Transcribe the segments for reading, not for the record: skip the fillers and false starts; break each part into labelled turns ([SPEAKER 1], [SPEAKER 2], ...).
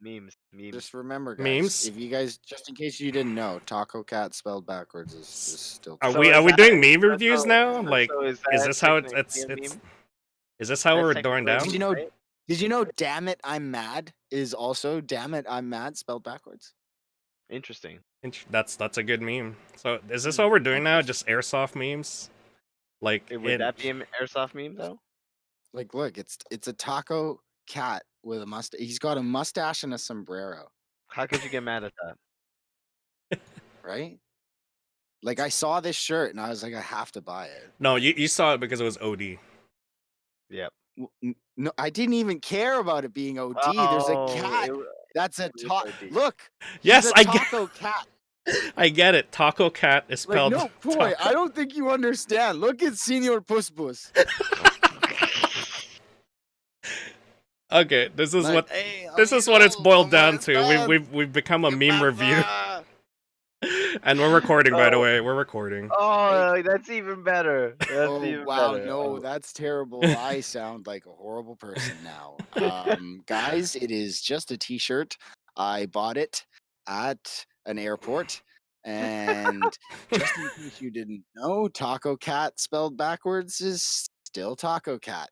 [SPEAKER 1] Memes.
[SPEAKER 2] Just remember, guys,
[SPEAKER 3] Memes?
[SPEAKER 2] if you guys, just in case you didn't know, Taco Cat spelled backwards is still
[SPEAKER 3] Are
[SPEAKER 2] Taco.
[SPEAKER 3] we
[SPEAKER 1] is that
[SPEAKER 3] doing meme
[SPEAKER 1] so
[SPEAKER 3] reviews
[SPEAKER 1] so
[SPEAKER 3] now?
[SPEAKER 1] so
[SPEAKER 3] Like,
[SPEAKER 1] so is
[SPEAKER 3] is
[SPEAKER 1] that
[SPEAKER 3] this how
[SPEAKER 1] technically a
[SPEAKER 3] it's
[SPEAKER 1] meme?
[SPEAKER 3] is this how
[SPEAKER 1] That's
[SPEAKER 3] we're going
[SPEAKER 1] technically a
[SPEAKER 3] down?
[SPEAKER 2] Did
[SPEAKER 1] meme,
[SPEAKER 2] you know?
[SPEAKER 1] right?
[SPEAKER 2] Did you know? Damn it, I'm mad is also damn it, I'm mad spelled backwards.
[SPEAKER 1] Interesting.
[SPEAKER 3] That's a good meme. So is this
[SPEAKER 1] Hmm.
[SPEAKER 3] what we're doing now? Just airsoft memes? Like
[SPEAKER 1] Would that be an airsoft meme though?
[SPEAKER 2] Like, look, it's a Taco Cat with a mustache. He's got a mustache and a sombrero,
[SPEAKER 1] How could you get mad at that?
[SPEAKER 2] right? Like, I saw this shirt and I was like, I have to buy it.
[SPEAKER 3] No, you saw it because it was OD.
[SPEAKER 1] Yep.
[SPEAKER 2] No, I didn't even care about it being OD. There's a
[SPEAKER 1] Oh,
[SPEAKER 2] cat. That's a
[SPEAKER 1] it was
[SPEAKER 2] taco.
[SPEAKER 1] OD.
[SPEAKER 2] Look,
[SPEAKER 3] Yes,
[SPEAKER 2] he's a
[SPEAKER 3] I get
[SPEAKER 2] taco cat.
[SPEAKER 3] I get it. Taco Cat is
[SPEAKER 2] Like,
[SPEAKER 3] spelled
[SPEAKER 2] no, boy,
[SPEAKER 3] taco.
[SPEAKER 2] I don't think you understand. Look at Senor Puss Puss.
[SPEAKER 3] Okay, this is
[SPEAKER 2] Like,
[SPEAKER 3] what
[SPEAKER 2] hey,
[SPEAKER 3] this is what it's
[SPEAKER 2] amigo,
[SPEAKER 3] boiled
[SPEAKER 2] ¿cómo
[SPEAKER 3] down to.
[SPEAKER 2] estás?
[SPEAKER 3] We've become a
[SPEAKER 2] ¿Qué
[SPEAKER 3] meme review.
[SPEAKER 2] pasa?
[SPEAKER 3] And we're recording, by the
[SPEAKER 1] Oh,
[SPEAKER 3] way. We're recording.
[SPEAKER 1] oh, that's even better. That's
[SPEAKER 2] Oh
[SPEAKER 1] even
[SPEAKER 2] wow,
[SPEAKER 1] better.
[SPEAKER 2] no,
[SPEAKER 1] Oh.
[SPEAKER 2] that's terrible. I sound like a horrible person now. Guys, it is just a t-shirt. I bought it at an airport. And just in case you didn't know, Taco Cat spelled backwards is still Taco Cat.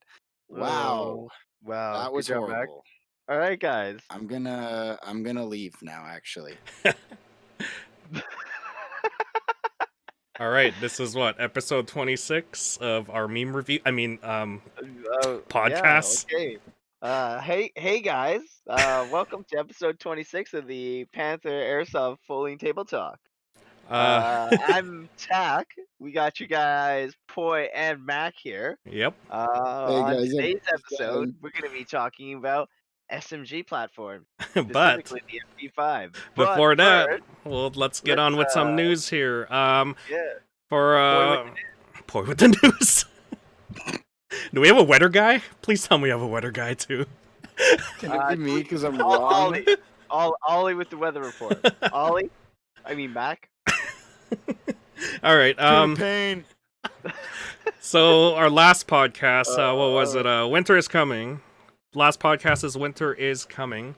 [SPEAKER 2] Wow.
[SPEAKER 1] Oh, wow.
[SPEAKER 2] That
[SPEAKER 1] Good
[SPEAKER 2] was
[SPEAKER 1] job, Mac.
[SPEAKER 2] horrible.
[SPEAKER 1] All right, guys.
[SPEAKER 2] I'm gonna leave now, actually.
[SPEAKER 3] All right, this is what episode 26 of our meme review. I mean,
[SPEAKER 1] Yeah,
[SPEAKER 3] podcast.
[SPEAKER 1] okay. Hey guys. Welcome to episode 26 of the Panther Airsoft Folding Table Talk. I'm Tack. We got you guys, Poi and Mac here.
[SPEAKER 3] Yep.
[SPEAKER 2] Hey
[SPEAKER 1] On
[SPEAKER 2] guys,
[SPEAKER 1] today's episode, we're going to be talking about SMG Platform,
[SPEAKER 3] But
[SPEAKER 1] specifically the MP5.
[SPEAKER 3] before
[SPEAKER 1] But
[SPEAKER 3] that,
[SPEAKER 1] first,
[SPEAKER 3] well, let's get
[SPEAKER 1] let's
[SPEAKER 3] on with some news here.
[SPEAKER 1] yeah,
[SPEAKER 3] For
[SPEAKER 1] Poi with
[SPEAKER 3] Boy with the news. Do we have a weather guy? Please tell me we have a weather guy too.
[SPEAKER 2] Can it be me because I'm
[SPEAKER 1] Ol-
[SPEAKER 2] wrong?
[SPEAKER 1] Ollie with the weather report. Ollie, I mean Mac.
[SPEAKER 3] All right.
[SPEAKER 2] Pain.
[SPEAKER 3] So our last podcast, what was it? Winter is coming. Last podcast is Winter is coming.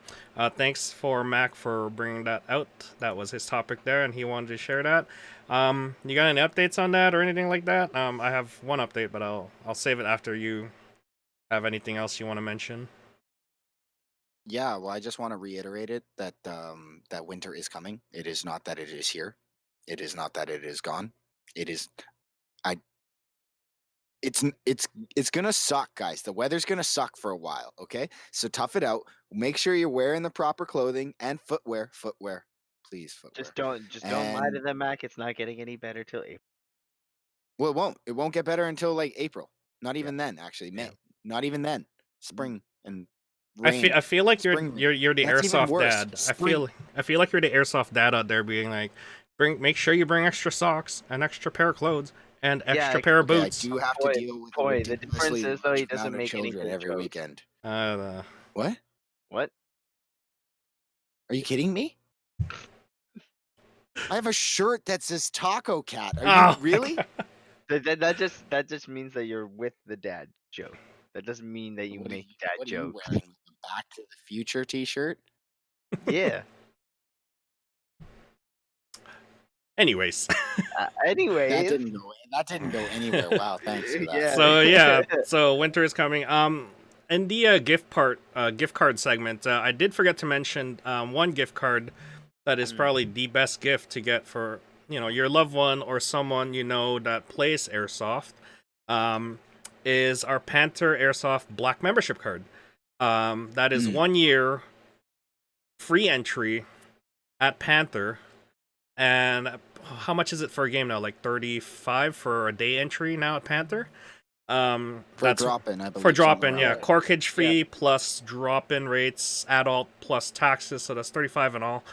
[SPEAKER 3] Thanks for Mac for bringing that out. That was his topic there, and he wanted to share that. You got any updates on that or anything like that? I have one update, but I'll save it after you have anything else you want to mention.
[SPEAKER 2] Yeah, well, I just want to reiterate it that that winter is coming. It is not that it is here. It is not that it is gone. It is I it's gonna suck, guys. The weather's gonna suck for a while, okay? So tough it out. Make sure you're wearing the proper clothing and footwear. Footwear. Please, footwear.
[SPEAKER 1] Just don't lie to
[SPEAKER 2] And
[SPEAKER 1] them, Mac. It's not getting any better till April.
[SPEAKER 2] well, it won't. It won't get better until like April. Not
[SPEAKER 1] Yeah.
[SPEAKER 2] even then, actually. May.
[SPEAKER 1] Yeah.
[SPEAKER 2] Not even then. Spring and
[SPEAKER 3] I
[SPEAKER 2] rain.
[SPEAKER 3] feel like
[SPEAKER 2] Spring rain.
[SPEAKER 3] you're the
[SPEAKER 2] That's even
[SPEAKER 3] airsoft
[SPEAKER 2] worse.
[SPEAKER 3] dad.
[SPEAKER 2] Spring.
[SPEAKER 3] I feel like you're the airsoft dad out there being like, make sure you bring extra socks, an extra pair of clothes, and extra pair of
[SPEAKER 2] Okay, I
[SPEAKER 3] boots.
[SPEAKER 2] do have to deal with a
[SPEAKER 1] Boy, the difference
[SPEAKER 2] ridiculously
[SPEAKER 1] is though he
[SPEAKER 2] large
[SPEAKER 1] doesn't
[SPEAKER 2] amount of
[SPEAKER 1] make
[SPEAKER 2] children
[SPEAKER 1] anything
[SPEAKER 2] every
[SPEAKER 1] jokes.
[SPEAKER 2] weekend.
[SPEAKER 3] What?
[SPEAKER 1] What?
[SPEAKER 2] Are you kidding me? I have a shirt that says Taco Cat. Are
[SPEAKER 3] Oh,
[SPEAKER 2] you really?
[SPEAKER 1] That just means that you're with the dad joke. That doesn't mean that you
[SPEAKER 2] What are
[SPEAKER 1] make
[SPEAKER 2] you,
[SPEAKER 1] dad
[SPEAKER 2] what are you
[SPEAKER 1] jokes.
[SPEAKER 2] wearing? The Back to the Future T-shirt?
[SPEAKER 1] Yeah.
[SPEAKER 3] Anyways.
[SPEAKER 1] Anyways.
[SPEAKER 2] That didn't go anywhere. Wow, thanks for that.
[SPEAKER 1] Yeah.
[SPEAKER 3] So yeah, so winter is coming. In the gift card segment, I did forget to mention one gift card that is probably the best gift to get for your loved one or someone that plays airsoft. Is our Panther Airsoft Black membership card. That is 1 year free entry at Panther, and how much is it for a game now? Like 35 for a day entry now at Panther.
[SPEAKER 2] For drop-in, I believe.
[SPEAKER 3] For drop-in,
[SPEAKER 2] somewhere
[SPEAKER 3] yeah.
[SPEAKER 2] around
[SPEAKER 3] Corkage fee plus drop-in rates, adult plus taxes, so that's 35 in all.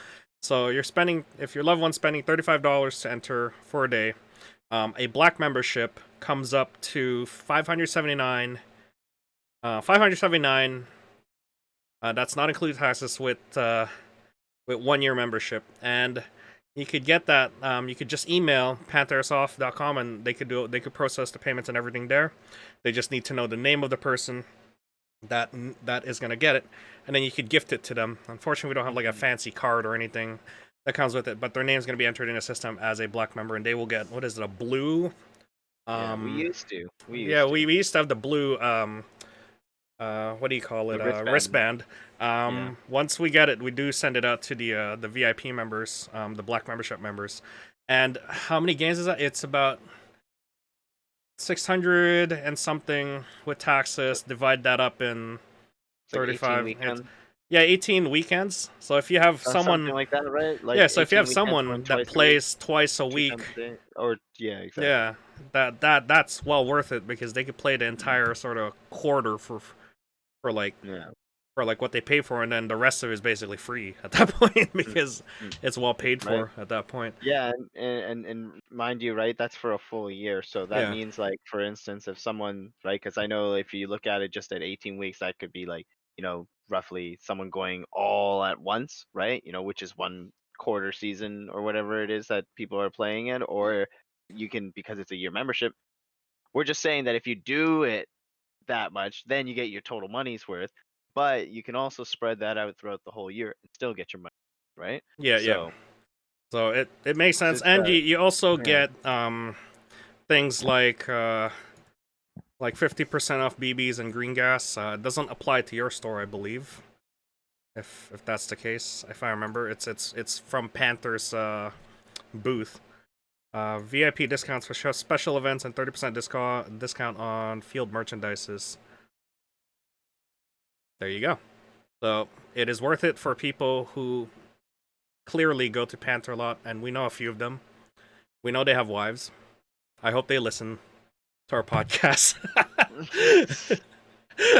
[SPEAKER 3] So you're spending, if your loved one's spending $35 to enter for a day, a black membership comes up to $579. That's not including taxes with 1 year membership, and you could get that. You could just email panthersoft.com and they could process the payments and everything there. They just need to know the name of the person that is gonna get it, and then you could gift it to them. Unfortunately, we don't have like a fancy card or anything that comes with it, but their name's gonna be entered in a system as a black member, and they will get, what is it, a blue?
[SPEAKER 1] Yeah, we used to.
[SPEAKER 3] We used to have the blue what do you call it?
[SPEAKER 1] The wristband.
[SPEAKER 3] Wristband.
[SPEAKER 1] Yeah.
[SPEAKER 3] Once we get it, we do send it out to the VIP members, the black membership members. And how many games is that? It's about 600 and something with taxes. Divide that up in
[SPEAKER 1] It's like
[SPEAKER 3] 35.
[SPEAKER 1] 18 weekends.
[SPEAKER 3] Yeah, 18 weekends. So if you have someone
[SPEAKER 1] something like that, right? Like
[SPEAKER 3] yeah, so if you
[SPEAKER 1] 18
[SPEAKER 3] have
[SPEAKER 1] weekends,
[SPEAKER 3] someone
[SPEAKER 1] one
[SPEAKER 3] that
[SPEAKER 1] twice a week,
[SPEAKER 3] plays twice a
[SPEAKER 1] 2
[SPEAKER 3] week,
[SPEAKER 1] times a day, or yeah, exactly.
[SPEAKER 3] yeah, that's well worth it, because they could play the entire sort of quarter for like
[SPEAKER 1] Yeah.
[SPEAKER 3] for like what they pay for, and then the rest of it is basically free at that point, because it's well paid for
[SPEAKER 1] Right.
[SPEAKER 3] at that point.
[SPEAKER 1] Yeah, and mind you, right? That's for a full year. So that
[SPEAKER 3] Yeah.
[SPEAKER 1] means, like, for instance, if someone, right? Because I know if you look at it just at 18 weeks, that could be like, roughly someone going all at once, right? Which is one quarter season or whatever it is that people are playing it, or you can, because it's a year membership. We're just saying that if you do it that much, then you get your total money's worth. But you can also spread that out throughout the whole year and still get your money, right?
[SPEAKER 3] Yeah.
[SPEAKER 1] So
[SPEAKER 3] So it makes sense,
[SPEAKER 1] just
[SPEAKER 3] and you also
[SPEAKER 1] yeah.
[SPEAKER 3] get things like 50% off BBs and green gas. It doesn't apply to your store, I believe. If that's the case, if I remember, it's from Panther's booth. VIP discounts for special events and 30% discount on field merchandises. There you go. So it is worth it for people who clearly go to Panther a lot, and we know a few of them. We know they have wives. I hope they listen to our podcast.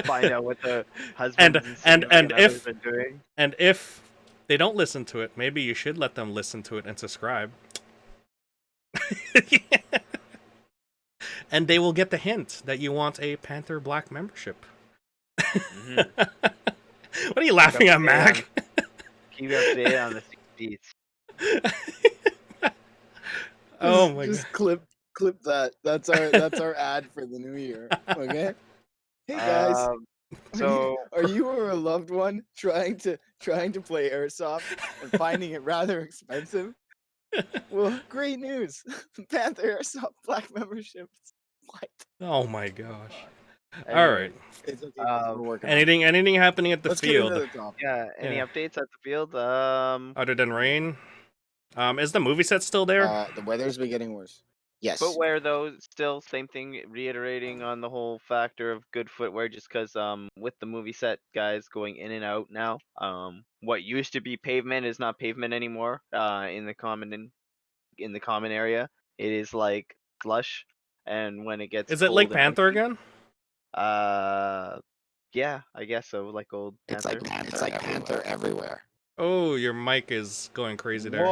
[SPEAKER 1] Find out what the husbands
[SPEAKER 3] and
[SPEAKER 1] others are doing.
[SPEAKER 3] And if they don't listen to it, maybe you should let them listen to it and subscribe. And they will get the hint that you want a Panther Black membership. What are you laughing at, Mac?
[SPEAKER 1] Keep updated on the beats.
[SPEAKER 3] Oh my
[SPEAKER 2] just
[SPEAKER 3] god!
[SPEAKER 2] Clip that. That's our ad for the new year. Okay. Hey guys,
[SPEAKER 1] so
[SPEAKER 2] are you or a loved one trying to play Airsoft and finding it rather expensive? Well, great news! Panther Airsoft Black memberships. What?
[SPEAKER 3] Oh my gosh!
[SPEAKER 1] anyway,
[SPEAKER 3] All right.
[SPEAKER 2] It's okay. We're working.
[SPEAKER 3] Anything happening at the
[SPEAKER 2] Let's
[SPEAKER 3] field?
[SPEAKER 2] Get into the topic.
[SPEAKER 1] yeah. Any updates at the field?
[SPEAKER 3] Other than rain, is the movie set still there?
[SPEAKER 2] The weather's been getting worse. Yes.
[SPEAKER 1] Footwear, though, still same thing. Reiterating on the whole factor of good footwear, just because with the movie set guys going in and out now, what used to be pavement is not pavement anymore. In the common area, it is like slush, and when it gets
[SPEAKER 3] Is it
[SPEAKER 1] cold
[SPEAKER 3] like
[SPEAKER 1] and
[SPEAKER 3] Panther
[SPEAKER 1] icy,
[SPEAKER 3] again?
[SPEAKER 1] yeah, I guess so. Like old Panther.
[SPEAKER 2] It's like Panther everywhere.
[SPEAKER 3] Oh, your mic is going crazy there.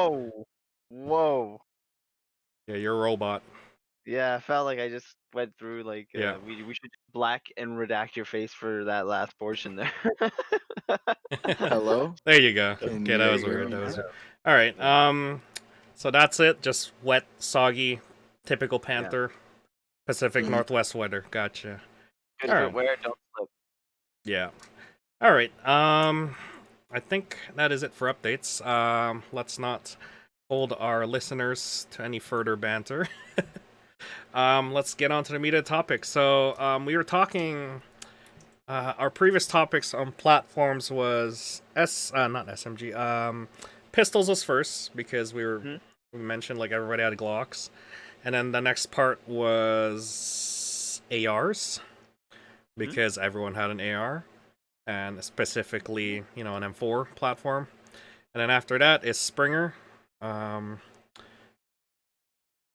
[SPEAKER 1] Whoa.
[SPEAKER 3] Yeah, you're a robot.
[SPEAKER 1] Yeah, I felt like I just went through like
[SPEAKER 3] Yeah.
[SPEAKER 1] we should black and redact your face for that last portion there.
[SPEAKER 2] Hello.
[SPEAKER 3] There you go.
[SPEAKER 2] Can
[SPEAKER 3] Okay, that
[SPEAKER 2] you
[SPEAKER 3] was
[SPEAKER 2] hear
[SPEAKER 3] weird.
[SPEAKER 2] me
[SPEAKER 3] That was
[SPEAKER 2] now?
[SPEAKER 3] weird. All right. So that's it. Just wet, soggy, typical Panther, Pacific Northwest weather. Gotcha.
[SPEAKER 1] Good
[SPEAKER 3] All right.
[SPEAKER 1] footwear, don't slip.
[SPEAKER 3] Yeah. All right. I think that is it for updates. Let's not hold our listeners to any further banter. Let's get on to the meat of the topic. So, we were talking. Our previous topics on platforms was not SMG. Pistols was first, because we mentioned like everybody had Glocks, and then the next part was ARs, because everyone had an AR, and specifically an M4 platform, and then after that is Springer.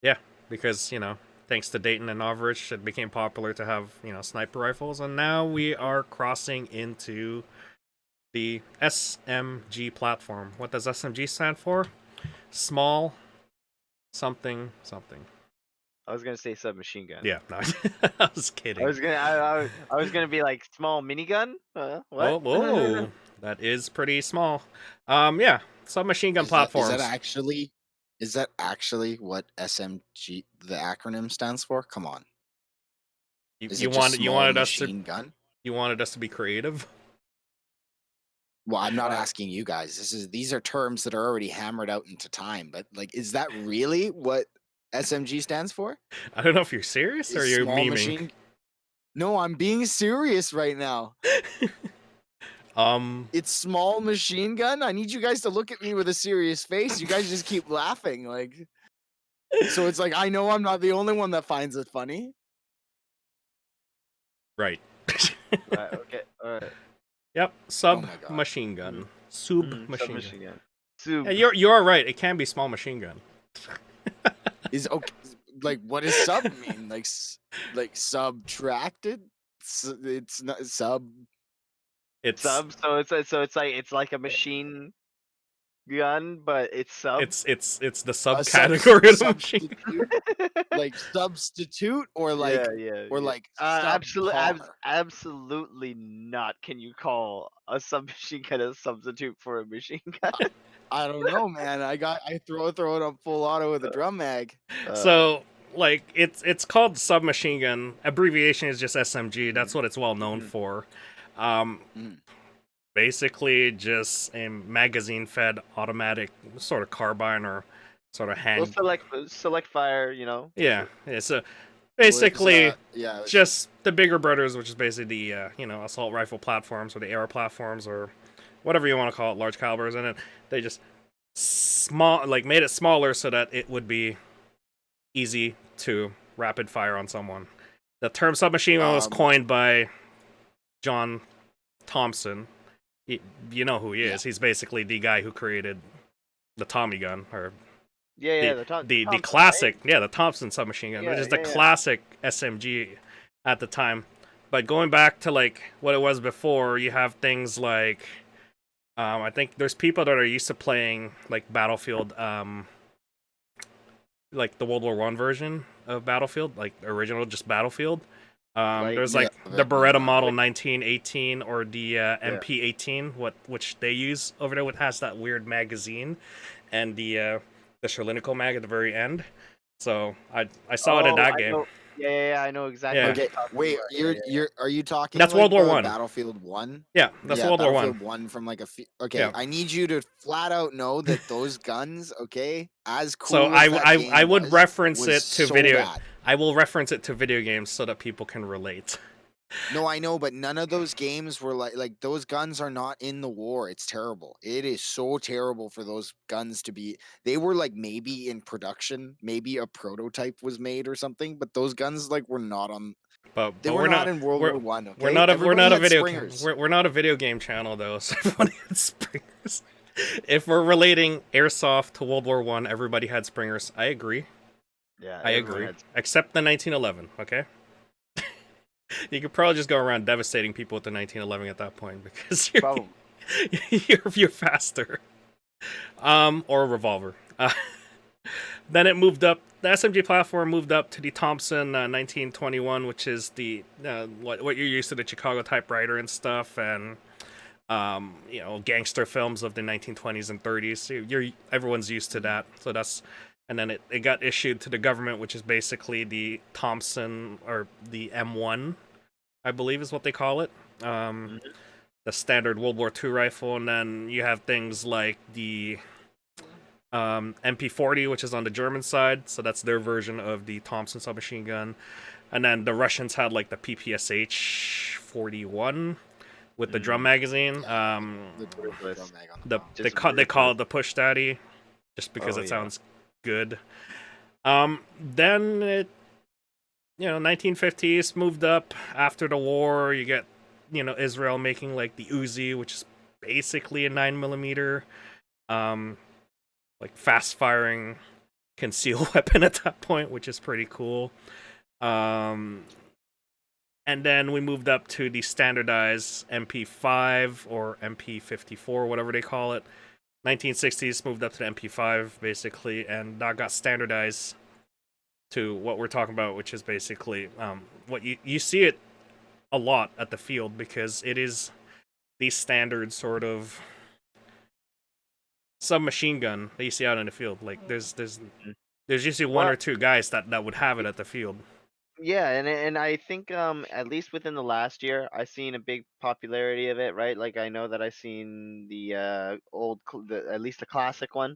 [SPEAKER 3] Yeah, because thanks to Dayton and Novrich, it became popular to have sniper rifles, and now we are crossing into the SMG platform. What does SMG stand for? Small something something.
[SPEAKER 1] I was gonna say submachine gun.
[SPEAKER 3] Yeah, no, I was kidding.
[SPEAKER 1] I was gonna be like small minigun. What?
[SPEAKER 3] Whoa, that is pretty small. Yeah, submachine gun platforms.
[SPEAKER 2] Is that actually what SMG the acronym stands for? Come on.
[SPEAKER 3] You wanted us to
[SPEAKER 2] gun?
[SPEAKER 3] You wanted us to be creative?
[SPEAKER 2] Well, I'm not
[SPEAKER 1] Why?
[SPEAKER 2] asking you guys. These are terms that are already hammered out into time. But like, is that really what SMG stands for?
[SPEAKER 3] I don't know if you're serious or
[SPEAKER 2] Is
[SPEAKER 3] you're
[SPEAKER 2] small
[SPEAKER 3] memeing.
[SPEAKER 2] machine? No, I'm being serious right now. It's small machine gun. I need you guys to look at me with a serious face. You guys just keep laughing, like. So it's like I know I'm not the only one that finds it funny.
[SPEAKER 3] Right.
[SPEAKER 1] Right, okay, alright.
[SPEAKER 3] Yep,
[SPEAKER 2] Oh my god.
[SPEAKER 3] submachine gun. Submachine gun.
[SPEAKER 1] Submachine gun.
[SPEAKER 3] Yeah,
[SPEAKER 1] Sub.
[SPEAKER 3] you're right. It can be small machine gun.
[SPEAKER 2] Is okay. Like, what does sub mean? Like subtracted? It's not sub.
[SPEAKER 3] It's
[SPEAKER 1] Sub, so it's like a machine gun, but it's sub.
[SPEAKER 3] it's the
[SPEAKER 2] A
[SPEAKER 3] subcategory of the machine gun.
[SPEAKER 2] substitute, like substitute, or
[SPEAKER 1] Yeah, yeah,
[SPEAKER 2] or
[SPEAKER 1] yeah.
[SPEAKER 2] like
[SPEAKER 1] Absolutely,
[SPEAKER 2] subpar.
[SPEAKER 1] absolutely not. Can you call a submachine gun a substitute for a machine gun?
[SPEAKER 2] I don't know, man. I throw it on full auto with a drum mag.
[SPEAKER 3] So like it's called submachine gun. Abbreviation is just SMG. That's
[SPEAKER 2] Mhm.
[SPEAKER 3] what it's well known
[SPEAKER 1] Mhm.
[SPEAKER 3] for.
[SPEAKER 2] Mhm.
[SPEAKER 3] Basically just a magazine fed automatic sort of carbine or sort of
[SPEAKER 1] Well,
[SPEAKER 3] hand.
[SPEAKER 1] select fire, you know.
[SPEAKER 3] Yeah. So
[SPEAKER 2] Was
[SPEAKER 3] basically
[SPEAKER 2] yeah.
[SPEAKER 3] just the bigger brothers, which is basically the assault rifle platforms or the AR platforms or whatever you want to call it, large calibers, and then they just made it smaller so that it would be easy to rapid fire on someone. The term submachine gun was coined by John Thompson. You know who he is.
[SPEAKER 2] Yeah.
[SPEAKER 3] He's basically the guy who created the Tommy gun, or
[SPEAKER 1] Yeah,
[SPEAKER 3] the
[SPEAKER 1] Thompson,
[SPEAKER 3] classic,
[SPEAKER 1] right?
[SPEAKER 3] the Thompson submachine gun, which
[SPEAKER 1] Yeah,
[SPEAKER 3] is the
[SPEAKER 1] yeah, yeah.
[SPEAKER 3] classic SMG at the time. But going back to like what it was before, you have things like I think there's people that are used to playing like Battlefield, like the World War One version of Battlefield, like original just Battlefield. There's
[SPEAKER 2] Yeah,
[SPEAKER 3] like the Beretta model
[SPEAKER 1] like-
[SPEAKER 3] 1918 or the MP18, which they use over there, which has that weird magazine and the Sherlinical mag at the very end. So I saw it in
[SPEAKER 1] Oh,
[SPEAKER 3] that
[SPEAKER 1] I
[SPEAKER 3] game.
[SPEAKER 1] know. Yeah, I know exactly
[SPEAKER 3] Yeah.
[SPEAKER 1] what
[SPEAKER 2] Okay,
[SPEAKER 1] you're talking
[SPEAKER 2] wait.
[SPEAKER 1] about. Yeah, yeah.
[SPEAKER 2] Are you talking
[SPEAKER 3] That's
[SPEAKER 2] like
[SPEAKER 3] World War
[SPEAKER 2] the
[SPEAKER 3] One.
[SPEAKER 2] Battlefield 1?
[SPEAKER 3] Yeah, that's
[SPEAKER 2] Yeah,
[SPEAKER 3] World War
[SPEAKER 2] Battlefield
[SPEAKER 3] One.
[SPEAKER 2] 1 from like a few. Okay,
[SPEAKER 3] Yeah.
[SPEAKER 2] I need you to flat out know that those guns, okay, as
[SPEAKER 3] So
[SPEAKER 2] cool as that
[SPEAKER 3] I
[SPEAKER 2] game
[SPEAKER 3] would reference
[SPEAKER 2] was
[SPEAKER 3] it to
[SPEAKER 2] so
[SPEAKER 3] video.
[SPEAKER 2] bad.
[SPEAKER 3] I will reference it to video games so that people can relate.
[SPEAKER 2] No, I know, but none of those games were like those guns are not in the war. It's terrible. It is so terrible for those guns to be. They were like maybe in production, maybe a prototype was made or something, but those guns like were not on.
[SPEAKER 3] But
[SPEAKER 2] They
[SPEAKER 3] but
[SPEAKER 2] were
[SPEAKER 3] we're
[SPEAKER 2] not
[SPEAKER 3] not
[SPEAKER 2] in World
[SPEAKER 3] we're
[SPEAKER 2] War One.
[SPEAKER 3] we're
[SPEAKER 2] Okay,
[SPEAKER 3] not a
[SPEAKER 2] everybody had
[SPEAKER 3] video
[SPEAKER 2] Springers.
[SPEAKER 3] we're not a video game channel though. So everybody had springers. If we're relating airsoft to World War One, everybody had springers. I agree.
[SPEAKER 1] Yeah,
[SPEAKER 3] I
[SPEAKER 1] everyone
[SPEAKER 3] agree.
[SPEAKER 1] had.
[SPEAKER 3] Except the 1911. Okay. You could probably just go around devastating people with the 1911 at that point because
[SPEAKER 1] Probably.
[SPEAKER 3] you're faster. Or a revolver. Then it moved up. The SMG platform moved up to the Thompson 1921, which is the what you're used to, the Chicago typewriter and stuff, and gangster films of the 1920s and 30s. So everyone's used to that. So that's, and then it got issued to the government, which is basically the Thompson or the M1, I believe is what they call it. The standard World War II rifle, and then you have things like the MP40, which is on the German side, so that's their version of the Thompson submachine gun. And then the Russians had like the PPSH 41 with the drum magazine. They call it the Push Daddy, just because it sounds good. Then it, 1950s moved up after the war. You get, Israel making like the Uzi, which is basically a 9mm. Like fast firing concealed weapon at that point, which is pretty cool. And then we moved up to the standardized MP5 or MP54, whatever they call it. 1960s moved up to the MP5 basically, and that got standardized to what we're talking about, which is basically what you see it a lot at the field because it is the standard sort of submachine gun that you see out in the field. Like there's usually one or two guys that would have it at the field.
[SPEAKER 1] Yeah, and I think at least within the last year, I seen a big popularity of it, right? Like I know that I seen the at least the classic one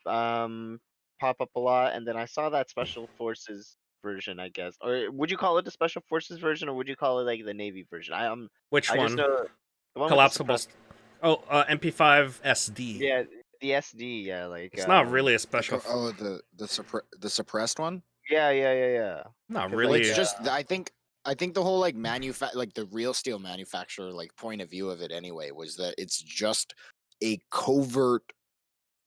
[SPEAKER 1] um pop up a lot, and then I saw that special forces version, I guess. Or would you call it the special forces version, or would you call it like the Navy version?
[SPEAKER 3] Which
[SPEAKER 1] I just
[SPEAKER 3] one?
[SPEAKER 1] know the one with the
[SPEAKER 3] Collapsible.
[SPEAKER 1] suppressed.
[SPEAKER 3] Oh, MP5 SD.
[SPEAKER 1] Yeah, the SD. Yeah, like
[SPEAKER 3] It's not really a special.
[SPEAKER 2] The suppressed one.
[SPEAKER 1] yeah.
[SPEAKER 3] Not
[SPEAKER 1] Because
[SPEAKER 2] Well,
[SPEAKER 1] like
[SPEAKER 2] it's
[SPEAKER 3] really.
[SPEAKER 2] just I think the whole like like the real steel manufacturer like point of view of it anyway was that it's just a covert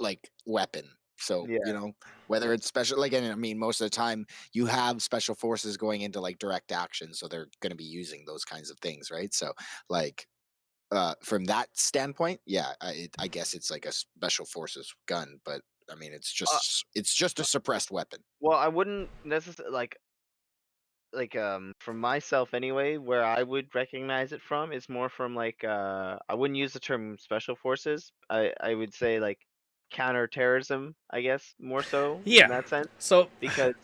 [SPEAKER 2] like weapon. So,
[SPEAKER 1] yeah,
[SPEAKER 2] whether it's special like, and I mean most of the time you have special forces going into like direct action, so they're going to be using those kinds of things, right? So, like from that standpoint, yeah, I guess it's like a special forces gun, but I mean
[SPEAKER 1] uh,
[SPEAKER 2] it's just a suppressed weapon.
[SPEAKER 1] well, I wouldn't necessarily like from myself anyway, where I would recognize it from is more from like I wouldn't use the term special forces. I would say like counterterrorism, I guess, more so in
[SPEAKER 3] Yeah.
[SPEAKER 1] that sense,
[SPEAKER 3] So
[SPEAKER 1] because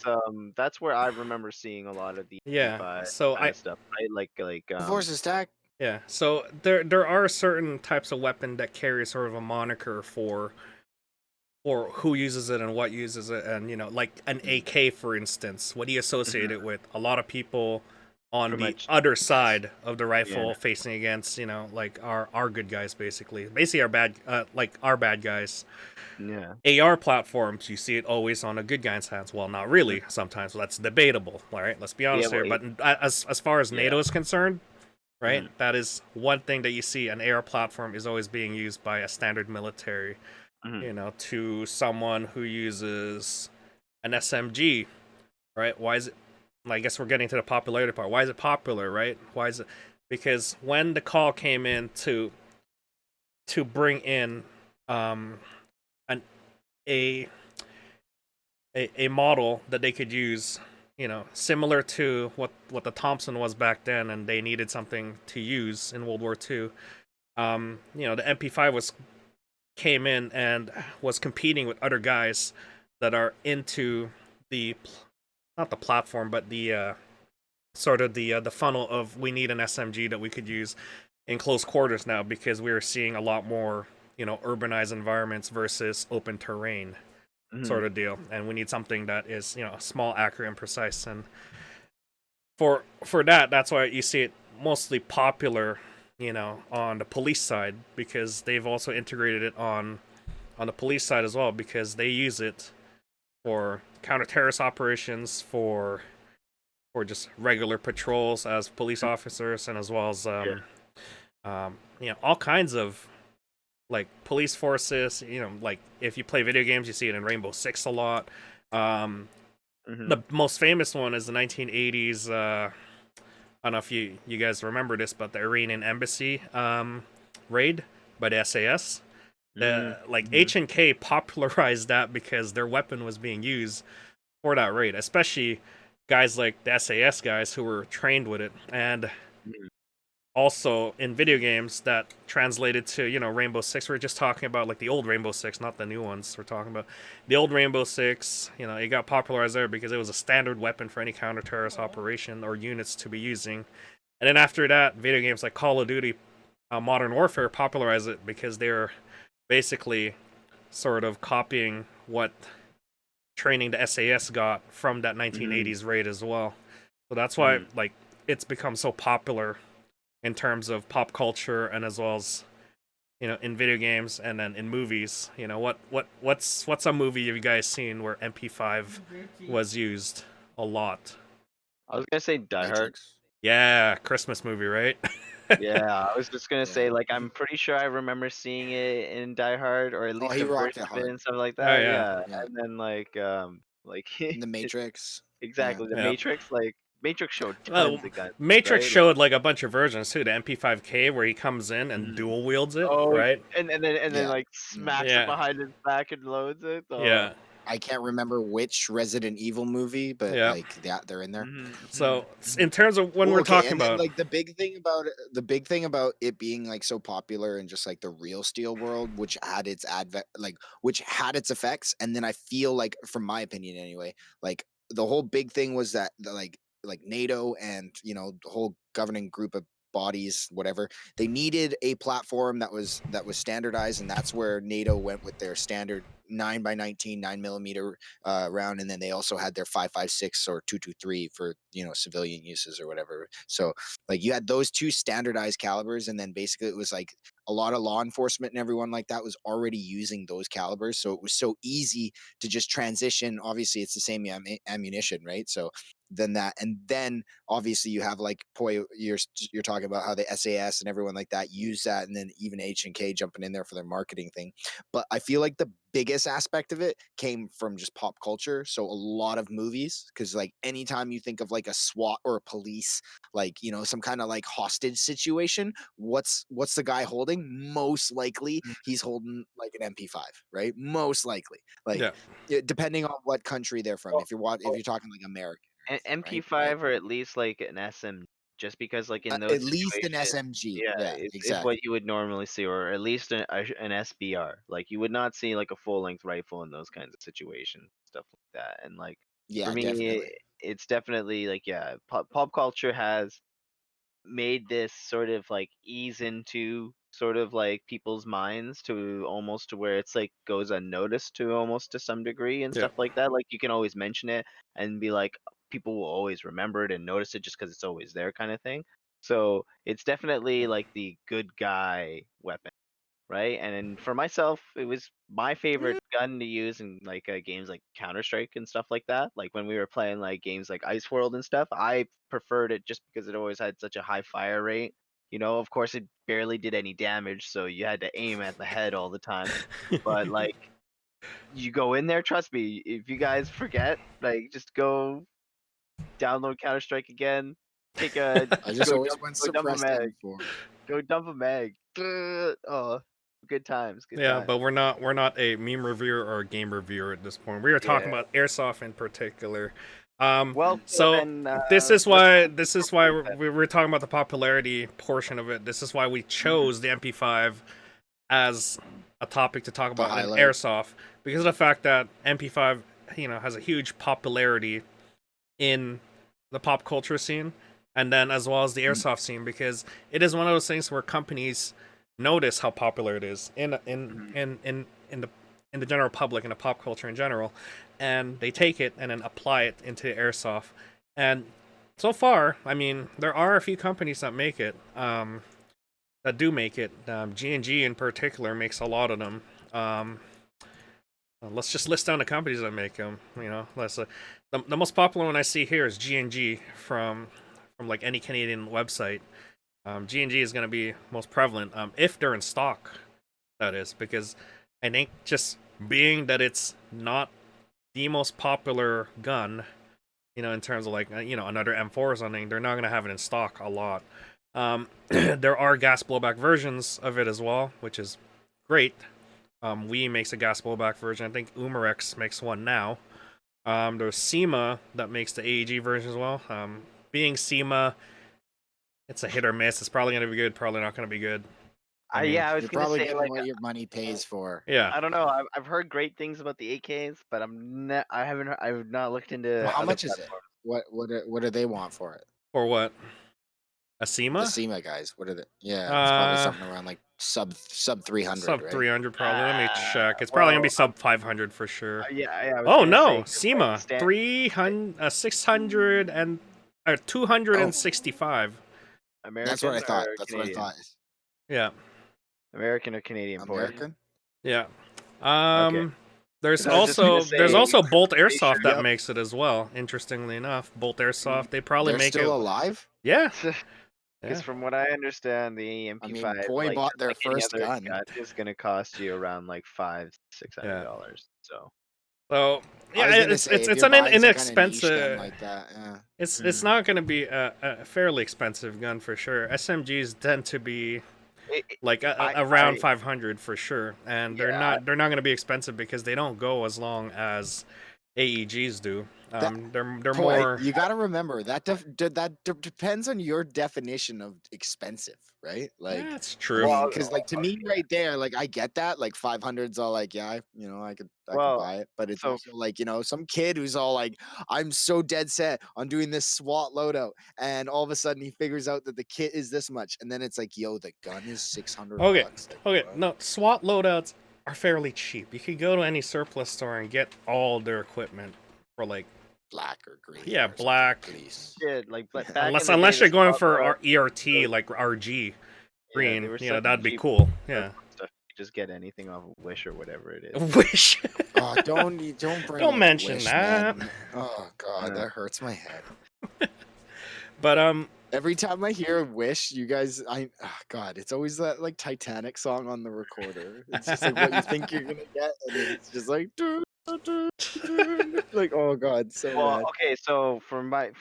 [SPEAKER 1] that's where I remember seeing a lot of the
[SPEAKER 3] yeah.
[SPEAKER 1] MP5
[SPEAKER 3] So
[SPEAKER 1] kind
[SPEAKER 3] I
[SPEAKER 1] of stuff, right?
[SPEAKER 2] Forces tag.
[SPEAKER 3] yeah. So there are certain types of weapon that carry sort of a moniker for who uses it and what uses it, and like an
[SPEAKER 2] Mm,
[SPEAKER 3] AK, for instance. What do you associate
[SPEAKER 1] Mhm.
[SPEAKER 3] it with? A lot of people on
[SPEAKER 1] Pretty
[SPEAKER 3] the
[SPEAKER 1] much,
[SPEAKER 3] other
[SPEAKER 2] yes.
[SPEAKER 3] side of the
[SPEAKER 1] yeah,
[SPEAKER 3] rifle facing against like our good guys, basically our bad like our bad guys.
[SPEAKER 1] yeah,
[SPEAKER 3] AR platforms, you see it always on a good guy's hands. Well, not
[SPEAKER 1] mm,
[SPEAKER 3] really sometimes. Well, that's debatable. All right, let's be
[SPEAKER 1] yeah,
[SPEAKER 3] honest
[SPEAKER 1] well,
[SPEAKER 3] here. But as far as
[SPEAKER 1] yeah,
[SPEAKER 3] NATO is concerned, right,
[SPEAKER 1] hmm
[SPEAKER 3] that is one thing that you see. An AR platform is always being used by a standard military,
[SPEAKER 1] hmm
[SPEAKER 3] to someone who uses an SMG, right? Why is it? I guess we're getting to the popularity part. Why is it popular, right? Why is it? Because when the call came in to bring in um an a a model that they could use, similar to what the Thompson was back then, and they needed something to use in World War II. The MP5 was came in and was competing with other guys that are into the not the platform, but the sort of the funnel of we need an SMG that we could use in close quarters now because we are seeing a lot more urbanized environments versus open terrain
[SPEAKER 1] hmm
[SPEAKER 3] sort of deal, and we need something that is small, accurate, and precise. And for that's why you see it mostly popular, on the police side because they've also integrated it on the police side as well because they use it for counter-terrorist operations, for just regular patrols as police officers, and as well as
[SPEAKER 1] yeah,
[SPEAKER 3] all kinds of like police forces. Like if you play video games, you see it in Rainbow Six a lot. Um,
[SPEAKER 1] hmm
[SPEAKER 3] the most famous one is the 1980s. I don't know if you guys remember this, but the Iranian embassy raid by the SAS.
[SPEAKER 1] hmm
[SPEAKER 3] The like
[SPEAKER 1] hmm
[SPEAKER 3] H&K popularized that because their weapon was being used for that raid, especially guys like the SAS guys who were trained with it, and also in video games that translated to Rainbow Six. We're just talking about like the old Rainbow Six, not the new ones. We're talking about the old Rainbow Six. It got popularized there because it was a standard weapon for any counter-terrorist operation or units to be using. And then after that, video games like Call of Duty, Modern Warfare popularized it because they're basically sort of copying what training the SAS got from that
[SPEAKER 1] hmm
[SPEAKER 3] 1980s raid as well. So that's why
[SPEAKER 1] hmm
[SPEAKER 3] like it's become so popular in terms of pop culture and as well as in video games and then in movies. What's a movie you guys seen where MP5 was used a lot?
[SPEAKER 1] I was gonna say Die Hard.
[SPEAKER 2] Matrix.
[SPEAKER 3] Yeah, Christmas movie, right?
[SPEAKER 1] Yeah, I was just gonna
[SPEAKER 2] Yeah.
[SPEAKER 1] say, like, I'm pretty sure I remember seeing it in Die Hard, or at
[SPEAKER 2] Oh,
[SPEAKER 1] least
[SPEAKER 2] he
[SPEAKER 1] a
[SPEAKER 2] rocked
[SPEAKER 1] version
[SPEAKER 2] it
[SPEAKER 1] of it
[SPEAKER 2] hard.
[SPEAKER 1] and stuff like
[SPEAKER 3] Oh
[SPEAKER 1] that.
[SPEAKER 3] yeah,
[SPEAKER 1] Yeah,
[SPEAKER 2] Yeah.
[SPEAKER 1] and then like
[SPEAKER 2] In the Matrix. Yeah.
[SPEAKER 1] exactly the
[SPEAKER 3] yeah.
[SPEAKER 1] Matrix. Like Matrix showed
[SPEAKER 3] Well,
[SPEAKER 1] tons of guns,
[SPEAKER 3] Matrix
[SPEAKER 1] right? Like,
[SPEAKER 3] showed like a bunch of versions too. The MP5K where he comes in and
[SPEAKER 1] mhm.
[SPEAKER 3] dual wields it,
[SPEAKER 1] Oh,
[SPEAKER 3] right?
[SPEAKER 1] and then
[SPEAKER 2] Yeah.
[SPEAKER 1] like
[SPEAKER 2] Mm.
[SPEAKER 1] smacks it
[SPEAKER 3] Yeah,
[SPEAKER 1] behind his back and loads it.
[SPEAKER 3] yeah,
[SPEAKER 2] I can't remember which Resident Evil movie, but
[SPEAKER 3] yeah.
[SPEAKER 2] like that they're in there.
[SPEAKER 3] So in terms of when
[SPEAKER 2] Well,
[SPEAKER 3] we're
[SPEAKER 2] okay,
[SPEAKER 3] talking
[SPEAKER 2] and then
[SPEAKER 3] about,
[SPEAKER 2] like the big thing about it being like so popular in just like the real steel world, which had its which had its effects, and then I feel like, from my opinion anyway, like the whole big thing was that like NATO and the whole governing group of bodies, whatever, they needed a platform that was standardized, and that's where NATO went with their standard 9x19 9mm round, and then they also had their 5.56 or 223 for civilian uses or whatever. So like you had those two standardized calibers, and then basically it was like a lot of law enforcement and everyone like that was already using those calibers, so it was so easy to just transition. Obviously it's the same ammunition, right? So then that, and then obviously you have like you're talking about how the SAS and everyone like that use that, and then even H&K jumping in there for their marketing thing. But I feel like the biggest aspect of it came from just pop culture. So a lot of movies, because like anytime you think of like a SWAT or a police, like some kind of like hostage situation, what's the guy holding? Most likely he's holding like an MP5, right? Most likely, like
[SPEAKER 3] Yeah.
[SPEAKER 2] depending on what country they're from.
[SPEAKER 1] Well,
[SPEAKER 2] If you're talking like American or anything, right? But
[SPEAKER 1] MP5 or at least like an SM, just because like in those
[SPEAKER 2] at least an
[SPEAKER 1] situations,
[SPEAKER 2] SMG.
[SPEAKER 1] yeah,
[SPEAKER 2] Yeah,
[SPEAKER 1] it's what
[SPEAKER 2] exactly.
[SPEAKER 1] you would normally see, or at least an SBR. Like you would not see like a full length rifle in those kinds of situations, stuff like that. And like for
[SPEAKER 2] Yeah,
[SPEAKER 1] me,
[SPEAKER 2] definitely.
[SPEAKER 1] it's definitely like yeah, pop culture has made this sort of like ease into sort of like people's minds to almost to where it's like goes unnoticed to almost to some degree and
[SPEAKER 3] Yeah.
[SPEAKER 1] stuff like that. Like you can always mention it and be like people will always remember it and notice it just because it's always there kind of thing. So it's definitely like the good guy weapon, right? And then for myself, it was my favorite gun to use in like games like Counter Strike and stuff like that. Like when we were playing like games like Ice World and stuff, I preferred it just because it always had such a high fire rate. Of course, it barely did any damage, so you had to aim at the head all the time. But like, you go in there, trust me, if you guys forget, like, just go download Counter Strike again,
[SPEAKER 2] I
[SPEAKER 1] just
[SPEAKER 2] just always went
[SPEAKER 1] go dump a
[SPEAKER 2] suppressed
[SPEAKER 1] mag,
[SPEAKER 2] M4.
[SPEAKER 1] go dump a mag. Oh, good times, good
[SPEAKER 3] Yeah,
[SPEAKER 1] times.
[SPEAKER 3] but we're not a meme reviewer or a game reviewer at this point. We are talking
[SPEAKER 1] Yeah.
[SPEAKER 3] about airsoft in particular.
[SPEAKER 1] Well,
[SPEAKER 3] So
[SPEAKER 1] then
[SPEAKER 3] this is
[SPEAKER 1] let's
[SPEAKER 3] why
[SPEAKER 1] go
[SPEAKER 3] this is why
[SPEAKER 1] for
[SPEAKER 3] we're talking about the popularity portion of it. This is why we chose the MP5 as a topic to talk
[SPEAKER 2] The
[SPEAKER 3] about in
[SPEAKER 2] highlight.
[SPEAKER 3] airsoft, because of the fact that MP5 has a huge popularity in the pop culture scene, and then as well as the
[SPEAKER 2] Mm,
[SPEAKER 3] airsoft scene, because it is one of those things where companies notice how popular it is
[SPEAKER 1] Mhm.
[SPEAKER 3] in the general public, in the pop culture in general, and they take it and then apply it into airsoft. And so far, I mean, there are a few companies that make it, that do make it. G&G in particular makes a lot of them. Let's just list down the companies that make them. The most popular one I see here is G&G from like any Canadian website. G&G is going to be most prevalent, if they're in stock. That is because I think just being that it's not the most popular gun, in terms of like another M4 or something, they're not going to have it in stock a lot. There are gas blowback versions of it as well, which is great. Wii makes a gas blowback version. I think Umarex makes one now. There's SEMA that makes the AEG version as well. Being SEMA, it's a hit or miss. It's probably going to be good, probably not going to be good. I mean,
[SPEAKER 1] Yeah, I was
[SPEAKER 2] You're
[SPEAKER 1] gonna
[SPEAKER 2] probably
[SPEAKER 1] say
[SPEAKER 2] getting
[SPEAKER 1] like
[SPEAKER 2] what your money pays for.
[SPEAKER 3] yeah.
[SPEAKER 1] I don't know. I've heard great things about the AKs, but I haven't. I've not looked
[SPEAKER 2] Well,
[SPEAKER 1] into
[SPEAKER 2] how
[SPEAKER 1] other
[SPEAKER 2] much is it?
[SPEAKER 1] platforms.
[SPEAKER 2] What do they want for it?
[SPEAKER 3] Or what? A
[SPEAKER 2] The
[SPEAKER 3] SEMA?
[SPEAKER 2] SEMA guys, what are they? Yeah, it's probably
[SPEAKER 3] Uh,
[SPEAKER 2] something around like sub 300,
[SPEAKER 3] Sub
[SPEAKER 2] right?
[SPEAKER 3] 300 probably. Let me check. It's probably gonna be
[SPEAKER 1] Well,
[SPEAKER 3] sub 500 for sure.
[SPEAKER 1] yeah, I was
[SPEAKER 3] Oh
[SPEAKER 1] gonna say
[SPEAKER 3] no,
[SPEAKER 1] 'cause, like
[SPEAKER 3] SEMA 300, 600 and
[SPEAKER 2] Oh,
[SPEAKER 3] 265.
[SPEAKER 2] that's what I
[SPEAKER 1] American
[SPEAKER 2] thought.
[SPEAKER 1] or
[SPEAKER 2] That's what I
[SPEAKER 1] Canadian,
[SPEAKER 2] thought.
[SPEAKER 3] Yeah,
[SPEAKER 1] American or Canadian port.
[SPEAKER 2] American?
[SPEAKER 3] yeah.
[SPEAKER 1] Okay,
[SPEAKER 3] Um, there's
[SPEAKER 1] because I was just gonna
[SPEAKER 3] also there's
[SPEAKER 1] say
[SPEAKER 3] also Bolt
[SPEAKER 1] pretty
[SPEAKER 3] Airsoft that
[SPEAKER 2] Yep.
[SPEAKER 3] makes it as well. Interestingly enough, Bolt
[SPEAKER 1] sure.
[SPEAKER 3] Airsoft, they probably
[SPEAKER 2] They're
[SPEAKER 3] make it.
[SPEAKER 2] still alive?
[SPEAKER 3] Yeah,
[SPEAKER 1] Because
[SPEAKER 3] yeah,
[SPEAKER 1] from what I understand, the
[SPEAKER 2] I
[SPEAKER 1] MP5,
[SPEAKER 2] mean, Poi
[SPEAKER 1] like
[SPEAKER 2] bought
[SPEAKER 1] just
[SPEAKER 2] their
[SPEAKER 1] like any
[SPEAKER 2] first
[SPEAKER 1] other
[SPEAKER 2] gun.
[SPEAKER 1] gun, is gonna cost you around like five, six hundred
[SPEAKER 3] yeah.
[SPEAKER 1] dollars. So
[SPEAKER 3] So
[SPEAKER 2] I
[SPEAKER 3] yeah,
[SPEAKER 2] was gonna
[SPEAKER 3] it's
[SPEAKER 2] say
[SPEAKER 3] it's
[SPEAKER 2] if
[SPEAKER 3] it's
[SPEAKER 2] you're
[SPEAKER 3] an
[SPEAKER 2] buying some kind of niche gun
[SPEAKER 3] inexpensive.
[SPEAKER 2] like that, yeah.
[SPEAKER 3] It's
[SPEAKER 1] mhm.
[SPEAKER 3] not going to be a fairly expensive gun for sure. SMGs tend to be
[SPEAKER 1] it,
[SPEAKER 3] like
[SPEAKER 1] I
[SPEAKER 3] around 500 for sure, and they're
[SPEAKER 1] yeah,
[SPEAKER 3] not they're not going to be expensive because they don't go as long as AEGs do.
[SPEAKER 2] That
[SPEAKER 3] They're
[SPEAKER 2] Boy,
[SPEAKER 3] more.
[SPEAKER 2] you got to remember that depends on your definition of expensive, right? Like,
[SPEAKER 3] That's
[SPEAKER 2] I
[SPEAKER 3] true.
[SPEAKER 2] mean,
[SPEAKER 1] Well,
[SPEAKER 2] because like to me right there, like I get that, like 500's all like, yeah, I could
[SPEAKER 1] well,
[SPEAKER 2] buy it, but it's
[SPEAKER 1] so
[SPEAKER 2] also like some kid who's all like, I'm so dead set on doing this SWAT loadout, and all of a sudden he figures out that the kit is this much, and then it's like, yo, the gun is 600
[SPEAKER 3] Okay,
[SPEAKER 2] bucks. Like,
[SPEAKER 3] okay.
[SPEAKER 2] what?
[SPEAKER 3] No, SWAT loadouts are fairly cheap. You could go to any surplus store and get all their equipment for like,
[SPEAKER 2] Black or green
[SPEAKER 3] yeah,
[SPEAKER 2] or something,
[SPEAKER 3] black.
[SPEAKER 2] please.
[SPEAKER 1] shit, like but
[SPEAKER 2] Yeah.
[SPEAKER 1] back in
[SPEAKER 3] Unless
[SPEAKER 1] the day,
[SPEAKER 3] unless
[SPEAKER 1] the
[SPEAKER 3] you're going
[SPEAKER 1] spot
[SPEAKER 3] for
[SPEAKER 1] loadouts,
[SPEAKER 3] ERT
[SPEAKER 1] those,
[SPEAKER 3] like RG
[SPEAKER 1] yeah, they
[SPEAKER 3] green,
[SPEAKER 1] were
[SPEAKER 3] you know,
[SPEAKER 1] such
[SPEAKER 3] that'd be
[SPEAKER 1] cheap
[SPEAKER 3] cool.
[SPEAKER 1] stuff.
[SPEAKER 3] Yeah.
[SPEAKER 1] You could just get anything off of Wish or whatever it is.
[SPEAKER 3] Wish.
[SPEAKER 2] Oh, don't bring
[SPEAKER 3] Don't
[SPEAKER 2] up
[SPEAKER 3] mention
[SPEAKER 2] Wish,
[SPEAKER 3] that.
[SPEAKER 2] man. Oh God,
[SPEAKER 1] Yeah.
[SPEAKER 2] that hurts my head.
[SPEAKER 3] But
[SPEAKER 2] Every time I hear Wish, you guys, oh God, it's always that like Titanic song on the recorder. It's just like what you think you're gonna get, and then it's just like, dun, dun, dun, dun. Like, oh God, so
[SPEAKER 1] Well,
[SPEAKER 2] bad.
[SPEAKER 1] okay, so for my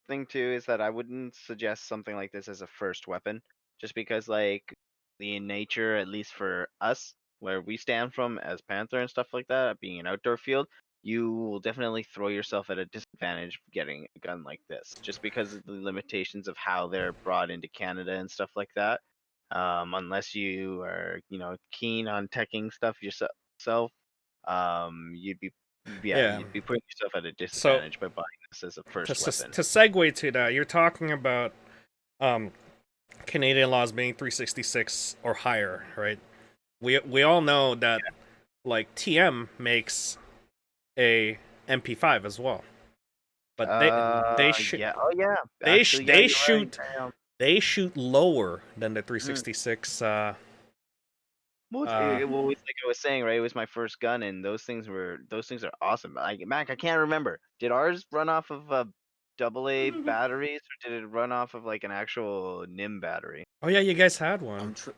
[SPEAKER 1] thing too is that I wouldn't suggest something like this as a first weapon, just because like the nature, at least for us, where we stand from as Panther and stuff like that, being an outdoor field, you will definitely throw yourself at a disadvantage getting a gun like this, just because of the limitations of how they're brought into Canada and stuff like that. Unless you are, keen on teching stuff yourself, you'd be yeah,
[SPEAKER 3] yeah.
[SPEAKER 1] you'd be putting yourself at a
[SPEAKER 3] So
[SPEAKER 1] disadvantage by buying this as a first weapon.
[SPEAKER 3] to segue to that, you're talking about um Canadian laws being 366 or higher, right? We all know that like TM makes a MP5 as well, but
[SPEAKER 1] Yeah. Oh, yeah. Actually, yeah,
[SPEAKER 3] they
[SPEAKER 1] you're right.
[SPEAKER 3] shoot
[SPEAKER 1] Damn.
[SPEAKER 3] they shoot lower than the
[SPEAKER 1] Mm.
[SPEAKER 3] 366.
[SPEAKER 1] Well, well, it's like I was saying, right? It was my first gun, and those things are awesome. Like Mac, I can't remember. Did ours run off of AA batteries, or did it run off of like an actual NIM battery?
[SPEAKER 3] Oh yeah, you guys had one.
[SPEAKER 2] I'm tr-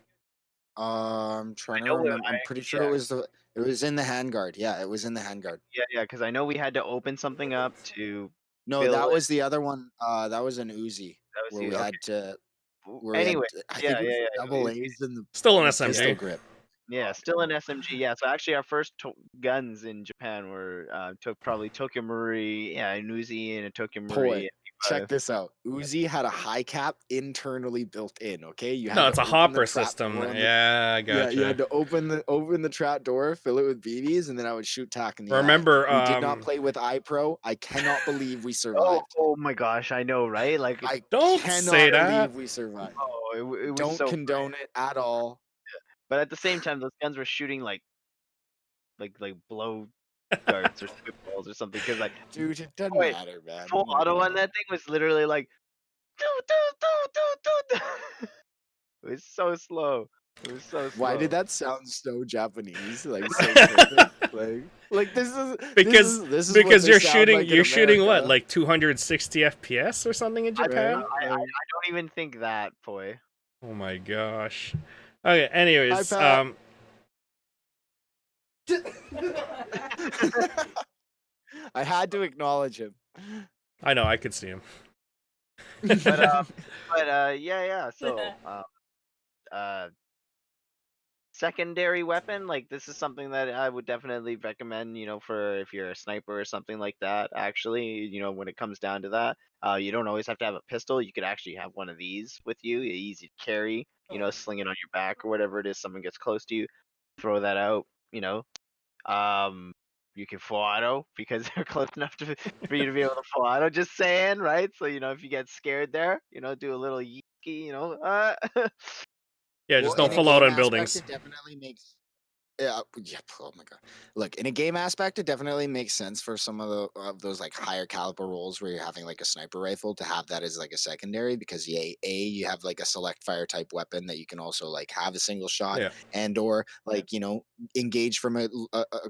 [SPEAKER 2] I'm
[SPEAKER 1] I
[SPEAKER 2] trying to
[SPEAKER 1] know.
[SPEAKER 2] remember. I'm pretty sure it was in the handguard. Yeah, it was in the handguard.
[SPEAKER 1] Yeah, because I know we had to open something up to
[SPEAKER 2] No,
[SPEAKER 1] fill
[SPEAKER 2] that
[SPEAKER 1] it.
[SPEAKER 2] was the other one. That was an Uzi
[SPEAKER 1] That was
[SPEAKER 2] where
[SPEAKER 1] the
[SPEAKER 2] we
[SPEAKER 1] okay.
[SPEAKER 2] had to
[SPEAKER 1] Anyway,
[SPEAKER 2] I
[SPEAKER 1] yeah,
[SPEAKER 2] think it
[SPEAKER 1] yeah,
[SPEAKER 2] was the
[SPEAKER 1] yeah.
[SPEAKER 2] double A's and
[SPEAKER 3] Still an
[SPEAKER 2] the pistol
[SPEAKER 3] SMG.
[SPEAKER 2] grip.
[SPEAKER 1] Yeah, still an SMG. Yeah, so actually our first guns in Japan were probably Tokyo Marui, yeah, an Uzi and a Tokyo Marui
[SPEAKER 2] Boy, check
[SPEAKER 1] MP5.
[SPEAKER 2] this out. Uzi had a high cap internally built in. Okay, you had
[SPEAKER 3] No,
[SPEAKER 2] to
[SPEAKER 3] it's a
[SPEAKER 2] open the
[SPEAKER 3] hopper
[SPEAKER 2] trap
[SPEAKER 3] system.
[SPEAKER 2] door on the
[SPEAKER 3] Yeah, I
[SPEAKER 2] yeah, you
[SPEAKER 3] gotcha.
[SPEAKER 2] had to open the trap door, fill it with BBs, and then I would shoot tack in the eye.
[SPEAKER 3] Remember,
[SPEAKER 2] We did not play with iPro. I cannot believe we
[SPEAKER 1] Oh,
[SPEAKER 2] survived.
[SPEAKER 1] oh my gosh, I know, right? Like,
[SPEAKER 2] I
[SPEAKER 3] don't say
[SPEAKER 2] cannot
[SPEAKER 3] that.
[SPEAKER 2] believe we survived.
[SPEAKER 1] it was
[SPEAKER 2] Don't
[SPEAKER 1] so
[SPEAKER 2] condone it at all.
[SPEAKER 1] but at the same time those guns were shooting like blow darts or spitballs or something because like
[SPEAKER 2] Dude, it doesn't
[SPEAKER 1] wait,
[SPEAKER 2] matter, man.
[SPEAKER 1] full
[SPEAKER 2] Like,
[SPEAKER 1] auto
[SPEAKER 2] come
[SPEAKER 1] on
[SPEAKER 2] on.
[SPEAKER 1] that thing was literally like doo, doo, doo, doo, doo, doo. It was so slow. It was so
[SPEAKER 2] Why did
[SPEAKER 1] slow.
[SPEAKER 2] that sound so Japanese? Like so perfect. Like
[SPEAKER 3] because
[SPEAKER 2] this is what
[SPEAKER 3] because
[SPEAKER 2] they sound like in
[SPEAKER 3] you're shooting what,
[SPEAKER 2] America.
[SPEAKER 3] like 260 FPS or something in Japan?
[SPEAKER 2] Right?
[SPEAKER 1] I don't even think that, boy.
[SPEAKER 3] Oh my gosh. Okay,
[SPEAKER 2] Hi,
[SPEAKER 3] anyways,
[SPEAKER 2] Pat. I had to acknowledge him.
[SPEAKER 3] I know I could see him.
[SPEAKER 1] But yeah. So uh secondary weapon, like this is something that I would definitely recommend, for if you're a sniper or something like that. Actually, when it comes down to that, you don't always have to have a pistol. You could actually have one of these with you, easy to carry, sling it on your back or whatever it is. Someone gets close to you, throw that out, um, you can full auto because they're close enough for you to be able to full auto. Just saying, right? So if you get scared there, do a little yeeky,
[SPEAKER 3] Yeah, just
[SPEAKER 2] Well,
[SPEAKER 3] don't
[SPEAKER 2] in a
[SPEAKER 3] fall out
[SPEAKER 2] game
[SPEAKER 3] on
[SPEAKER 2] aspect,
[SPEAKER 3] buildings.
[SPEAKER 2] it definitely makes yeah. Oh my god. Look, in a game aspect, it definitely makes sense for some of those like higher caliber roles where you're having like a sniper rifle to have that as like a secondary because you have like a select fire type weapon that you can also like have a single shot
[SPEAKER 3] Yeah,
[SPEAKER 2] and or like engage from a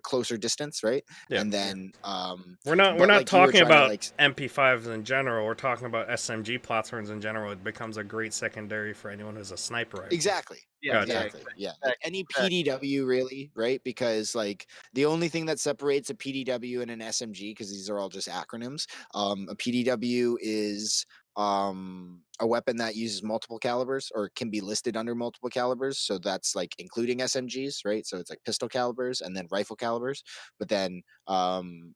[SPEAKER 2] closer distance, right?
[SPEAKER 3] yeah.
[SPEAKER 2] And then
[SPEAKER 3] We're
[SPEAKER 2] but
[SPEAKER 3] not
[SPEAKER 2] like you were
[SPEAKER 3] talking
[SPEAKER 2] trying to
[SPEAKER 3] about
[SPEAKER 2] like
[SPEAKER 3] MP5s in general. We're talking about SMG platforms in general. It becomes a great secondary for anyone who's a sniper rifle.
[SPEAKER 2] exactly.
[SPEAKER 1] yeah,
[SPEAKER 3] Gotcha.
[SPEAKER 2] Exactly. Yeah. Like
[SPEAKER 1] exactly,
[SPEAKER 2] any
[SPEAKER 1] exactly.
[SPEAKER 2] PDW really, right? Because like the only thing that separates a PDW and an SMG, because these are all just acronyms, a PDW is a weapon that uses multiple calibers or can be listed under multiple calibers. So that's like including SMGs, right? So it's like pistol calibers and then rifle calibers. But then an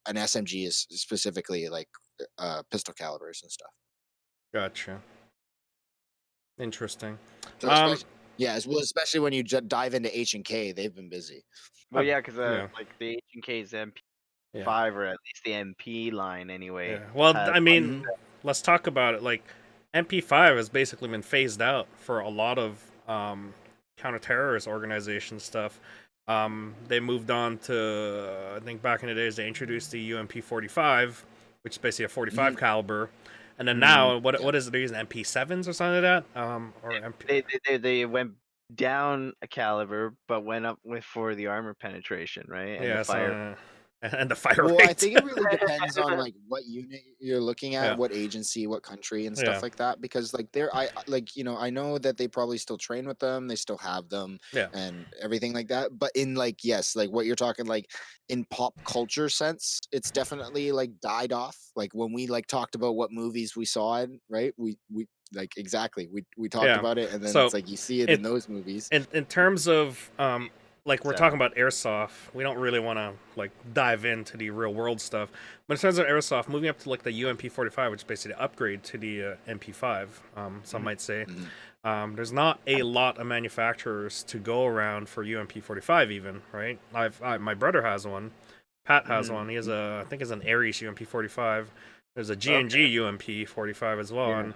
[SPEAKER 2] SMG is specifically like pistol calibers and stuff.
[SPEAKER 3] Gotcha. Interesting.
[SPEAKER 2] So especially, yeah, as well, especially when you dive into H&K, they've been busy.
[SPEAKER 1] Well, yeah, because
[SPEAKER 3] yeah,
[SPEAKER 1] like the H&K's
[SPEAKER 3] yeah,
[SPEAKER 1] MP5 or at least the MP line anyway
[SPEAKER 3] yeah. Well,
[SPEAKER 1] has
[SPEAKER 3] I
[SPEAKER 1] like
[SPEAKER 3] mean, let's talk about it. Like, MP5 has basically been phased out for a lot of counter-terrorist organization stuff. They moved on to, I think back in the days, they introduced the UMP45, which is basically a 45 caliber. And then now,
[SPEAKER 2] Yeah.
[SPEAKER 3] what is it? They're using MP7s or something like that? Or MP.
[SPEAKER 1] they went down a caliber but went up with for the armor penetration, right? And the
[SPEAKER 3] Yeah,
[SPEAKER 1] fire.
[SPEAKER 3] so, and the fire
[SPEAKER 2] Well, I
[SPEAKER 3] rate.
[SPEAKER 2] think it really depends on like what unit you're looking
[SPEAKER 3] Yeah,
[SPEAKER 2] at, what agency, what country, and
[SPEAKER 3] yeah,
[SPEAKER 2] stuff like that. Because like like I know that they probably still train with them, they still have them,
[SPEAKER 3] yeah.
[SPEAKER 2] and everything like that. But in like yes, like what you're talking like in pop culture sense, it's definitely like died off. Like when we like talked about what movies we saw in, right? We like exactly we talked
[SPEAKER 3] Yeah.
[SPEAKER 2] about it, and then it's
[SPEAKER 3] So,
[SPEAKER 2] like you see it in
[SPEAKER 3] it
[SPEAKER 2] those movies.
[SPEAKER 3] in terms of like we're talking
[SPEAKER 1] Seven.
[SPEAKER 3] about airsoft, we don't really want to like dive into the real world stuff. But in terms of airsoft, moving up to like the UMP45, which is basically the upgrade to the MP5, some
[SPEAKER 1] Mhm.
[SPEAKER 3] might say,
[SPEAKER 2] Mhm.
[SPEAKER 3] there's not a lot of manufacturers to go around for UMP45 even, right? My brother has one. Pat has one. He has I think it's an Ares UMP45. There's a
[SPEAKER 1] Okay.
[SPEAKER 3] G&G UMP45 as well,
[SPEAKER 1] Yeah.
[SPEAKER 3] and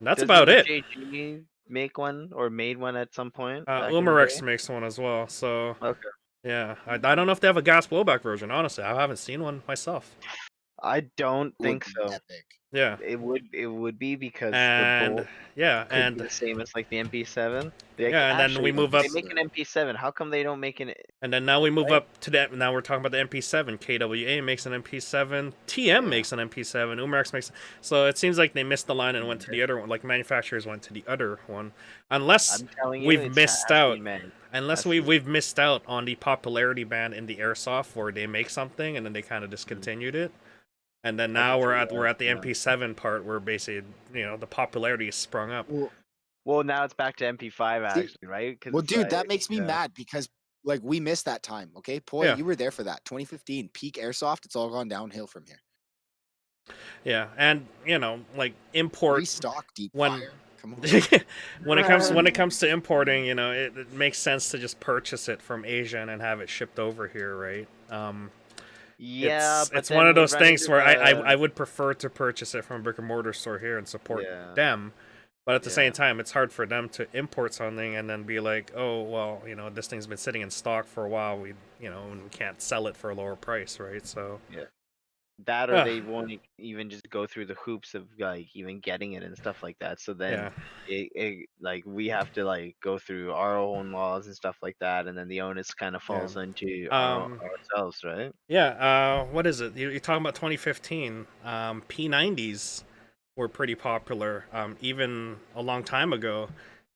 [SPEAKER 3] that's
[SPEAKER 1] Doesn't
[SPEAKER 3] about
[SPEAKER 1] the
[SPEAKER 3] it.
[SPEAKER 1] JG make one or made one at some point back in the
[SPEAKER 3] Umarex
[SPEAKER 1] day?
[SPEAKER 3] makes one as well, so
[SPEAKER 1] Okay.
[SPEAKER 3] yeah. I don't know if they have a gas blowback version. Honestly, I haven't seen one myself.
[SPEAKER 1] I don't
[SPEAKER 2] Would
[SPEAKER 1] think
[SPEAKER 2] be
[SPEAKER 1] so.
[SPEAKER 2] epic.
[SPEAKER 3] Yeah,
[SPEAKER 1] It would be because the
[SPEAKER 3] and
[SPEAKER 1] bolt
[SPEAKER 3] yeah,
[SPEAKER 1] could be the same as like the MP7. Like
[SPEAKER 3] and then we
[SPEAKER 1] actually,
[SPEAKER 3] move
[SPEAKER 1] they
[SPEAKER 3] up,
[SPEAKER 1] make an MP7. How come they don't make an
[SPEAKER 3] and then now we move
[SPEAKER 1] right?
[SPEAKER 3] up to that. Now we're talking about the MP7. KWA makes an MP7. TM
[SPEAKER 1] Yeah.
[SPEAKER 3] makes an MP7. Umarex makes. So it seems like they missed the line and went to the other one. Like manufacturers went to the other one, unless
[SPEAKER 1] I'm telling you,
[SPEAKER 3] we've
[SPEAKER 1] it
[SPEAKER 3] missed
[SPEAKER 1] has to be
[SPEAKER 3] out.
[SPEAKER 1] man.
[SPEAKER 3] Unless
[SPEAKER 1] Has to be.
[SPEAKER 3] we've missed out on the popularity band in the airsoft where they make something and then they kind of
[SPEAKER 1] Mhm.
[SPEAKER 3] discontinued it. And then
[SPEAKER 1] I
[SPEAKER 3] now
[SPEAKER 1] could see
[SPEAKER 3] we're
[SPEAKER 1] that.
[SPEAKER 3] at the
[SPEAKER 1] Yeah.
[SPEAKER 3] MP7 part where basically the popularity is sprung up.
[SPEAKER 2] Well,
[SPEAKER 1] Well, now it's back to MP5
[SPEAKER 2] see,
[SPEAKER 1] actually, right? Because
[SPEAKER 2] well,
[SPEAKER 1] it's
[SPEAKER 2] dude,
[SPEAKER 1] like,
[SPEAKER 2] that makes me mad because like we missed that time. Okay, Poi,
[SPEAKER 3] Yeah,
[SPEAKER 2] you were there for that 2015 peak airsoft. It's all gone downhill from here.
[SPEAKER 3] yeah, and like import
[SPEAKER 2] Restock deep
[SPEAKER 3] when
[SPEAKER 2] fire. Come on.
[SPEAKER 3] when it comes to importing, it makes sense to just purchase it from Asia and then have it shipped over here, right?
[SPEAKER 1] yeah, but
[SPEAKER 3] It's one
[SPEAKER 1] then
[SPEAKER 3] of
[SPEAKER 1] we
[SPEAKER 3] those
[SPEAKER 1] run
[SPEAKER 3] things
[SPEAKER 1] into
[SPEAKER 3] where
[SPEAKER 1] the
[SPEAKER 3] I would prefer to purchase it from a brick and mortar store here and support
[SPEAKER 1] yeah,
[SPEAKER 3] them. But at the same
[SPEAKER 1] yeah.
[SPEAKER 3] time, it's hard for them to import something and then be like, oh, well, this thing's been sitting in stock for a while. And we can't sell it for a lower price, right? So,
[SPEAKER 1] Yeah. That or
[SPEAKER 3] uh,
[SPEAKER 1] they won't even just go through the hoops of like even getting it and stuff like that. So then
[SPEAKER 3] yeah,
[SPEAKER 1] it like we have to like go through our own laws and stuff like that, and then the onus kind of
[SPEAKER 3] yeah.
[SPEAKER 1] falls into
[SPEAKER 3] Um,
[SPEAKER 1] ourselves, right?
[SPEAKER 3] yeah. What is it? You're talking about 2015. P90s were pretty popular, even a long time ago.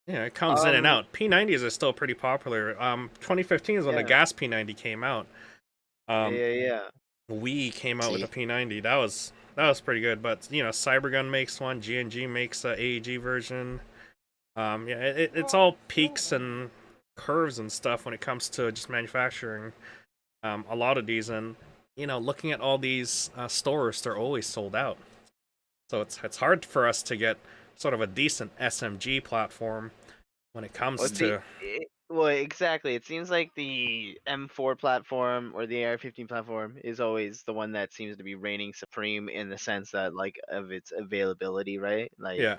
[SPEAKER 3] Yeah, it comes in and
[SPEAKER 1] Um,
[SPEAKER 3] out. P90s are still pretty popular. 2015 is when the
[SPEAKER 1] yeah,
[SPEAKER 3] gas P90 came out.
[SPEAKER 1] yeah,
[SPEAKER 3] Um,
[SPEAKER 1] yeah,
[SPEAKER 3] we came out with the
[SPEAKER 2] See,
[SPEAKER 3] P90. That was pretty good. But Cybergun makes one. G&G makes a AEG version. Yeah, it's all peaks and curves and stuff when it comes to just manufacturing. A lot of these, and looking at all these stores, they're always sold out. So it's hard for us to get sort of a decent SMG platform when it
[SPEAKER 1] Well,
[SPEAKER 3] comes
[SPEAKER 1] see,
[SPEAKER 3] to
[SPEAKER 1] well, exactly. It seems like the M4 platform or the AR-15 platform is always the one that seems to be reigning supreme in the sense that like of its availability, right? Like
[SPEAKER 3] yeah,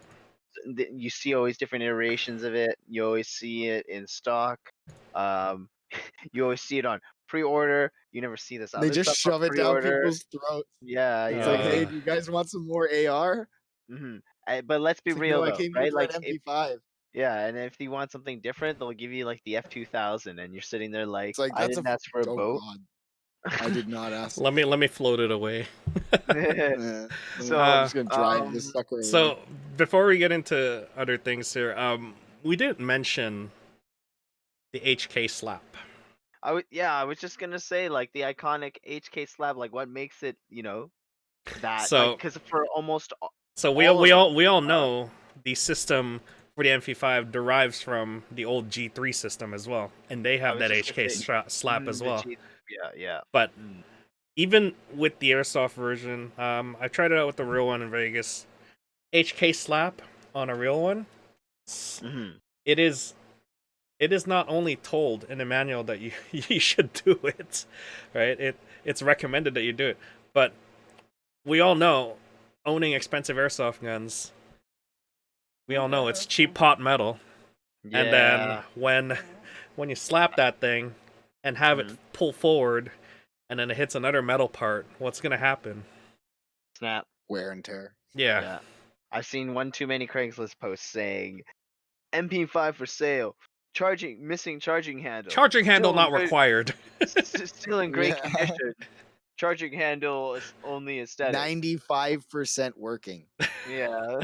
[SPEAKER 1] you see always different iterations of it. You always see it in stock. Um, you always see it on pre-order. You never see this
[SPEAKER 2] they
[SPEAKER 1] other
[SPEAKER 2] just
[SPEAKER 1] stuff on
[SPEAKER 2] shove it down
[SPEAKER 1] pre-order.
[SPEAKER 2] people's throats.
[SPEAKER 1] Yeah,
[SPEAKER 2] It's like, hey,
[SPEAKER 3] uh,
[SPEAKER 2] do you guys want some more AR?
[SPEAKER 1] hmm But let's be
[SPEAKER 2] It's like,
[SPEAKER 1] real
[SPEAKER 2] no, I
[SPEAKER 1] though,
[SPEAKER 2] came here
[SPEAKER 1] right?
[SPEAKER 2] for an
[SPEAKER 1] Like if
[SPEAKER 2] MP5.
[SPEAKER 1] yeah, and if you want something different, they'll give you like the F2000, and you're sitting there like,
[SPEAKER 2] It's like
[SPEAKER 1] I
[SPEAKER 2] that's a
[SPEAKER 1] didn't ask for a
[SPEAKER 2] oh
[SPEAKER 1] boat.
[SPEAKER 2] god, I did not ask.
[SPEAKER 3] let me float it away.
[SPEAKER 2] Eh, I'm
[SPEAKER 1] So,
[SPEAKER 3] uh,
[SPEAKER 2] just gonna drive this sucker away.
[SPEAKER 3] so before we get into other things here, we didn't mention the HK slap.
[SPEAKER 1] I was just gonna say like the iconic HK slab, like what makes it, that like
[SPEAKER 3] So
[SPEAKER 1] because for almost
[SPEAKER 3] So we all know the system for the MP5 derives from the old G3 system as well, and they
[SPEAKER 1] I
[SPEAKER 3] have
[SPEAKER 1] was
[SPEAKER 3] that
[SPEAKER 1] just gonna
[SPEAKER 3] HK
[SPEAKER 1] say,
[SPEAKER 3] slap as
[SPEAKER 1] the
[SPEAKER 3] well.
[SPEAKER 1] G, yeah.
[SPEAKER 3] But
[SPEAKER 1] Mm.
[SPEAKER 3] even with the Airsoft version, I tried it out with the real one in Vegas. HK slap on a real one,
[SPEAKER 1] Mm-hmm.
[SPEAKER 3] it is not only told in the manual that you you should do it, right? It's recommended that you do it, but we all know owning expensive airsoft guns. We all know it's cheap pot metal, and then
[SPEAKER 1] Yeah.
[SPEAKER 3] when you slap that thing and have it
[SPEAKER 1] Mhm.
[SPEAKER 3] pull forward, and then it hits another metal part, what's gonna happen?
[SPEAKER 1] Snap.
[SPEAKER 2] Wear and tear.
[SPEAKER 3] Yeah,
[SPEAKER 1] Yeah. I've seen one too many Craigslist posts saying MP5 for sale, missing charging handle,
[SPEAKER 3] charging handle not required.
[SPEAKER 1] still in great condition. Charging handle is only aesthetic.
[SPEAKER 2] 95% working.
[SPEAKER 1] Yeah.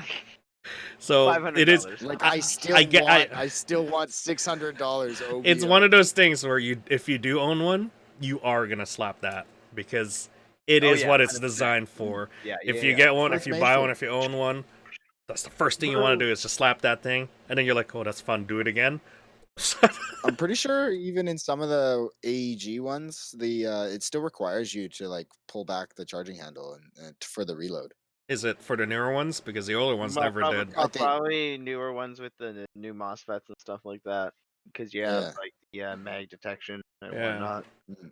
[SPEAKER 3] So it is.
[SPEAKER 1] $500.
[SPEAKER 2] Like
[SPEAKER 3] I, I get.
[SPEAKER 2] I still want $600 OBO.
[SPEAKER 3] It's one of those things where if you do own one, you are gonna slap that because it
[SPEAKER 1] Oh
[SPEAKER 3] is
[SPEAKER 1] yeah,
[SPEAKER 3] what it's
[SPEAKER 1] 100%.
[SPEAKER 3] designed for.
[SPEAKER 1] Yeah,
[SPEAKER 3] If
[SPEAKER 1] yeah,
[SPEAKER 3] you
[SPEAKER 1] yeah.
[SPEAKER 3] get one,
[SPEAKER 2] What
[SPEAKER 3] if
[SPEAKER 2] it's
[SPEAKER 3] you
[SPEAKER 2] made
[SPEAKER 3] buy one,
[SPEAKER 2] for.
[SPEAKER 3] if you own one, that's the first thing you want to do is just slap that thing, and then you're like, oh, that's fun. Do it again.
[SPEAKER 2] I'm pretty sure even in some of the AEG ones, it still requires you to like pull back the charging handle and for the reload.
[SPEAKER 3] Is it for the newer ones? Because the older ones never did.
[SPEAKER 2] I think,
[SPEAKER 1] Probably newer ones with the new MOSFETs and stuff like that, because you have
[SPEAKER 2] yeah,
[SPEAKER 1] like mag detection and
[SPEAKER 3] Yeah,
[SPEAKER 1] whatnot.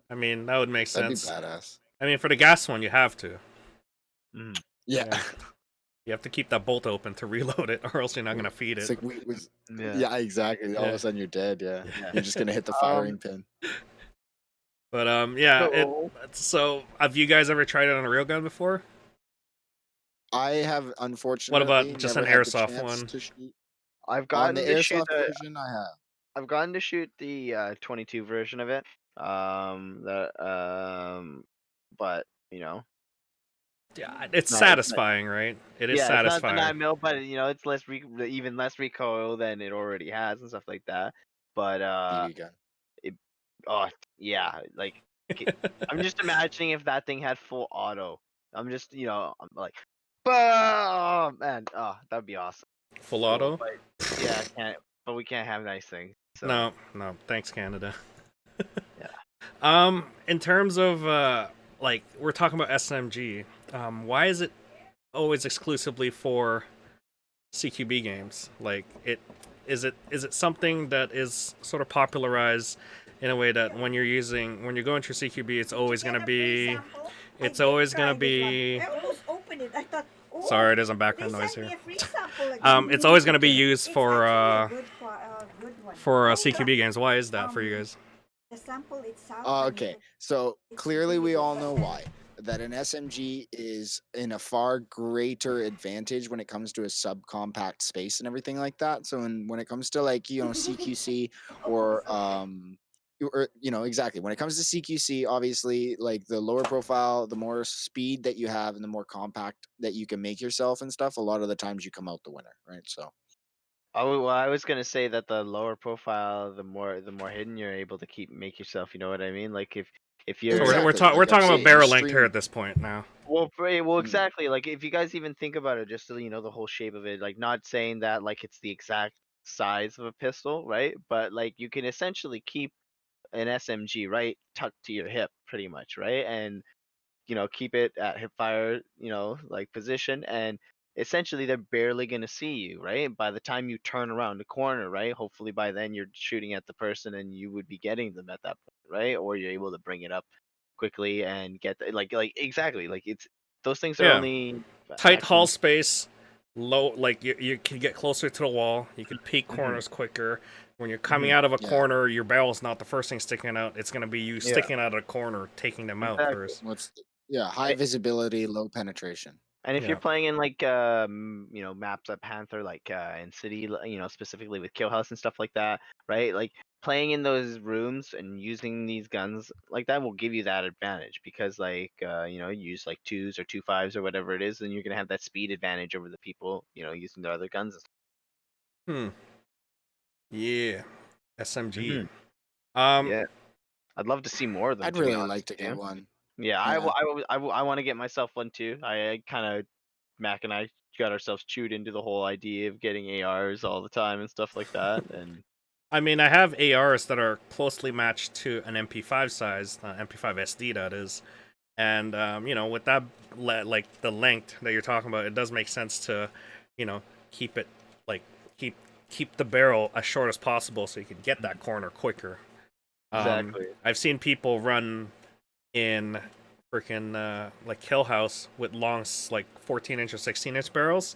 [SPEAKER 3] I mean that would make
[SPEAKER 2] that'd be
[SPEAKER 3] sense.
[SPEAKER 2] badass.
[SPEAKER 3] I mean, for the gas one, you have to.
[SPEAKER 1] Mm.
[SPEAKER 2] Yeah.
[SPEAKER 3] Yeah. You have to keep that bolt open to reload it, or else you're not gonna feed
[SPEAKER 2] It's
[SPEAKER 3] it.
[SPEAKER 2] like
[SPEAKER 1] Yeah.
[SPEAKER 2] yeah, exactly. All of
[SPEAKER 3] Yeah.
[SPEAKER 2] a sudden you're dead. Yeah,
[SPEAKER 1] Yeah.
[SPEAKER 2] you're just gonna hit the firing pin.
[SPEAKER 3] But yeah.
[SPEAKER 1] So
[SPEAKER 3] So have you guys ever tried it on a real gun before?
[SPEAKER 2] I have
[SPEAKER 3] What
[SPEAKER 2] unfortunately
[SPEAKER 3] about just an
[SPEAKER 2] never had the
[SPEAKER 3] airsoft
[SPEAKER 2] chance
[SPEAKER 3] one?
[SPEAKER 2] to shoot
[SPEAKER 1] I've
[SPEAKER 2] on the
[SPEAKER 1] gotten to shoot
[SPEAKER 2] airsoft version. I have.
[SPEAKER 1] I've gotten to shoot the 22 version of it. But
[SPEAKER 3] Yeah, it's
[SPEAKER 1] it's not,
[SPEAKER 3] satisfying, right? It is
[SPEAKER 1] yeah, it's not the
[SPEAKER 3] satisfying.
[SPEAKER 1] 9 mil, but it's even less recoil than it already has and stuff like that. But
[SPEAKER 2] BB gun.
[SPEAKER 1] it, oh yeah, like I'm just imagining if that thing had full auto. I'm just I'm like, oh man, oh that'd be awesome.
[SPEAKER 3] Full
[SPEAKER 1] So,
[SPEAKER 3] auto?
[SPEAKER 1] but yeah, I can't. But we can't have nice things. So
[SPEAKER 3] No, thanks, Canada.
[SPEAKER 1] yeah.
[SPEAKER 3] In terms of like we're talking about SMG, why is it always exclusively for CQB games? Like is it something that is sort of popularized in a way that when you're going through CQB, it's always gonna be sorry, there's some background noise here. It's always gonna be used for CQB games. Why is that for you guys?
[SPEAKER 4] The sample itself.
[SPEAKER 2] Okay, so clearly we all know why. That an SMG is in a far greater advantage when it comes to a subcompact space and everything like that. So when it comes to like CQC or exactly when it comes to CQC, obviously like the lower profile, the more speed that you have and the more compact that you can make yourself and stuff, a lot of the times you come out the winner, right? So
[SPEAKER 1] Oh well, I was gonna say that the lower profile, the more hidden you're able to make yourself. You know what I mean? Like if
[SPEAKER 3] So
[SPEAKER 1] you're
[SPEAKER 2] exactly,
[SPEAKER 3] we're
[SPEAKER 2] like I'm
[SPEAKER 3] talking about
[SPEAKER 2] saying,
[SPEAKER 3] barrel linked here
[SPEAKER 2] extreme.
[SPEAKER 3] at this point now.
[SPEAKER 1] well
[SPEAKER 2] Mm,
[SPEAKER 1] exactly. Like if you guys even think about it, just so the whole shape of it. Like not saying that like it's the exact size of a pistol, right? But like you can essentially keep an SMG right tucked to your hip, pretty much, right? And keep it at hip fire, like position, and essentially they're barely gonna see you, right? By the time you turn around the corner, right? Hopefully by then you're shooting at the person and you would be getting them at that point, right? Or you're able to bring it up quickly and get like exactly like it's those things are
[SPEAKER 3] Yeah,
[SPEAKER 1] only
[SPEAKER 3] tight
[SPEAKER 1] maximum.
[SPEAKER 3] hull space, low, like you can get closer to the wall. You can peek
[SPEAKER 1] Hmm.
[SPEAKER 3] corners quicker. When you're coming
[SPEAKER 1] Hmm.
[SPEAKER 3] out of a
[SPEAKER 2] yeah.
[SPEAKER 3] corner, your barrel's not the first thing sticking out. It's gonna be you
[SPEAKER 1] Yeah,
[SPEAKER 3] sticking out of the corner, taking them out
[SPEAKER 1] exactly.
[SPEAKER 3] first.
[SPEAKER 2] High visibility, low penetration.
[SPEAKER 1] And if you're
[SPEAKER 3] Yeah.
[SPEAKER 1] playing in like maps at Panther, like in City, specifically with Kill House and stuff like that, right? Like playing in those rooms and using these guns like that will give you that advantage because like you use like twos or 2.5s or whatever it is, then you're gonna have that speed advantage over the people using their other guns.
[SPEAKER 3] Hmm. Yeah. SMG.
[SPEAKER 1] Hmm.
[SPEAKER 3] Um.
[SPEAKER 1] Yeah, I'd love to see more of them,
[SPEAKER 2] I'd
[SPEAKER 1] to be
[SPEAKER 2] really like
[SPEAKER 1] honest.
[SPEAKER 2] to
[SPEAKER 1] Yeah,
[SPEAKER 2] get one.
[SPEAKER 1] yeah,
[SPEAKER 2] Yeah.
[SPEAKER 1] I want to get myself one too. I kind of Mac and I got ourselves chewed into the whole idea of getting ARs all the time and stuff like that. And
[SPEAKER 3] I mean, I have ARs that are closely matched to an MP5 size, MP5 SD that is, and with that like the length that you're talking about, it does make sense to, keep it like keep keep the barrel as short as possible so you can get that corner quicker.
[SPEAKER 1] exactly.
[SPEAKER 3] I've seen people run in freaking like Kill House with long like 14-inch or 16-inch barrels,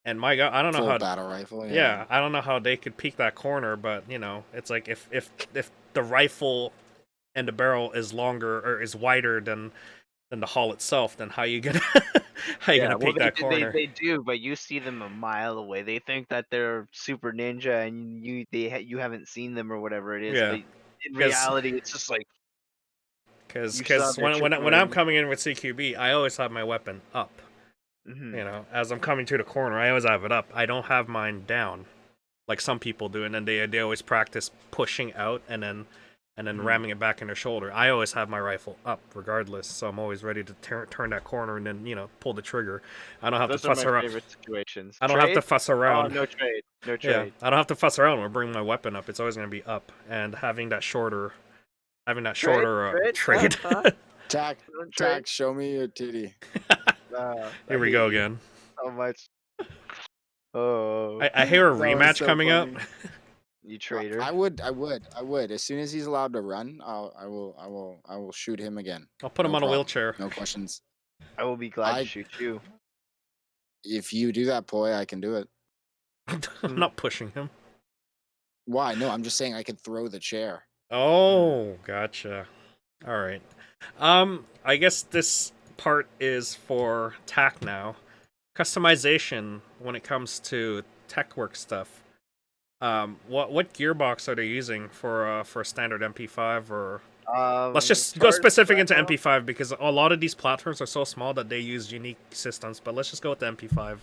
[SPEAKER 3] and my God, I don't know
[SPEAKER 2] Full
[SPEAKER 3] how.
[SPEAKER 2] battle rifle.
[SPEAKER 3] Yeah, I don't know how they could peek that corner, but it's like if the rifle and the barrel is longer or is wider than the hull itself, then how you gonna how you
[SPEAKER 1] Yeah,
[SPEAKER 3] gonna
[SPEAKER 1] well,
[SPEAKER 3] peek that corner?
[SPEAKER 1] they do, but you see them a mile away. They think that they're super ninja, and you haven't seen them or whatever it is.
[SPEAKER 3] Yeah,
[SPEAKER 1] But in
[SPEAKER 3] because
[SPEAKER 1] reality, it's just like you saw
[SPEAKER 3] because
[SPEAKER 1] their
[SPEAKER 3] when I'm
[SPEAKER 1] trickling.
[SPEAKER 3] coming in with CQB, I always have my weapon up.
[SPEAKER 1] Hmm.
[SPEAKER 3] As I'm coming to the corner, I always have it up. I don't have mine down like some people do, and then they always practice pushing out and then ramming it back in their shoulder. I always have my rifle up regardless, so I'm always ready to turn that corner and then pull the trigger. I don't have to
[SPEAKER 1] Those are
[SPEAKER 3] fuss
[SPEAKER 1] my
[SPEAKER 3] around.
[SPEAKER 1] favorite situations.
[SPEAKER 3] I don't have to
[SPEAKER 1] Trade?
[SPEAKER 3] fuss
[SPEAKER 1] Oh,
[SPEAKER 3] around.
[SPEAKER 1] no trade, no
[SPEAKER 3] Yeah,
[SPEAKER 1] trade.
[SPEAKER 3] I don't have to fuss around when I bring my weapon up. It's always going to be up, and having that
[SPEAKER 1] Trade,
[SPEAKER 3] shorter
[SPEAKER 1] trade,
[SPEAKER 3] trade.
[SPEAKER 1] huh?
[SPEAKER 2] Tack,
[SPEAKER 1] Trade.
[SPEAKER 2] show me your titty.
[SPEAKER 3] Here
[SPEAKER 1] I
[SPEAKER 3] we
[SPEAKER 1] hate
[SPEAKER 3] go
[SPEAKER 1] you
[SPEAKER 3] again.
[SPEAKER 1] so much. Oh,
[SPEAKER 3] I hear a
[SPEAKER 2] That was
[SPEAKER 3] rematch
[SPEAKER 2] so
[SPEAKER 3] coming up.
[SPEAKER 2] funny.
[SPEAKER 1] you traitor.
[SPEAKER 2] I would. As soon as he's allowed to run, I will shoot him again.
[SPEAKER 3] I'll put him
[SPEAKER 2] No
[SPEAKER 3] on a
[SPEAKER 2] problem.
[SPEAKER 3] wheelchair.
[SPEAKER 2] No questions.
[SPEAKER 1] I will be glad to
[SPEAKER 2] I
[SPEAKER 1] shoot you.
[SPEAKER 2] If you do that, Ploy, I can do it.
[SPEAKER 3] I'm not pushing him.
[SPEAKER 2] Why? No, I'm just saying I could throw the chair.
[SPEAKER 3] Oh, gotcha. All right. I guess this part is for TAC now. Customization when it comes to tech work stuff. What gearbox are they using for a standard MP5, or let's
[SPEAKER 1] As
[SPEAKER 3] just go
[SPEAKER 1] far as
[SPEAKER 3] specific
[SPEAKER 1] I
[SPEAKER 3] into
[SPEAKER 1] know,
[SPEAKER 3] MP5 because a lot of these platforms are so small that they use unique systems. But let's just go with the MP5.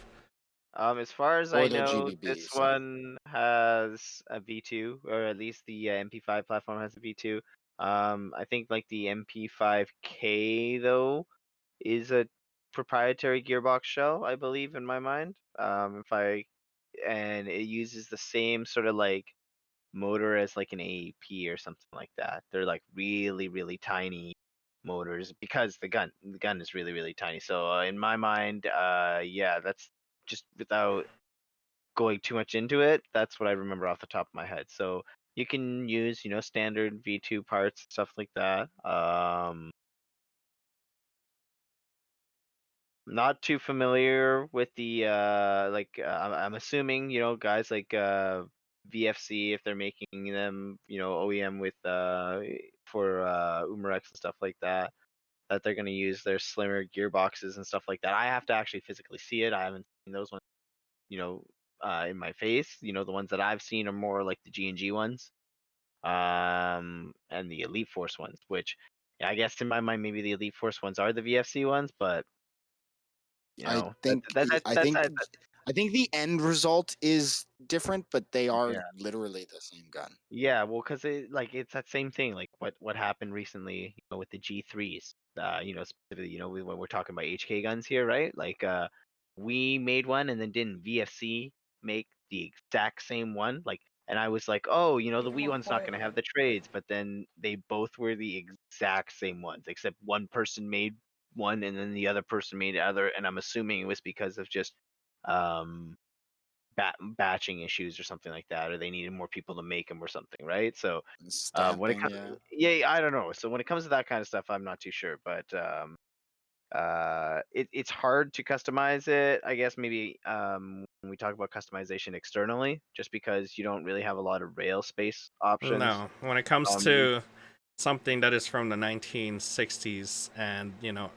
[SPEAKER 1] as far as I
[SPEAKER 2] Or the
[SPEAKER 1] know,
[SPEAKER 2] GBB.
[SPEAKER 1] this
[SPEAKER 2] Sorry.
[SPEAKER 1] one has a V2, or at least the MP5 platform has a V2. I think like the MP5K though is a proprietary gearbox shell, I believe, in my mind. If I and it uses the same sort of like motor as like an AEP or something like that. They're like really, really tiny motors because the gun is really, really tiny. So in my mind, yeah, that's just without going too much into it. That's what I remember off the top of my head. So you can use, standard V2 parts, stuff like that. Not too familiar with the I'm assuming, guys like VFC, if they're making them, OEM with for Umarex and stuff like that, that they're going to use their slimmer gearboxes and stuff like that. I have to actually physically see it. I haven't seen those ones, you know, in my face. The ones that I've seen are more like the G&G ones, and the Elite Force ones, which, yeah, I guess in my mind maybe the Elite Force ones are the VFC ones, but
[SPEAKER 2] I
[SPEAKER 1] that
[SPEAKER 2] think
[SPEAKER 1] that that
[SPEAKER 2] I
[SPEAKER 1] that's
[SPEAKER 2] think I think the end result is different, but they are
[SPEAKER 1] yeah.
[SPEAKER 2] literally the same gun.
[SPEAKER 1] Yeah, well, because it's that same thing, like what happened recently, with the G3s. Specifically, when we're talking about HK guns here, right? Like, we made one, and then didn't VFC make the exact same one? Like, and I was like, oh, the Wii one's not gonna have the trades, but then they both were the exact same ones, except one person made one, and then the other person made the other, and I'm assuming it was because of just um batching issues or something like that, or they needed more people to make them or something, right? So when it
[SPEAKER 2] Stamping,
[SPEAKER 1] comes,
[SPEAKER 2] yeah.
[SPEAKER 1] yeah, I don't know. So when it comes to that kind of stuff, I'm not too sure, but it's hard to customize it. I guess maybe when we talk about customization externally, just because you don't really have a lot of rail space options.
[SPEAKER 3] No, when it comes
[SPEAKER 1] You
[SPEAKER 3] to something that is from the 1960s and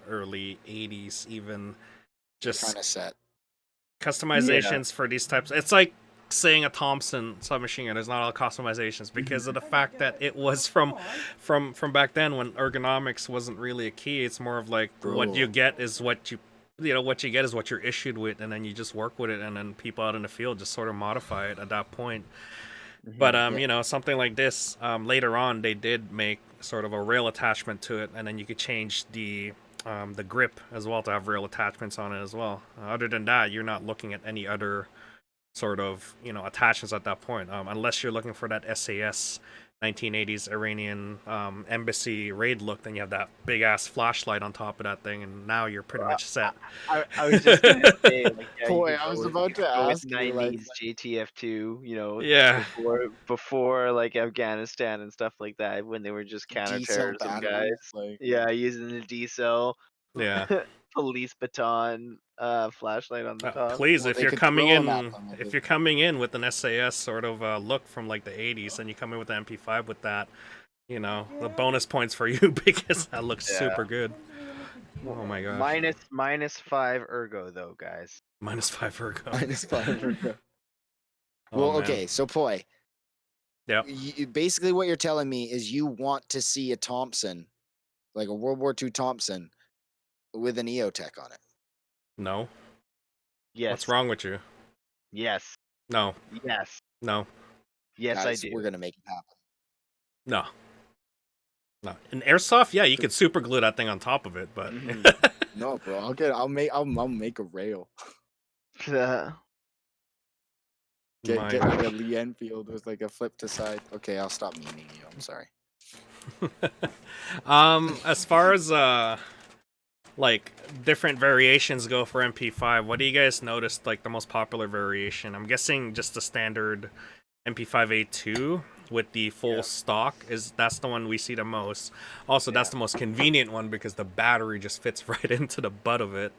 [SPEAKER 3] early 80s, even
[SPEAKER 2] You're kind
[SPEAKER 3] just
[SPEAKER 2] of set.
[SPEAKER 1] Yeah.
[SPEAKER 3] customizations for these types. It's like saying a Thompson submachine gun. There's not all customizations because of the fact that it was from back then when ergonomics wasn't really a key. It's more of like what you
[SPEAKER 2] Bro.
[SPEAKER 3] get is what you get is what you're issued with, and then you just work with it, and then people out in the field just sort of modify it at that point. But
[SPEAKER 1] Mhm.
[SPEAKER 2] Yeah.
[SPEAKER 3] something like this, later on they did make sort of a rail attachment to it, and then you could change the the grip as well to have real attachments on it as well. Other than that, you're not looking at any other sort of attachments at that point, unless you're looking for that SAS 1980s Iranian embassy raid look. Then you have that big ass flashlight on top of that thing, and now you're pretty much set.
[SPEAKER 1] I was just gonna say, like, yeah,
[SPEAKER 2] Boy, I was about
[SPEAKER 1] you
[SPEAKER 2] to
[SPEAKER 1] could go with
[SPEAKER 2] ask you, like,
[SPEAKER 1] 90s JTF2,
[SPEAKER 3] Yeah,
[SPEAKER 1] before like Afghanistan and stuff like that, when they were just
[SPEAKER 2] D cell
[SPEAKER 1] counterterrorism guys.
[SPEAKER 2] batteries, like
[SPEAKER 1] Yeah, using the D cell
[SPEAKER 3] yeah.
[SPEAKER 1] police baton flashlight on the top.
[SPEAKER 3] Please,
[SPEAKER 2] well, they could throw them at them.
[SPEAKER 3] if you're coming in with an SAS sort of look from like the 80s, and you come in with the MP5 with that, the bonus points for you because that looks
[SPEAKER 1] Yeah.
[SPEAKER 3] super good. Oh my gosh.
[SPEAKER 1] -5 ergo though, guys.
[SPEAKER 3] -5 Virgo.
[SPEAKER 2] -5.
[SPEAKER 3] Oh,
[SPEAKER 2] Well,
[SPEAKER 3] man.
[SPEAKER 2] okay, so Poi,
[SPEAKER 3] Yep.
[SPEAKER 2] basically what you're telling me is you want to see a Thompson, like a World War II Thompson, with an EOTech on it.
[SPEAKER 3] No.
[SPEAKER 1] Yes.
[SPEAKER 3] What's wrong with you?
[SPEAKER 1] Yes.
[SPEAKER 3] No.
[SPEAKER 1] Yes.
[SPEAKER 3] No.
[SPEAKER 1] Yes,
[SPEAKER 2] Guys,
[SPEAKER 1] I do.
[SPEAKER 2] we're gonna make it happen.
[SPEAKER 3] No. No. In Airsoft, yeah, you could super glue that thing on top of it, but
[SPEAKER 2] No, bro, I'll make a rail.
[SPEAKER 3] My
[SPEAKER 2] Get like a Lee Enfield with like a flip to side. Okay, I'll stop memeing you. I'm sorry.
[SPEAKER 3] as far as like different variations go for MP5, what do you guys notice like the most popular variation? I'm guessing just the standard MP5A2 with the full stock that's the one we see the most. Also, that's the most convenient one because the battery just fits right into the butt of it,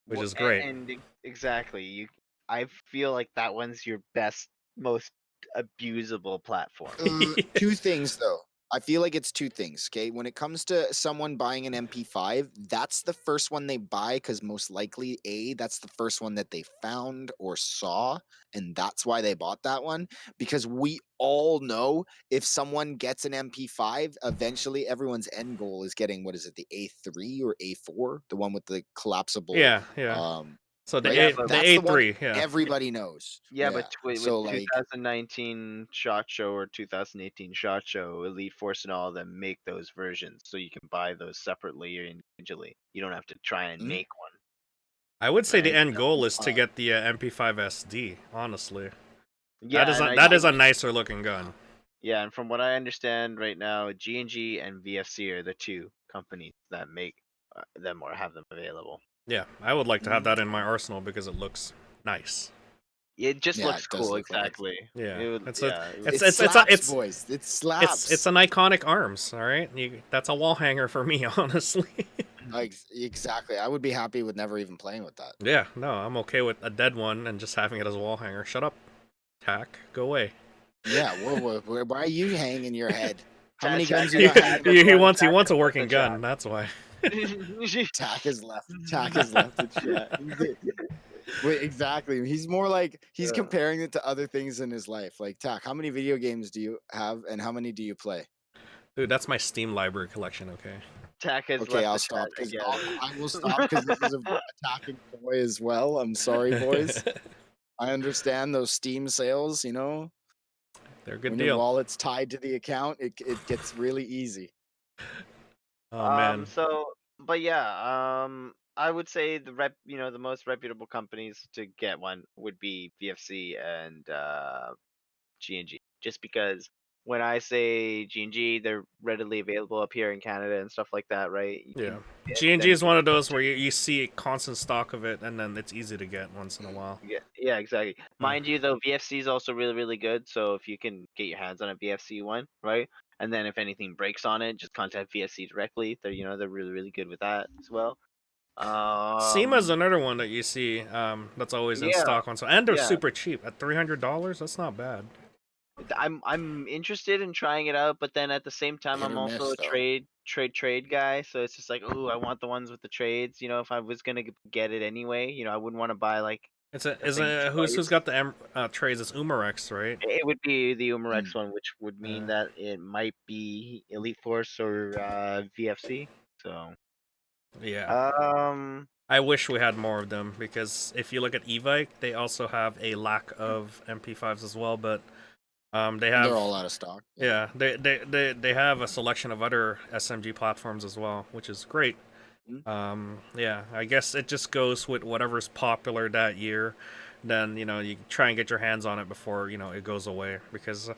[SPEAKER 3] which is great.
[SPEAKER 1] And exactly, I feel like that one's your best, most abusable platform.
[SPEAKER 2] Two things though. I feel like it's two things. Okay, when it comes to someone buying an MP5, that's the first one they buy because most likely, that's the first one that they found or saw, and that's why they bought that one. Because we all know if someone gets an MP5, eventually everyone's end goal is getting what is it, the A3 or A4, the one with the collapsible.
[SPEAKER 3] Yeah. So the
[SPEAKER 2] right?
[SPEAKER 3] the
[SPEAKER 2] That's the one
[SPEAKER 3] A3, yeah.
[SPEAKER 2] everybody knows.
[SPEAKER 1] Yeah, but with
[SPEAKER 2] So like
[SPEAKER 1] 2019 SHOT Show or 2018 SHOT Show, Elite Force and all of them make those versions, so you can buy those separately or individually. You don't have to try and make one.
[SPEAKER 3] I would say the
[SPEAKER 1] Right.
[SPEAKER 3] end goal is to get the MP5 SD, honestly.
[SPEAKER 1] Yeah,
[SPEAKER 3] That is a nicer looking gun.
[SPEAKER 1] Yeah, and from what I understand right now, G&G and VFC are the two companies that make them or have them available.
[SPEAKER 3] Yeah, I would like to have that in my arsenal because it looks nice.
[SPEAKER 1] It just
[SPEAKER 2] Yeah,
[SPEAKER 1] looks
[SPEAKER 2] it does
[SPEAKER 1] cool,
[SPEAKER 2] look like it.
[SPEAKER 1] exactly.
[SPEAKER 3] Yeah,
[SPEAKER 1] It
[SPEAKER 2] boys. It slaps.
[SPEAKER 3] It's an iconic arms, all right. That's a wall hanger for me, honestly.
[SPEAKER 2] Exactly. I would be happy with never even playing with that.
[SPEAKER 3] Yeah, no, I'm okay with a dead one and just having it as a wall hanger. Shut up, Tack. Go away.
[SPEAKER 2] Yeah, why are you hanging your head? How many
[SPEAKER 1] Tack-
[SPEAKER 2] guns you got hanging?
[SPEAKER 3] He wants a working gun. That's why.
[SPEAKER 2] Tack is left. Tack is left in chat. Wait, exactly. He's more like he's comparing it to other things in his life. Like, Tack, how many video games do you have and how many do you play?
[SPEAKER 3] Dude, that's my Steam library collection, okay?
[SPEAKER 1] Tack has
[SPEAKER 2] Okay,
[SPEAKER 1] left
[SPEAKER 2] I'll
[SPEAKER 1] the
[SPEAKER 2] stop
[SPEAKER 1] chat
[SPEAKER 2] because
[SPEAKER 1] again.
[SPEAKER 2] I will stop because this is attacking boy as well. I'm sorry, boys. I understand those Steam sales,
[SPEAKER 3] They're a good
[SPEAKER 2] when
[SPEAKER 3] deal.
[SPEAKER 2] your wallet's tied to the account, it gets really easy.
[SPEAKER 3] Oh man.
[SPEAKER 1] But yeah, I would say the most reputable companies to get one would be VFC and G&G, just because when I say G&G, they're readily available up here in Canada and stuff like that, right?
[SPEAKER 3] Yeah. G&G is one of those where you see constant stock of it, and then it's easy to get once in a while.
[SPEAKER 1] Yeah, exactly. Mind you, though, VFC is also really, really good. So if you can get your hands on a VFC one, right? And then if anything breaks on it, just contact VFC directly. They're really, really good with that as well.
[SPEAKER 3] SEMA's another one that you see that's always in stock on, and they're super cheap at $300. That's not bad.
[SPEAKER 1] I'm interested in trying it out, but then at the same time,
[SPEAKER 2] Hit
[SPEAKER 1] I'm
[SPEAKER 2] or
[SPEAKER 1] also
[SPEAKER 2] miss,
[SPEAKER 1] a
[SPEAKER 2] though.
[SPEAKER 1] trade guy. So it's just like, oh, I want the ones with the trades. If I was gonna get it anyway, I wouldn't want to buy like
[SPEAKER 3] Who's got the trays? It's Umarex, right?
[SPEAKER 1] it would be the Umarex one, which would mean that it might be Elite Force or VFC. So
[SPEAKER 3] yeah, I wish we had more of them because if you look at Evike, they also have a lack of MP5s as well, but they're
[SPEAKER 2] all out of stock.
[SPEAKER 3] Yeah, they have a selection of other SMG platforms as well, which is great. Yeah, I guess it just goes with whatever's popular that year. Then you try and get your hands on it before it goes away, because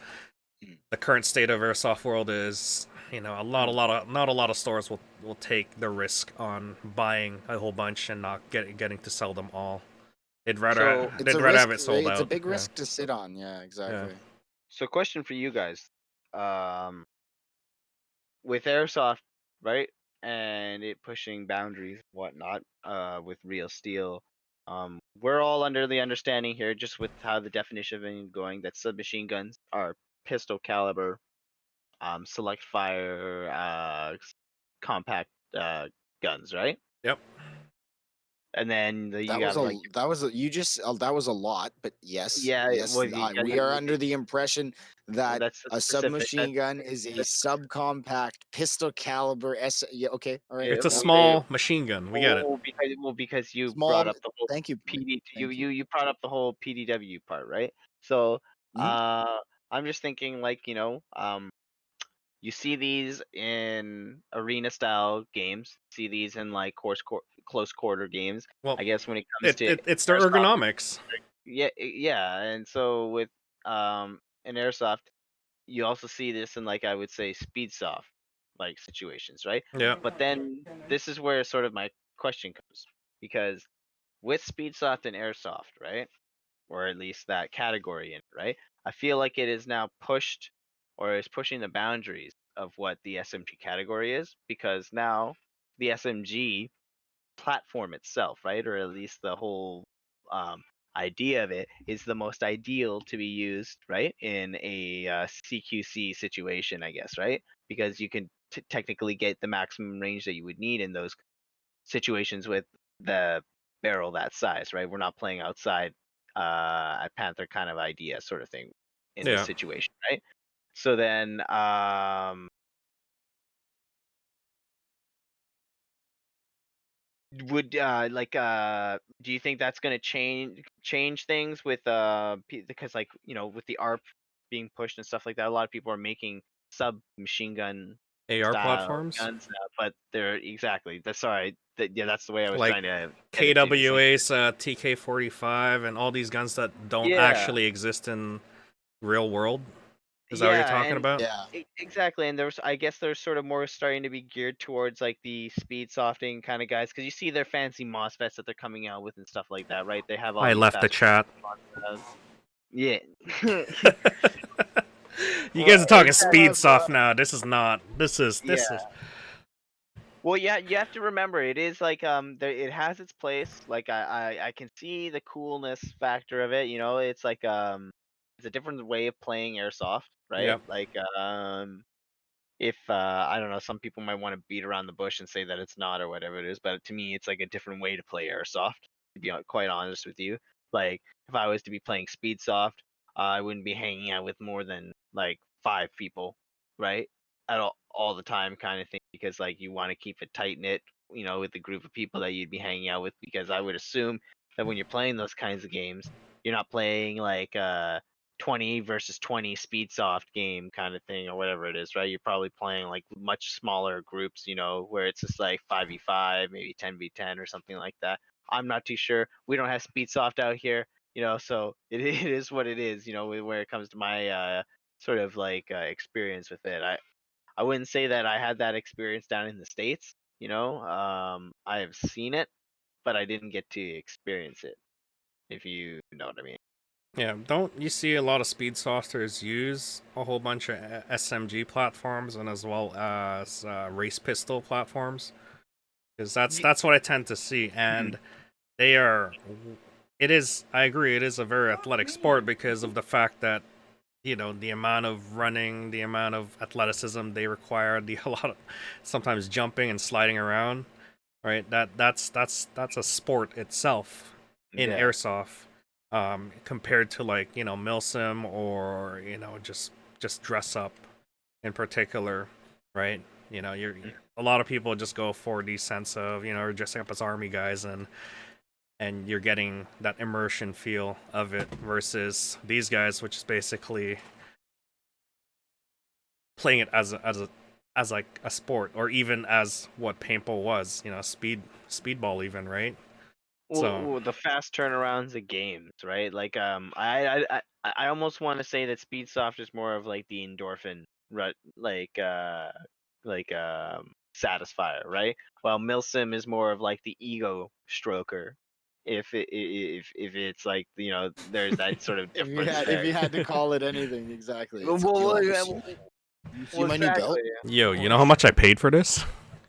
[SPEAKER 3] the current state of airsoft world is not a lot of stores will take the risk on buying a whole bunch and not getting to sell them all.
[SPEAKER 1] So
[SPEAKER 2] It's
[SPEAKER 3] They'd
[SPEAKER 2] a
[SPEAKER 3] rather have
[SPEAKER 2] risk.
[SPEAKER 3] it sold
[SPEAKER 2] It's a
[SPEAKER 3] out.
[SPEAKER 2] big
[SPEAKER 3] Yeah,
[SPEAKER 2] risk to sit on. Yeah,
[SPEAKER 3] yeah.
[SPEAKER 2] exactly.
[SPEAKER 1] so question for you guys. With airsoft, right? And it pushing boundaries and whatnot, with real steel. We're all under the understanding here, just with how the definition of it going, that submachine guns are pistol caliber, select fire, compact guns, right?
[SPEAKER 3] Yep.
[SPEAKER 1] And then you
[SPEAKER 2] That was
[SPEAKER 1] got
[SPEAKER 2] a
[SPEAKER 1] like,
[SPEAKER 2] that was a, you just that was a lot, but yes,
[SPEAKER 1] yeah,
[SPEAKER 2] yes,
[SPEAKER 1] well, you got
[SPEAKER 2] we are under the impression that
[SPEAKER 1] that's
[SPEAKER 2] a
[SPEAKER 1] specific.
[SPEAKER 2] submachine gun is a subcompact pistol caliber S. Yeah, okay, all right,
[SPEAKER 3] It's a
[SPEAKER 2] yeah,
[SPEAKER 3] small machine gun. We get it.
[SPEAKER 1] Because you brought
[SPEAKER 2] small.
[SPEAKER 1] up the whole
[SPEAKER 2] Thank you, Brian.
[SPEAKER 1] PD,
[SPEAKER 2] Thank you.
[SPEAKER 1] you brought up the whole PDW part, right? So,
[SPEAKER 2] Mhm.
[SPEAKER 1] I'm just thinking, like, you see these in arena style games, see these in like close quarter games.
[SPEAKER 3] Well,
[SPEAKER 1] I guess when it comes to
[SPEAKER 3] it's the
[SPEAKER 1] airsoft,
[SPEAKER 3] ergonomics.
[SPEAKER 1] yeah, yeah, and so with in airsoft, you also see this in, like, I would say, speed soft like situations, right?
[SPEAKER 3] Yeah.
[SPEAKER 1] But then this is where sort of my question comes, because with speed soft and airsoft, right? Or at least that category in it, right? I feel like it is now pushed, or is pushing the boundaries of what the SMG category is, because now the SMG platform itself, right, or at least the whole um, idea of it, is the most ideal to be used, right, in a CQC situation, I guess, right, because you can technically get the maximum range that you would need in those situations with the barrel that size, right? We're not playing outside a Panther kind of idea, sort of thing, in this
[SPEAKER 3] Yeah.
[SPEAKER 1] situation, right? So then, would do you think that's going to change things with because, like, with the ARP being pushed and stuff like that, a lot of people are making sub machine gun
[SPEAKER 3] AR
[SPEAKER 1] style
[SPEAKER 3] platforms
[SPEAKER 1] guns now, but they're exactly that's sorry that, yeah, that's the way I was
[SPEAKER 3] like
[SPEAKER 1] trying to get it to the same.
[SPEAKER 3] KWA's TK-45 and all these guns that don't
[SPEAKER 1] Yeah,
[SPEAKER 3] actually exist in real world. Is that what you're
[SPEAKER 1] yeah,
[SPEAKER 3] talking
[SPEAKER 1] and
[SPEAKER 3] about?
[SPEAKER 2] Yeah,
[SPEAKER 1] exactly, and I guess there's sort of more starting to be geared towards like the speed softing kind of guys, because you see their fancy MOSFETs that they're coming out with and stuff like that, right? They have all
[SPEAKER 3] I
[SPEAKER 1] these
[SPEAKER 3] left the
[SPEAKER 1] fast.
[SPEAKER 3] chat.
[SPEAKER 1] Yeah.
[SPEAKER 3] You
[SPEAKER 1] Well,
[SPEAKER 3] guys are talking
[SPEAKER 1] exactly.
[SPEAKER 3] speed soft now. This is not. This
[SPEAKER 1] Yeah.
[SPEAKER 3] is.
[SPEAKER 1] Well, yeah, you have to remember it is like it has its place. Like I can see the coolness factor of it. It's like it's a different way of playing airsoft, right?
[SPEAKER 3] Yep.
[SPEAKER 1] Like if I don't know, some people might want to beat around the bush and say that it's not or whatever it is, but to me, it's like a different way to play airsoft. To be quite honest with you, like if I was to be playing speed soft, I wouldn't be hanging out with more than like 5 people, right? At all the time, kind of thing, because like you want to keep it tight knit, with the group of people that you'd be hanging out with, because I would assume that when you're playing those kinds of games, you're not playing like 20 versus 20 speed soft game kind of thing or whatever it is, right? You're probably playing like much smaller groups, where it's just like 5v5, maybe 10v10 or something like that. I'm not too sure. We don't have speed soft out here, so it, it is what it is, where it comes to my sort of like experience with it. I wouldn't say that I had that experience down in the States, I have seen it, but I didn't get to experience it, if you know what I mean.
[SPEAKER 3] Yeah. Don't you see a lot of speed softers use a whole bunch of SMG platforms and as well as race pistol platforms? Because that's what I tend to see, and they are. It is. I agree. It is a very athletic sport because of the fact that the amount of running, the amount of athleticism they require, the a lot of sometimes jumping and sliding around. Right. That's a sport itself in
[SPEAKER 1] Yeah.
[SPEAKER 3] airsoft, compared to like milsim or just dress up in particular, right? You're a lot of people just go for the sense of dressing up as army guys and you're getting that immersion feel of it versus these guys, which is basically playing it as like a sport, or even as what paintball was, speedball even, right? So
[SPEAKER 1] Well, the fast turnarounds of games, right? Like I almost want to say that Speedsoft is more of like the endorphin rut, satisfier, right? While Milsim is more of like the ego stroker. If it's like, there's that sort of
[SPEAKER 2] If you
[SPEAKER 1] difference
[SPEAKER 2] had
[SPEAKER 1] there.
[SPEAKER 2] if you had to call it anything, exactly,
[SPEAKER 1] Well,
[SPEAKER 2] it's
[SPEAKER 1] well,
[SPEAKER 2] yo.
[SPEAKER 1] well,
[SPEAKER 2] You
[SPEAKER 1] yeah,
[SPEAKER 2] see,
[SPEAKER 1] well,
[SPEAKER 2] you see
[SPEAKER 1] well,
[SPEAKER 2] my new
[SPEAKER 1] exactly.
[SPEAKER 2] belt?
[SPEAKER 3] yo, you know how
[SPEAKER 2] Nice.
[SPEAKER 3] much I paid for this?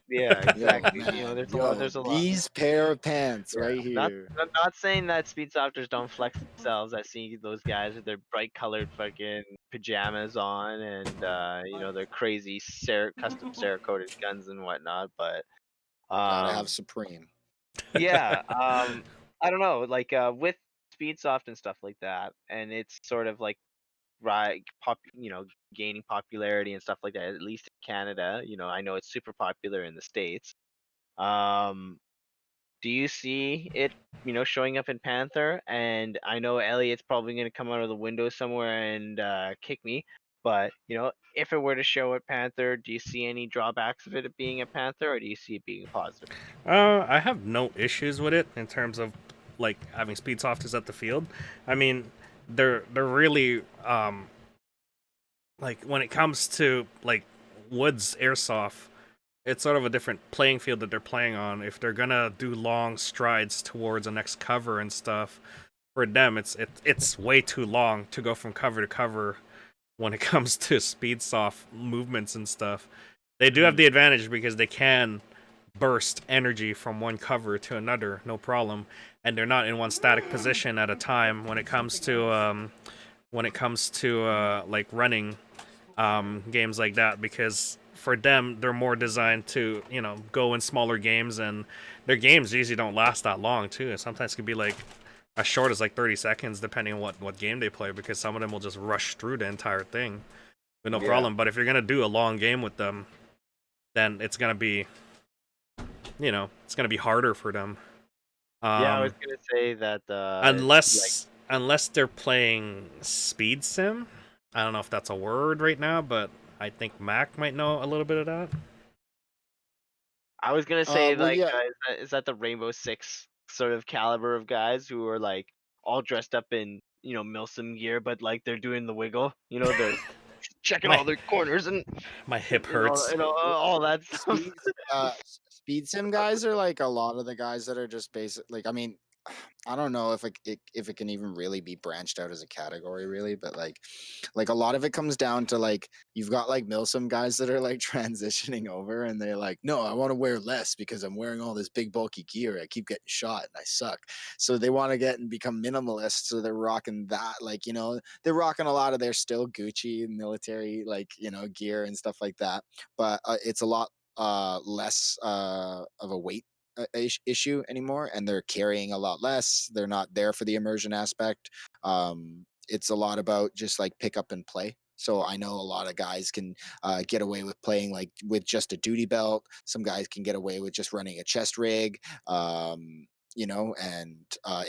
[SPEAKER 1] Yeah,
[SPEAKER 2] Yo,
[SPEAKER 1] exactly.
[SPEAKER 2] man,
[SPEAKER 1] There's a lot.
[SPEAKER 2] yo,
[SPEAKER 1] There's a lot.
[SPEAKER 2] these pair of pants
[SPEAKER 1] Yeah,
[SPEAKER 2] right
[SPEAKER 1] not
[SPEAKER 2] here.
[SPEAKER 1] I'm not saying that speed softers don't flex themselves. I see those guys with their bright colored fucking pajamas on and their crazy custom Cerakoted guns and whatnot. But
[SPEAKER 2] Gotta have
[SPEAKER 1] um
[SPEAKER 2] Supreme.
[SPEAKER 1] yeah, I don't know, like with Speedsoft and stuff like that, and it's sort of like gaining popularity and stuff like that, at least in Canada. I know it's super popular in the States. Um do you see it, showing up in Panther? And I know Elliot's probably going to come out of the window somewhere and kick me. But if it were to show at Panther, do you see any drawbacks of it being a Panther, or do you see it being a positive?
[SPEAKER 3] I have no issues with it in terms of like having speed softers at the field. I mean, they're really like when it comes to like woods airsoft, it's sort of a different playing field that they're playing on. If they're gonna do long strides towards the next cover and stuff, for them it's way too long to go from cover to cover when it comes to speed soft movements and stuff. They do have
[SPEAKER 1] Mhm.
[SPEAKER 3] the advantage because they can burst energy from one cover to another, no problem, and they're not in one static position at a time when it comes to like running games like that, because for them they're more designed to go in smaller games, and their games usually don't last that long too. Sometimes it can be like as short as like 30 seconds depending on what game they play, because some of them will just rush through the entire thing with no
[SPEAKER 1] Yeah.
[SPEAKER 3] problem. But if you're gonna do a long game with them, then it's gonna be harder for them.
[SPEAKER 1] Yeah, I was
[SPEAKER 3] Um,
[SPEAKER 1] gonna say that like
[SPEAKER 3] unless they're playing speed sim. I don't know if that's a word right now, but I think Mac might know a little bit of that.
[SPEAKER 1] I was gonna say,
[SPEAKER 2] Well,
[SPEAKER 1] like,
[SPEAKER 2] yeah,
[SPEAKER 1] is that the Rainbow Six sort of caliber of guys who are like all dressed up in Milsim gear, but like they're doing the wiggle, they're checking
[SPEAKER 3] My
[SPEAKER 1] all their corners and
[SPEAKER 3] my hip
[SPEAKER 1] all,
[SPEAKER 3] hurts.
[SPEAKER 1] all that stuff.
[SPEAKER 2] speed speed sim guys are like a lot of the guys that are just basic. Like, I mean, I don't know if it can even really be branched out as a category, really, but like a lot of it comes down to like you've got like Milsim guys that are like transitioning over, and they're like, no, I want to wear less because I'm wearing all this big bulky gear. I keep getting shot and I suck. So they want to get and become minimalist. So they're rocking that, like, they're rocking a lot of their still Gucci military, like, gear and stuff like that. But it's a lot less of a weight issue anymore, and they're carrying a lot less. They're not there for the immersion aspect. It's a lot about just like pick up and play. So I know a lot of guys can get away with playing like with just a duty belt. Some guys can get away with just running a chest rig. And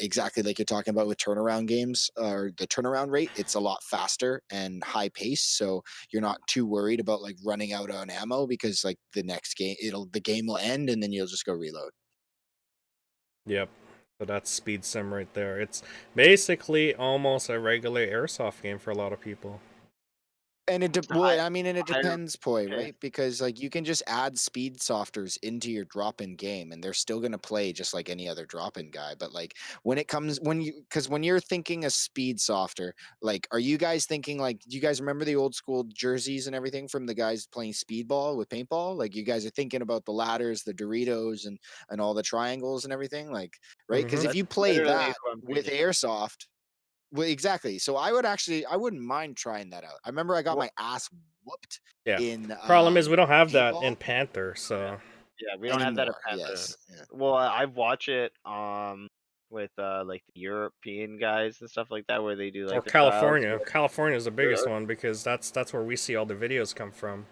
[SPEAKER 2] exactly like you're talking about with turnaround games, or the turnaround rate, it's a lot faster and high pace. So you're not too worried about like running out on ammo, because like the game will end and then you'll just go reload.
[SPEAKER 3] Yep. So that's speed sim right there. It's basically almost a regular airsoft game for a lot of people.
[SPEAKER 2] And
[SPEAKER 1] High,
[SPEAKER 2] I mean, and it
[SPEAKER 1] higher
[SPEAKER 2] depends, Poi,
[SPEAKER 1] pace.
[SPEAKER 2] right? Because like you can just add speed softers into your drop-in game, and they're still gonna play just like any other drop-in guy. But like because when you're thinking a speed softer, like, are you guys thinking like, do you guys remember the old school jerseys and everything from the guys playing speedball with paintball? Like, you guys are thinking about the ladders, the Doritos, and all the triangles and everything, like, right? Because
[SPEAKER 3] Mm-hmm.
[SPEAKER 2] if
[SPEAKER 1] That's
[SPEAKER 2] you play
[SPEAKER 1] literally
[SPEAKER 2] that
[SPEAKER 1] who I'm
[SPEAKER 2] with
[SPEAKER 1] thinking of.
[SPEAKER 2] airsoft, well, exactly. So I wouldn't mind trying that out. I remember I got
[SPEAKER 1] Well,
[SPEAKER 2] my ass whooped
[SPEAKER 3] Yeah.
[SPEAKER 2] in
[SPEAKER 3] Problem is we don't have that in
[SPEAKER 2] paintball
[SPEAKER 3] Panther, so
[SPEAKER 1] yeah, we don't have that at
[SPEAKER 2] anymore.
[SPEAKER 1] Panther.
[SPEAKER 2] Yes. Yeah.
[SPEAKER 1] Well, I watch it with like the European guys and stuff like that, where they do
[SPEAKER 3] or
[SPEAKER 1] like the trials.
[SPEAKER 3] California. California is the biggest
[SPEAKER 1] Uh,
[SPEAKER 3] one because that's where we see all the videos come from.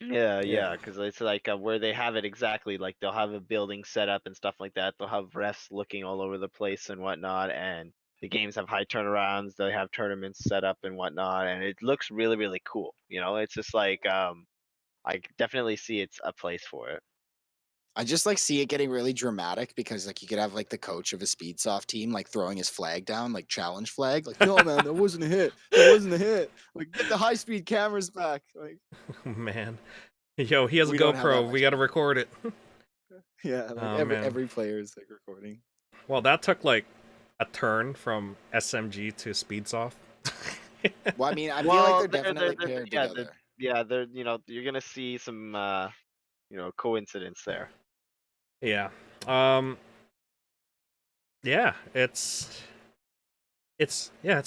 [SPEAKER 1] Yeah,
[SPEAKER 3] Yeah.
[SPEAKER 1] yeah, because it's like where they have it exactly. Like they'll have a building set up and stuff like that. They'll have refs looking all over the place and whatnot, and the games have high turnarounds. They have tournaments set up and whatnot, and it looks really, really cool. It's just like I definitely see it's a place for it.
[SPEAKER 2] I just like see it getting really dramatic because like you could have like the coach of a Speedsoft team like throwing his flag down, like challenge flag, like no man, that wasn't a hit. That wasn't a hit. Like get the high speed cameras back. Like
[SPEAKER 3] Man, yo, he has a
[SPEAKER 2] we don't have that
[SPEAKER 3] GoPro. We
[SPEAKER 2] much
[SPEAKER 3] got to
[SPEAKER 2] time.
[SPEAKER 3] record it.
[SPEAKER 2] Yeah, like
[SPEAKER 3] Oh man.
[SPEAKER 2] every player is like recording.
[SPEAKER 3] Well, that took like a turn from SMG to Speedsoft.
[SPEAKER 2] Well, I mean, I feel like
[SPEAKER 1] Well,
[SPEAKER 2] they're definitely paired together.
[SPEAKER 1] they're you're gonna see some coincidence there.
[SPEAKER 3] Yeah. Yeah, it's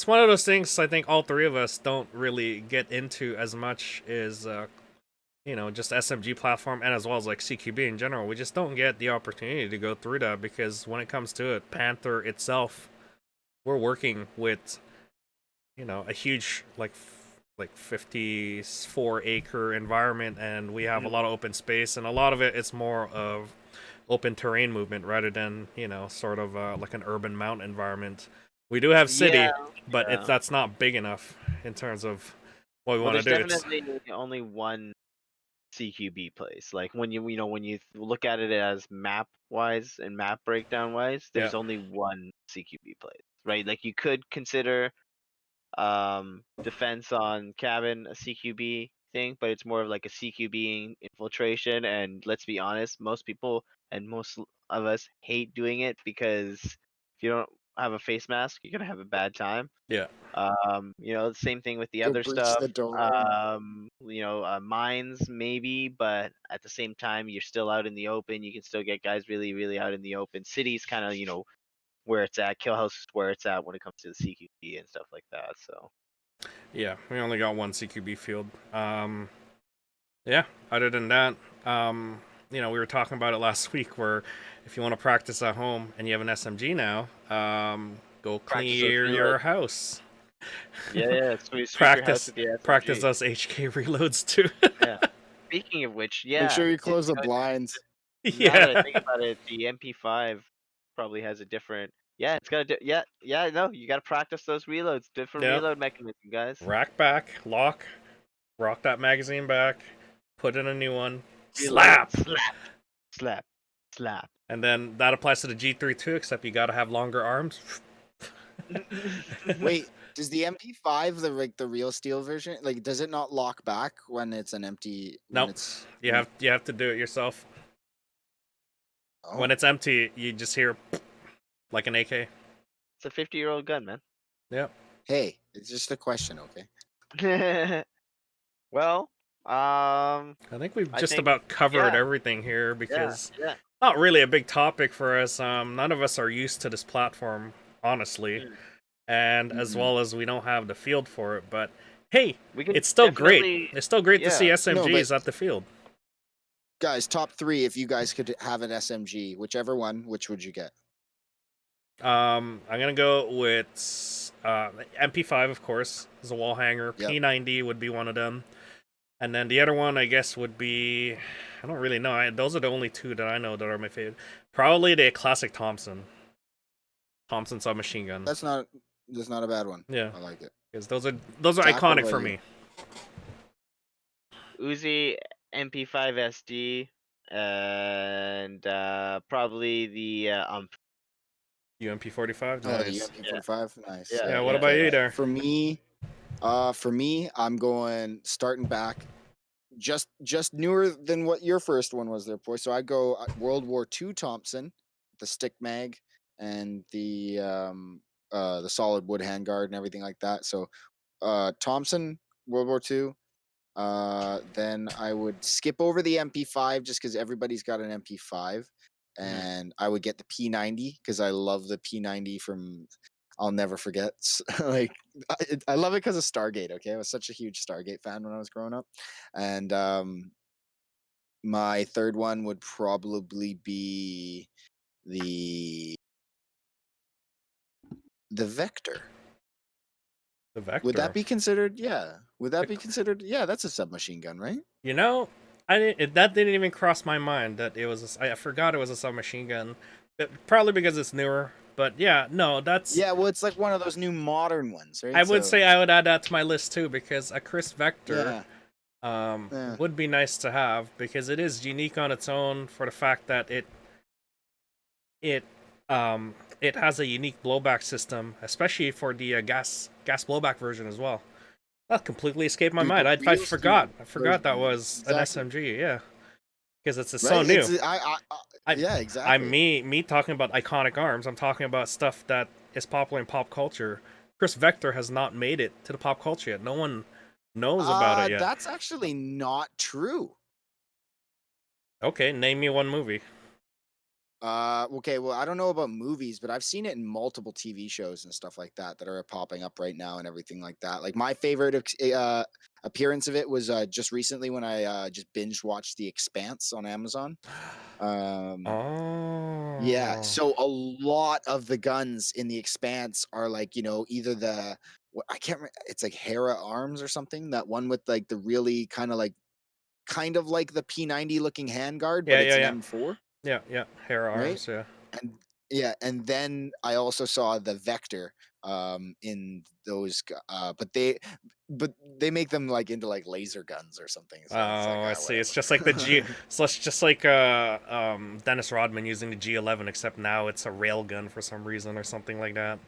[SPEAKER 3] one of those things I think all three of us don't really get into as much is just SMG platform and as well as like CQB in general. We just don't get the opportunity to go through that because when it comes to it, Panther itself, we're working with a huge like 54-acre environment, and we have a lot of open space, and a lot of it's more of open terrain movement rather than sort of like an urban mountain environment. We do have
[SPEAKER 1] Yeah,
[SPEAKER 3] city, but
[SPEAKER 1] yeah.
[SPEAKER 3] that's not big enough in terms of what we
[SPEAKER 1] Well,
[SPEAKER 3] want to
[SPEAKER 1] there's
[SPEAKER 3] do. It's
[SPEAKER 1] definitely only one CQB place. Like when when you look at it as map wise and map breakdown wise,
[SPEAKER 3] yeah,
[SPEAKER 1] there's only one CQB place, right? Like you could consider defense on cabin a CQB thing, but it's more of like a CQB infiltration. And let's be honest, most people and most of us hate doing it because if you don't have a face mask, you're gonna have a bad time.
[SPEAKER 3] yeah,
[SPEAKER 1] The same thing with the
[SPEAKER 2] Go
[SPEAKER 1] other
[SPEAKER 2] breach
[SPEAKER 1] stuff.
[SPEAKER 2] the dome.
[SPEAKER 1] Mines maybe, but at the same time, you're still out in the open. You can still get guys really, really out in the open. Cities kind of, where it's at. Kill house is where it's at when it comes to the CQB and stuff like that. So.
[SPEAKER 3] yeah. We only got one CQB field. Yeah. Other than that, we were talking about it last week. Where if you want to practice at home and you have an SMG now, go
[SPEAKER 1] Practice those
[SPEAKER 3] clear your
[SPEAKER 1] reloads.
[SPEAKER 3] house.
[SPEAKER 1] Yeah, sweep your house
[SPEAKER 3] Practice
[SPEAKER 1] with the
[SPEAKER 3] practice
[SPEAKER 1] SMG.
[SPEAKER 3] those HK reloads too.
[SPEAKER 1] Yeah. Speaking of which,
[SPEAKER 2] Make
[SPEAKER 1] yeah,
[SPEAKER 2] sure you close the blinds.
[SPEAKER 1] now that I
[SPEAKER 3] Yeah.
[SPEAKER 1] think about it, the MP5 probably has a different. Yeah, it's got yeah. No, you got to practice those reloads. Different
[SPEAKER 3] Yep.
[SPEAKER 1] reload mechanism, guys.
[SPEAKER 3] Rack back, lock, rock that magazine back, put in a new one,
[SPEAKER 1] Reload,
[SPEAKER 3] slap.
[SPEAKER 1] slap, slap.
[SPEAKER 3] And then that applies to the G3 too, except you gotta have longer arms.
[SPEAKER 2] Wait, does the MP5 the real steel version does it not lock back when it's an empty when
[SPEAKER 3] Nope.
[SPEAKER 2] it's
[SPEAKER 3] You have to do it yourself.
[SPEAKER 2] Oh.
[SPEAKER 3] When it's empty, you just hear like an AK.
[SPEAKER 1] It's a 50-year-old gun, man.
[SPEAKER 3] Yep.
[SPEAKER 2] Hey, it's just a question, okay?
[SPEAKER 1] Well,
[SPEAKER 3] I think we've
[SPEAKER 1] I
[SPEAKER 3] just
[SPEAKER 1] think
[SPEAKER 3] about covered
[SPEAKER 1] yeah,
[SPEAKER 3] everything here because
[SPEAKER 1] yeah.
[SPEAKER 3] not really a big topic for us. None of us are used to this platform, honestly.
[SPEAKER 1] Mm.
[SPEAKER 3] And as well as we don't have the field for it, but hey,
[SPEAKER 1] We can
[SPEAKER 3] it's still great.
[SPEAKER 1] definitely,
[SPEAKER 3] It's still great to see
[SPEAKER 1] yeah.
[SPEAKER 2] No,
[SPEAKER 3] SMGs
[SPEAKER 2] but
[SPEAKER 3] at the field.
[SPEAKER 2] guys, top 3 if you guys could have an SMG, whichever one, which would you get?
[SPEAKER 3] I'm gonna go with MP5, of course, is a wall hanger.
[SPEAKER 2] Yep.
[SPEAKER 3] P90 would be one of them, and then the other one, I guess, would be I don't really know. Those are the only two that I know that are my favorite. Probably the classic Thompson submachine gun.
[SPEAKER 2] That's not a bad one.
[SPEAKER 3] Yeah,
[SPEAKER 2] I like it.
[SPEAKER 3] because those are
[SPEAKER 2] Zach, what
[SPEAKER 3] iconic
[SPEAKER 2] about
[SPEAKER 3] for
[SPEAKER 2] you?
[SPEAKER 3] me.
[SPEAKER 1] Uzi MP5 SD and probably the
[SPEAKER 3] UMP45,
[SPEAKER 2] Oh, the
[SPEAKER 3] nice.
[SPEAKER 2] UMP45, nice.
[SPEAKER 1] Yeah,
[SPEAKER 3] Yeah, what about you there?
[SPEAKER 2] For me, I'm going starting back just newer than what your first one was there, boy. So I go World War II Thompson, the stick mag and the solid wood handguard and everything like that. So Thompson, World War II. Then I would skip over the MP5 just because everybody's got an MP5, and I would get the P90 because I love the P90 from. I'll never forget. Like I love it because of Stargate. Okay, I was such a huge Stargate fan when I was growing up, and my third one would probably be the Vector.
[SPEAKER 3] The Vector.
[SPEAKER 2] Would that be considered? Yeah. Would that be considered? Yeah, that's a submachine gun, right?
[SPEAKER 3] You know, that didn't even cross my mind that it was. I forgot it was a submachine gun. Probably because it's newer. But yeah, no, that's.
[SPEAKER 2] Yeah, well, it's like one of those new modern ones, right?
[SPEAKER 3] I would say I would add that to my list too because a Chris Vector.
[SPEAKER 2] Yeah. Yeah.
[SPEAKER 3] would be nice to have because it is unique on its own for the fact that it it has a unique blowback system, especially for the gas blowback version as well. That completely escaped my
[SPEAKER 2] Dude, the
[SPEAKER 3] mind. I
[SPEAKER 2] real
[SPEAKER 3] forgot.
[SPEAKER 2] steam
[SPEAKER 3] I forgot that
[SPEAKER 2] version.
[SPEAKER 3] was an
[SPEAKER 2] Exactly.
[SPEAKER 3] SMG. Yeah, because it's so
[SPEAKER 2] Right?
[SPEAKER 3] new. I
[SPEAKER 2] Yeah,
[SPEAKER 3] I'm
[SPEAKER 2] exactly.
[SPEAKER 3] me talking about iconic arms. I'm talking about stuff that is popular in pop culture. Chris Vector has not made it to the pop culture yet. No one knows about it yet.
[SPEAKER 2] That's actually not true.
[SPEAKER 3] Okay, name me one movie.
[SPEAKER 2] Okay, well, I don't know about movies, but I've seen it in multiple TV shows and stuff like that that are popping up right now and everything like that. Like my favorite appearance of it was just recently when I just binge watched The Expanse on Amazon. Um, yeah,
[SPEAKER 3] Oh.
[SPEAKER 2] so a lot of the guns in The Expanse are like, either I can't remember, it's like Hera arms or something. That one with like the really kind of like the P90 looking handguard, but
[SPEAKER 3] Yeah,
[SPEAKER 2] it's
[SPEAKER 3] yeah,
[SPEAKER 2] an
[SPEAKER 3] yeah.
[SPEAKER 2] M4,
[SPEAKER 3] Yeah, yeah. Hair
[SPEAKER 2] right?
[SPEAKER 3] arms, yeah.
[SPEAKER 2] And yeah, and then I also saw the Vector in those but they make them like into like laser guns or something, so it's like
[SPEAKER 3] Oh, I see. It's just like the G.
[SPEAKER 2] whatever.
[SPEAKER 3] So it's just like Dennis Rodman using the G11, except now it's a rail gun for some reason or something like that,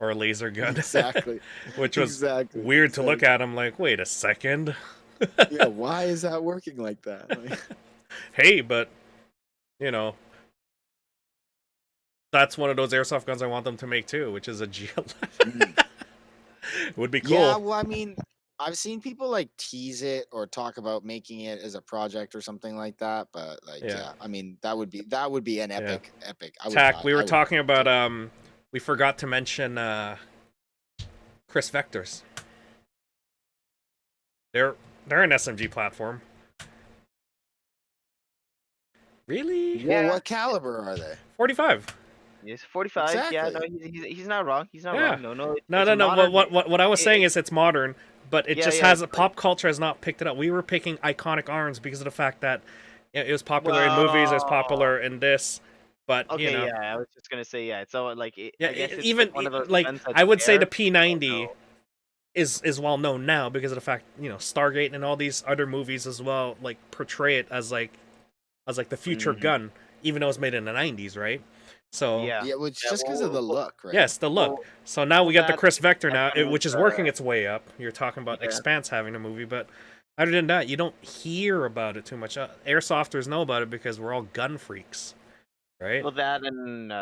[SPEAKER 3] or a laser gun,
[SPEAKER 2] Exactly.
[SPEAKER 3] which was
[SPEAKER 2] Exactly,
[SPEAKER 3] weird to look
[SPEAKER 2] exactly.
[SPEAKER 3] at. I'm like, wait a second.
[SPEAKER 2] Yeah, why is that working like that?
[SPEAKER 3] Hey, but you know, that's one of those airsoft guns I want them to make too, which is a G11.
[SPEAKER 2] Mm.
[SPEAKER 3] Would be
[SPEAKER 2] Yeah,
[SPEAKER 3] cool.
[SPEAKER 2] well, I mean, I've seen people like tease it or talk about making it as a project or something like that, but like,
[SPEAKER 3] Yeah,
[SPEAKER 2] yeah, I mean, that would be an
[SPEAKER 3] yeah.
[SPEAKER 2] epic.
[SPEAKER 3] Tack, we were
[SPEAKER 2] I would
[SPEAKER 3] talking about
[SPEAKER 2] totally.
[SPEAKER 3] we forgot to mention Chris Vectors. They're they're an SMG platform. Really?
[SPEAKER 2] Well,
[SPEAKER 1] Yeah,
[SPEAKER 2] what caliber are they?
[SPEAKER 3] 45.
[SPEAKER 1] he's 45. Yeah, no,
[SPEAKER 2] Exactly.
[SPEAKER 1] he's not wrong. He's not
[SPEAKER 3] Yeah.
[SPEAKER 1] wrong. No, no,
[SPEAKER 3] No,
[SPEAKER 1] it's
[SPEAKER 3] no,
[SPEAKER 1] a
[SPEAKER 3] no.
[SPEAKER 1] modern.
[SPEAKER 3] What I was saying
[SPEAKER 1] It,
[SPEAKER 3] is it's modern, but it
[SPEAKER 1] yeah,
[SPEAKER 3] just
[SPEAKER 1] yeah.
[SPEAKER 3] has pop culture has not picked it up. We were picking iconic arms because of the fact that it was popular in movies, it was
[SPEAKER 1] Well,
[SPEAKER 3] popular in this, but
[SPEAKER 1] okay, yeah. I was just gonna say, yeah. So like,
[SPEAKER 3] yeah,
[SPEAKER 1] I guess it's
[SPEAKER 3] even
[SPEAKER 1] one of those
[SPEAKER 3] like
[SPEAKER 1] guns that's
[SPEAKER 3] I would say
[SPEAKER 1] rare.
[SPEAKER 3] the
[SPEAKER 1] People don't
[SPEAKER 3] P90
[SPEAKER 1] know.
[SPEAKER 3] is well known now because of the fact Stargate and all these other movies as well like portray it as like the future
[SPEAKER 1] Hmm.
[SPEAKER 3] gun, even though it's made in the 90s, right? So
[SPEAKER 1] Yeah,
[SPEAKER 2] Yeah, well, it's
[SPEAKER 1] yeah.
[SPEAKER 2] just because of the look, right?
[SPEAKER 3] yes, the look.
[SPEAKER 1] Well,
[SPEAKER 3] So now we got the
[SPEAKER 1] that
[SPEAKER 3] Chris Vector
[SPEAKER 1] that
[SPEAKER 3] now,
[SPEAKER 1] gun was
[SPEAKER 3] which is working its way up. You're talking about
[SPEAKER 1] yeah.
[SPEAKER 3] Expanse having a movie, but other than that, you don't hear about it too much. Airsofters know about it because we're all gun freaks, right?
[SPEAKER 1] Well, that and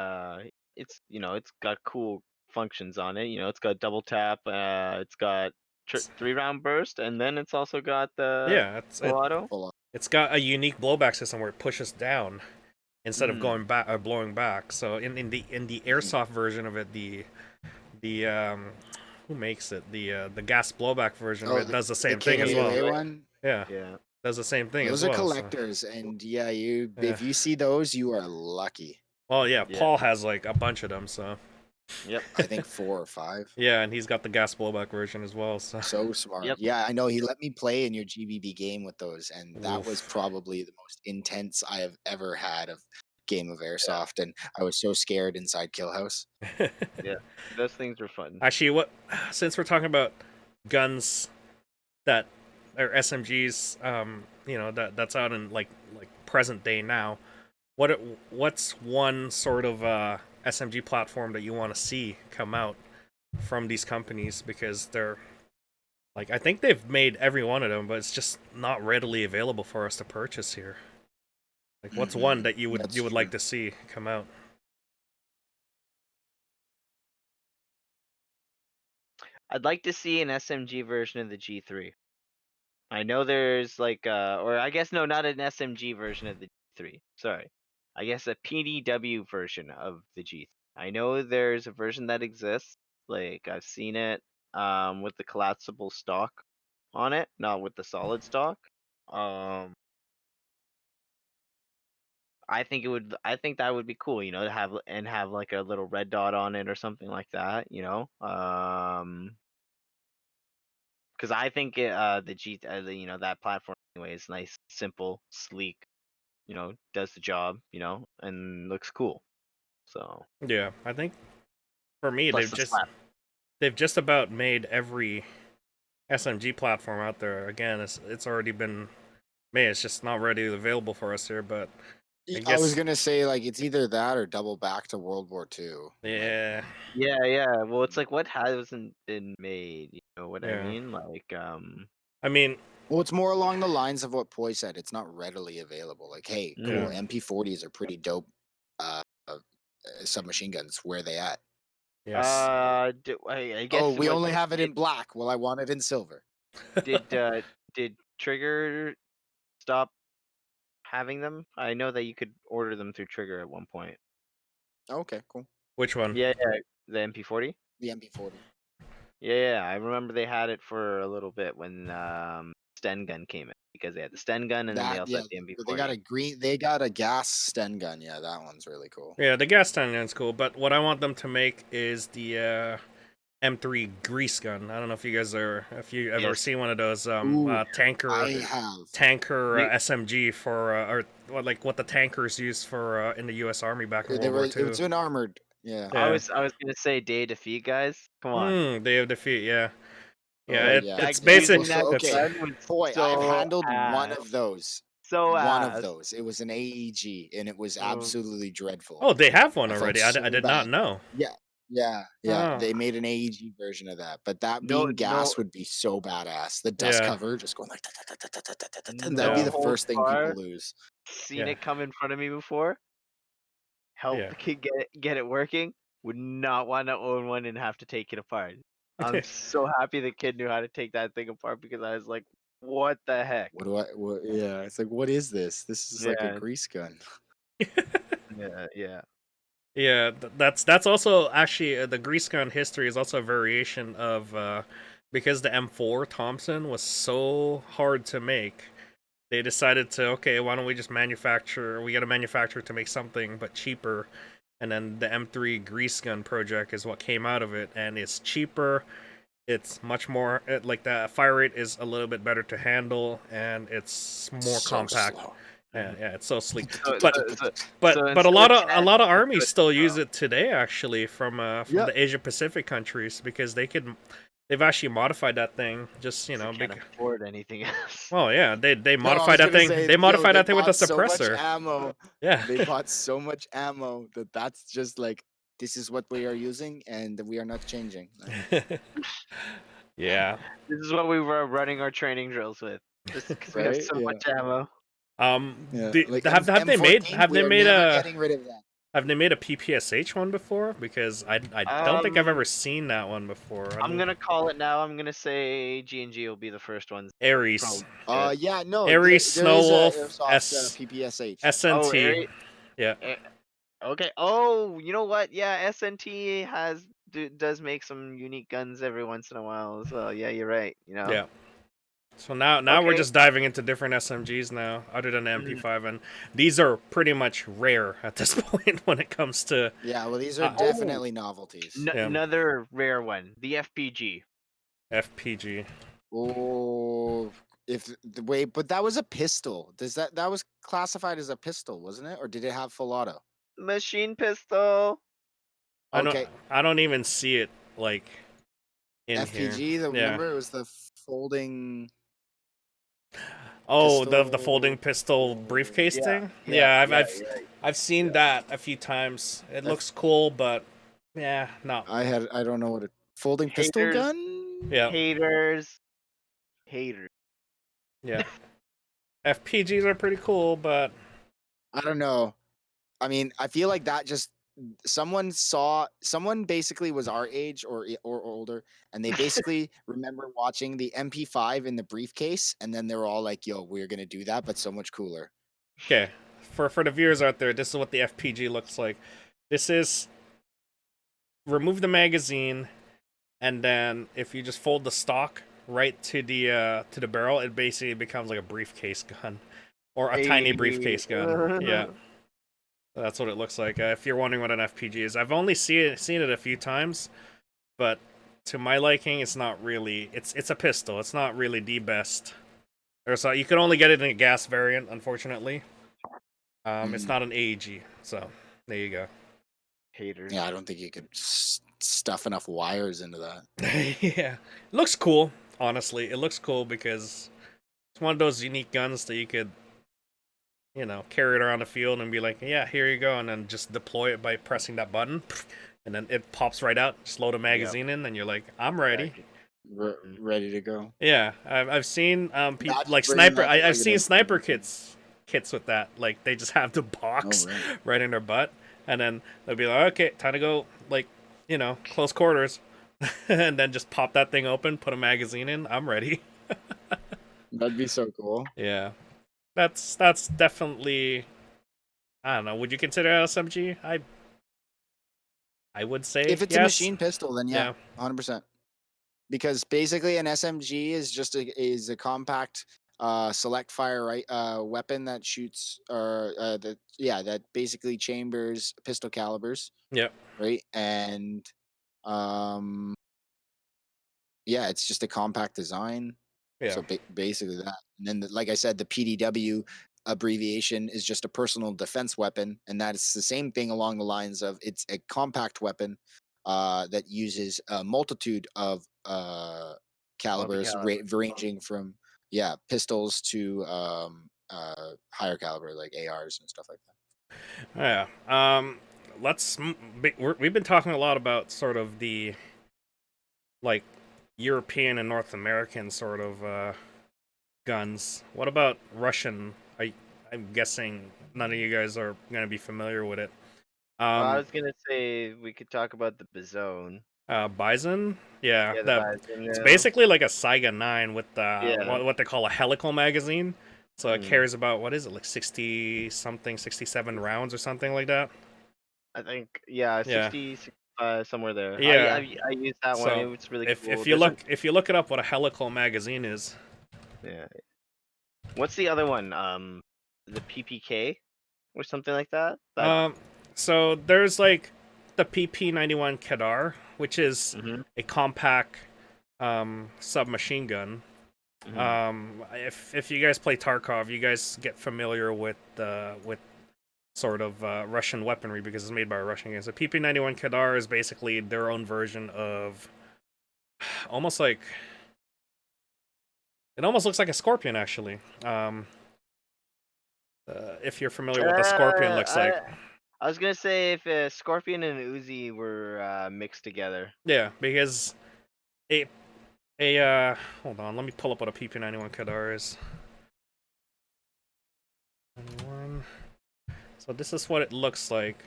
[SPEAKER 1] it's it's got cool functions on it. It's got double tap. It's got 3 round burst, and then it's also got the
[SPEAKER 3] Yeah,
[SPEAKER 1] full auto.
[SPEAKER 2] Full on.
[SPEAKER 3] it's got a unique blowback system where it pushes down instead of
[SPEAKER 1] Mm.
[SPEAKER 3] going back or blowing back. So in the
[SPEAKER 2] Mhm.
[SPEAKER 3] airsoft version of it, the who makes it the gas blowback version of
[SPEAKER 2] Oh,
[SPEAKER 3] it does the
[SPEAKER 2] the
[SPEAKER 3] same thing as well.
[SPEAKER 2] KWA
[SPEAKER 1] KWA.
[SPEAKER 2] one.
[SPEAKER 3] Yeah,
[SPEAKER 1] Yeah.
[SPEAKER 3] does the same thing as
[SPEAKER 2] Those are
[SPEAKER 3] well. So
[SPEAKER 2] collectors, and yeah, you
[SPEAKER 3] yeah.
[SPEAKER 2] if you see those, you are lucky.
[SPEAKER 3] Well, yeah,
[SPEAKER 1] Yeah.
[SPEAKER 3] Paul has like a bunch of them, so
[SPEAKER 1] Yep.
[SPEAKER 2] I think 4 or 5.
[SPEAKER 3] yeah, and he's got the gas blowback version as well. So
[SPEAKER 2] So smart.
[SPEAKER 1] Yep.
[SPEAKER 2] Yeah, I know he let me play in your GBB game with those, and that was
[SPEAKER 3] oof.
[SPEAKER 2] probably the most intense I have ever had of game of
[SPEAKER 1] Yeah.
[SPEAKER 2] airsoft, and I was so scared inside Kill House.
[SPEAKER 1] Yeah. Those things are fun.
[SPEAKER 3] Actually, what since we're talking about guns that are SMGs, that's out in like present day now. What's one sort of SMG platform that you want to see come out from these companies because they're like I think they've made every one of them, but it's just not readily available for us to purchase here. Like, what's one that
[SPEAKER 2] That's
[SPEAKER 3] you would like
[SPEAKER 2] true.
[SPEAKER 3] to see come out?
[SPEAKER 1] I'd like to see an SMG version of the G3. I know there's like or I guess no, not an SMG version of the G3. Sorry. I guess a PDW version of the G3. I know there's a version that exists. Like I've seen it with the collapsible stock on it, not with the solid stock. Um I think that would be cool, to have like a little red dot on it or something like that. Because I think the that platform anyway is nice, simple, sleek, does the job, and looks cool. So
[SPEAKER 3] Yeah, I think for me
[SPEAKER 1] plus the slap.
[SPEAKER 3] they've just about made every SMG platform out there. Again, it's already been made. It's just not ready available for us here. But I
[SPEAKER 2] I was
[SPEAKER 3] guess
[SPEAKER 2] gonna say like it's either that or double back to World War II.
[SPEAKER 3] yeah,
[SPEAKER 1] Yeah. Well, it's like what hasn't been made. You know what I
[SPEAKER 3] yeah.
[SPEAKER 1] mean? Like,
[SPEAKER 3] I mean,
[SPEAKER 2] Well, it's more along the lines of what Poi said. It's not readily available. Like, hey, cool,
[SPEAKER 3] Yeah.
[SPEAKER 2] MP40s are pretty dope. Submachine guns. Where are they at?
[SPEAKER 3] yes.
[SPEAKER 1] I
[SPEAKER 2] Oh,
[SPEAKER 1] guess
[SPEAKER 2] we
[SPEAKER 1] what
[SPEAKER 2] only have it in black. Well, I want it in silver.
[SPEAKER 1] did did Trigger stop having them? I know that you could order them through Trigger at one point.
[SPEAKER 2] Okay, cool.
[SPEAKER 3] Which one?
[SPEAKER 1] Yeah, the MP40.
[SPEAKER 2] The MP40.
[SPEAKER 1] Yeah, I remember they had it for a little bit when Sten gun came in because they had the Sten gun and then they
[SPEAKER 2] That
[SPEAKER 1] also
[SPEAKER 2] yeah,
[SPEAKER 1] had the
[SPEAKER 2] they got
[SPEAKER 1] MP40.
[SPEAKER 2] a green. They got a gas Sten gun. Yeah, that one's really cool.
[SPEAKER 3] Yeah, the gas tank gun's cool, but what I want them to make is the M3 grease gun. I don't know if you guys if you ever
[SPEAKER 1] Yes.
[SPEAKER 3] seen one of those
[SPEAKER 2] Ooh,
[SPEAKER 3] tanker
[SPEAKER 2] I have.
[SPEAKER 3] tanker
[SPEAKER 1] They-
[SPEAKER 3] SMG for or what the tankers used for in the U.S. Army back in
[SPEAKER 2] They
[SPEAKER 3] World
[SPEAKER 2] were.
[SPEAKER 3] War
[SPEAKER 2] It was
[SPEAKER 3] II.
[SPEAKER 2] an armored. Yeah.
[SPEAKER 3] Yeah.
[SPEAKER 1] I was gonna say day of defeat, guys. Come on.
[SPEAKER 3] Day of Defeat. Yeah, yeah.
[SPEAKER 2] Oh yeah.
[SPEAKER 3] It's
[SPEAKER 1] That
[SPEAKER 3] basic.
[SPEAKER 2] Well,
[SPEAKER 1] using
[SPEAKER 2] so
[SPEAKER 1] that
[SPEAKER 3] It's
[SPEAKER 2] okay,
[SPEAKER 1] gun was
[SPEAKER 2] boy, I've
[SPEAKER 1] so
[SPEAKER 2] handled one
[SPEAKER 1] ass.
[SPEAKER 2] of those.
[SPEAKER 1] So
[SPEAKER 2] One of
[SPEAKER 1] ass.
[SPEAKER 2] those. It was an AEG, and it was
[SPEAKER 1] Oh,
[SPEAKER 2] absolutely dreadful.
[SPEAKER 3] oh, they have one
[SPEAKER 2] I felt
[SPEAKER 3] already. I
[SPEAKER 2] so
[SPEAKER 3] did not
[SPEAKER 2] bad.
[SPEAKER 3] know.
[SPEAKER 2] Yeah, yeah.
[SPEAKER 3] Oh,
[SPEAKER 2] They made an AEG version of that, but that
[SPEAKER 1] no,
[SPEAKER 2] being
[SPEAKER 1] no,
[SPEAKER 2] gas would be so badass. The dust
[SPEAKER 3] yeah,
[SPEAKER 2] cover just going like and that'd be
[SPEAKER 1] no
[SPEAKER 3] yeah,
[SPEAKER 2] the
[SPEAKER 1] holds
[SPEAKER 2] first thing people
[SPEAKER 1] bar.
[SPEAKER 2] lose.
[SPEAKER 1] Seen
[SPEAKER 3] yeah,
[SPEAKER 1] it come in front of me before. Help
[SPEAKER 3] yeah.
[SPEAKER 1] the kid get it working. Would not want to own one and have to take it apart. I'm so happy the kid knew how to take that thing apart because I was like, what the heck?
[SPEAKER 2] What do I? What, yeah, it's like, what is this? This is like a
[SPEAKER 1] Yeah,
[SPEAKER 2] grease gun.
[SPEAKER 1] yeah.
[SPEAKER 3] Yeah, that's also actually the grease gun history is also a variation of because the M4 Thompson was so hard to make. They decided to okay, why don't we just manufacture? We got to manufacture to make something but cheaper, and then the M3 grease gun project is what came out of it, and it's cheaper. It's much more like the fire rate is a little bit better to handle, and it's more
[SPEAKER 2] So
[SPEAKER 3] compact.
[SPEAKER 2] slow.
[SPEAKER 3] Yeah, it's so sleek.
[SPEAKER 1] So,
[SPEAKER 3] But
[SPEAKER 1] so, so,
[SPEAKER 3] but
[SPEAKER 1] so
[SPEAKER 3] but
[SPEAKER 1] instead of
[SPEAKER 3] a lot of
[SPEAKER 1] instead
[SPEAKER 3] armies
[SPEAKER 1] of
[SPEAKER 3] still use it today actually from
[SPEAKER 2] Yeah.
[SPEAKER 3] the Asia Pacific countries because they've actually modified that thing just
[SPEAKER 1] they can't afford anything else.
[SPEAKER 3] well yeah they
[SPEAKER 2] No, I was
[SPEAKER 3] modified that
[SPEAKER 2] gonna
[SPEAKER 3] thing
[SPEAKER 2] say,
[SPEAKER 3] they
[SPEAKER 2] yo,
[SPEAKER 3] modified
[SPEAKER 2] they
[SPEAKER 3] that thing with a
[SPEAKER 2] bought so much
[SPEAKER 3] suppressor.
[SPEAKER 2] ammo.
[SPEAKER 3] Yeah.
[SPEAKER 2] They bought so much ammo that's just like this is what we are using, and we are not changing.
[SPEAKER 3] Yeah.
[SPEAKER 1] This is what we were running our training drills with, just because we have
[SPEAKER 2] Right?
[SPEAKER 1] so
[SPEAKER 2] Yeah.
[SPEAKER 1] much ammo.
[SPEAKER 2] Yeah.
[SPEAKER 3] Do,
[SPEAKER 2] Like
[SPEAKER 3] have they made
[SPEAKER 2] M14, we are never getting rid of that.
[SPEAKER 3] have they made a PPSH one before? Because I don't think I've
[SPEAKER 1] Um,
[SPEAKER 3] ever seen that one before.
[SPEAKER 1] I'm gonna call it now. I'm gonna say G&G will be the first ones.
[SPEAKER 3] Ares,
[SPEAKER 2] Yeah, no,
[SPEAKER 3] Ares,
[SPEAKER 2] there is a
[SPEAKER 3] Snowwolf,
[SPEAKER 2] airsoft PPSH.
[SPEAKER 1] Oh,
[SPEAKER 3] SNT. Yeah.
[SPEAKER 1] Okay. Oh, you know what? Yeah, SNT does make some unique guns every once in a while as well. Yeah, you're right. You know.
[SPEAKER 3] Yeah. So now we're
[SPEAKER 1] Okay.
[SPEAKER 3] just diving into different SMGs now, other than the
[SPEAKER 1] Mhm.
[SPEAKER 3] MP5, and these are pretty much rare at this point when it comes to
[SPEAKER 2] Yeah, well, these are
[SPEAKER 3] Uh,
[SPEAKER 2] definitely novelties.
[SPEAKER 3] Yeah.
[SPEAKER 1] Another rare one, the FPG.
[SPEAKER 3] FPG.
[SPEAKER 2] Oh, if the wait, but that was a pistol. That was classified as a pistol, wasn't it? Or did it have full auto?
[SPEAKER 1] Machine pistol.
[SPEAKER 2] Okay,
[SPEAKER 3] I don't even see it like in
[SPEAKER 2] FPG.
[SPEAKER 3] here. Yeah.
[SPEAKER 2] Remember it was the folding
[SPEAKER 3] Oh,
[SPEAKER 2] pistol.
[SPEAKER 3] the folding pistol briefcase
[SPEAKER 1] Yeah,
[SPEAKER 3] thing.
[SPEAKER 1] yeah,
[SPEAKER 3] Yeah,
[SPEAKER 1] yeah,
[SPEAKER 3] I've seen
[SPEAKER 1] yeah.
[SPEAKER 3] that a few times. It looks cool, but yeah, no.
[SPEAKER 2] I don't know what a folding pistol
[SPEAKER 1] Haters,
[SPEAKER 2] gun.
[SPEAKER 3] Yeah,
[SPEAKER 1] haters.
[SPEAKER 3] yeah. FPGs are pretty cool, but
[SPEAKER 2] I don't know. I mean, I feel like that just someone basically was our age or older, and they basically remember watching the MP5 in the briefcase, and then they were all like, "Yo, we're gonna do that, but so much cooler."
[SPEAKER 3] okay. For the viewers out there, this is what the FPG looks like. This is remove the magazine, and then if you just fold the stock right to the barrel, it basically becomes like a briefcase gun or a tiny briefcase gun. Yeah. That's what it looks like. If you're wondering what an FPG is, I've only seen it a few times, but to my liking, it's not really. It's a pistol. It's not really the best. So you can only get it in a gas variant, unfortunately. It's not an AEG, so there you go.
[SPEAKER 1] Haters.
[SPEAKER 2] Yeah, I don't think you could stuff enough wires into that.
[SPEAKER 3] Yeah, looks cool. honestly. It looks cool because it's one of those unique guns that you could, carry it around the field and be like, yeah, here you go, and then just deploy it by pressing that button, and then it pops right out. Just load a magazine in, and you're like, I'm ready.
[SPEAKER 2] Ready to go.
[SPEAKER 3] Yeah, I've seen people
[SPEAKER 2] Imagine
[SPEAKER 3] like
[SPEAKER 2] bringing
[SPEAKER 3] sniper.
[SPEAKER 2] that to,
[SPEAKER 3] I've
[SPEAKER 2] like,
[SPEAKER 3] seen
[SPEAKER 2] an
[SPEAKER 3] sniper kits with that. Like they just have the box
[SPEAKER 2] Oh, really?
[SPEAKER 3] right in their butt, and then they'll be like, okay, time to go, like, close quarters, and then just pop that thing open, put a magazine in. I'm ready.
[SPEAKER 2] That'd be so cool.
[SPEAKER 3] Yeah, that's definitely. I don't know. Would you consider it SMG? I would say
[SPEAKER 2] If it's a
[SPEAKER 3] yes.
[SPEAKER 2] machine pistol, then yeah, 100%. Because basically an SMG is just a compact select fire weapon that shoots that basically chambers pistol calibers,
[SPEAKER 3] Yep.
[SPEAKER 2] right? And um yeah, it's just a compact design.
[SPEAKER 3] Yeah.
[SPEAKER 2] So basically that. And then, like I said, the PDW abbreviation is just a personal defense weapon, and that is the same thing along the lines of it's a compact weapon that uses a multitude of calibers,
[SPEAKER 1] Multi-caliber.
[SPEAKER 2] ranging from pistols to higher caliber like ARs and stuff like that.
[SPEAKER 3] Yeah. We've been talking a lot about sort of the like European and North American sort of guns. What about Russian? I'm guessing none of you guys are going to be familiar with it.
[SPEAKER 1] I was gonna say we could talk about the Bizone.
[SPEAKER 3] Bison, yeah,
[SPEAKER 1] Yeah, the Bison.
[SPEAKER 3] it's
[SPEAKER 1] Yeah.
[SPEAKER 3] basically like a Saiga 9 with
[SPEAKER 1] Yeah.
[SPEAKER 3] what they call a helical magazine. So it
[SPEAKER 1] Mm.
[SPEAKER 3] carries about, what is it, like 60 something, 67 rounds or something like that.
[SPEAKER 1] I think
[SPEAKER 3] Yeah.
[SPEAKER 1] 60, 65, somewhere there.
[SPEAKER 3] Yeah.
[SPEAKER 1] I used that one.
[SPEAKER 3] So
[SPEAKER 1] It's really
[SPEAKER 3] if
[SPEAKER 1] cool.
[SPEAKER 3] if you look it up, what a helical magazine is.
[SPEAKER 1] Yeah. What's the other one? The PPK or something like that.
[SPEAKER 3] So there's like the PP91 Kadar, which is
[SPEAKER 1] Mhm.
[SPEAKER 3] a compact submachine gun.
[SPEAKER 1] Mhm.
[SPEAKER 3] If you guys play Tarkov, you guys get familiar with sort of Russian weaponry because it's made by a Russian gang. So PP91 Kadar is basically their own version of almost like it almost looks like a Scorpion actually. If you're familiar with what a Scorpion looks like.
[SPEAKER 1] I was gonna say if Scorpion and Uzi were mixed together.
[SPEAKER 3] Yeah, because a hold on, let me pull up what a PP91 Kadar is. 91. So this is what it looks like.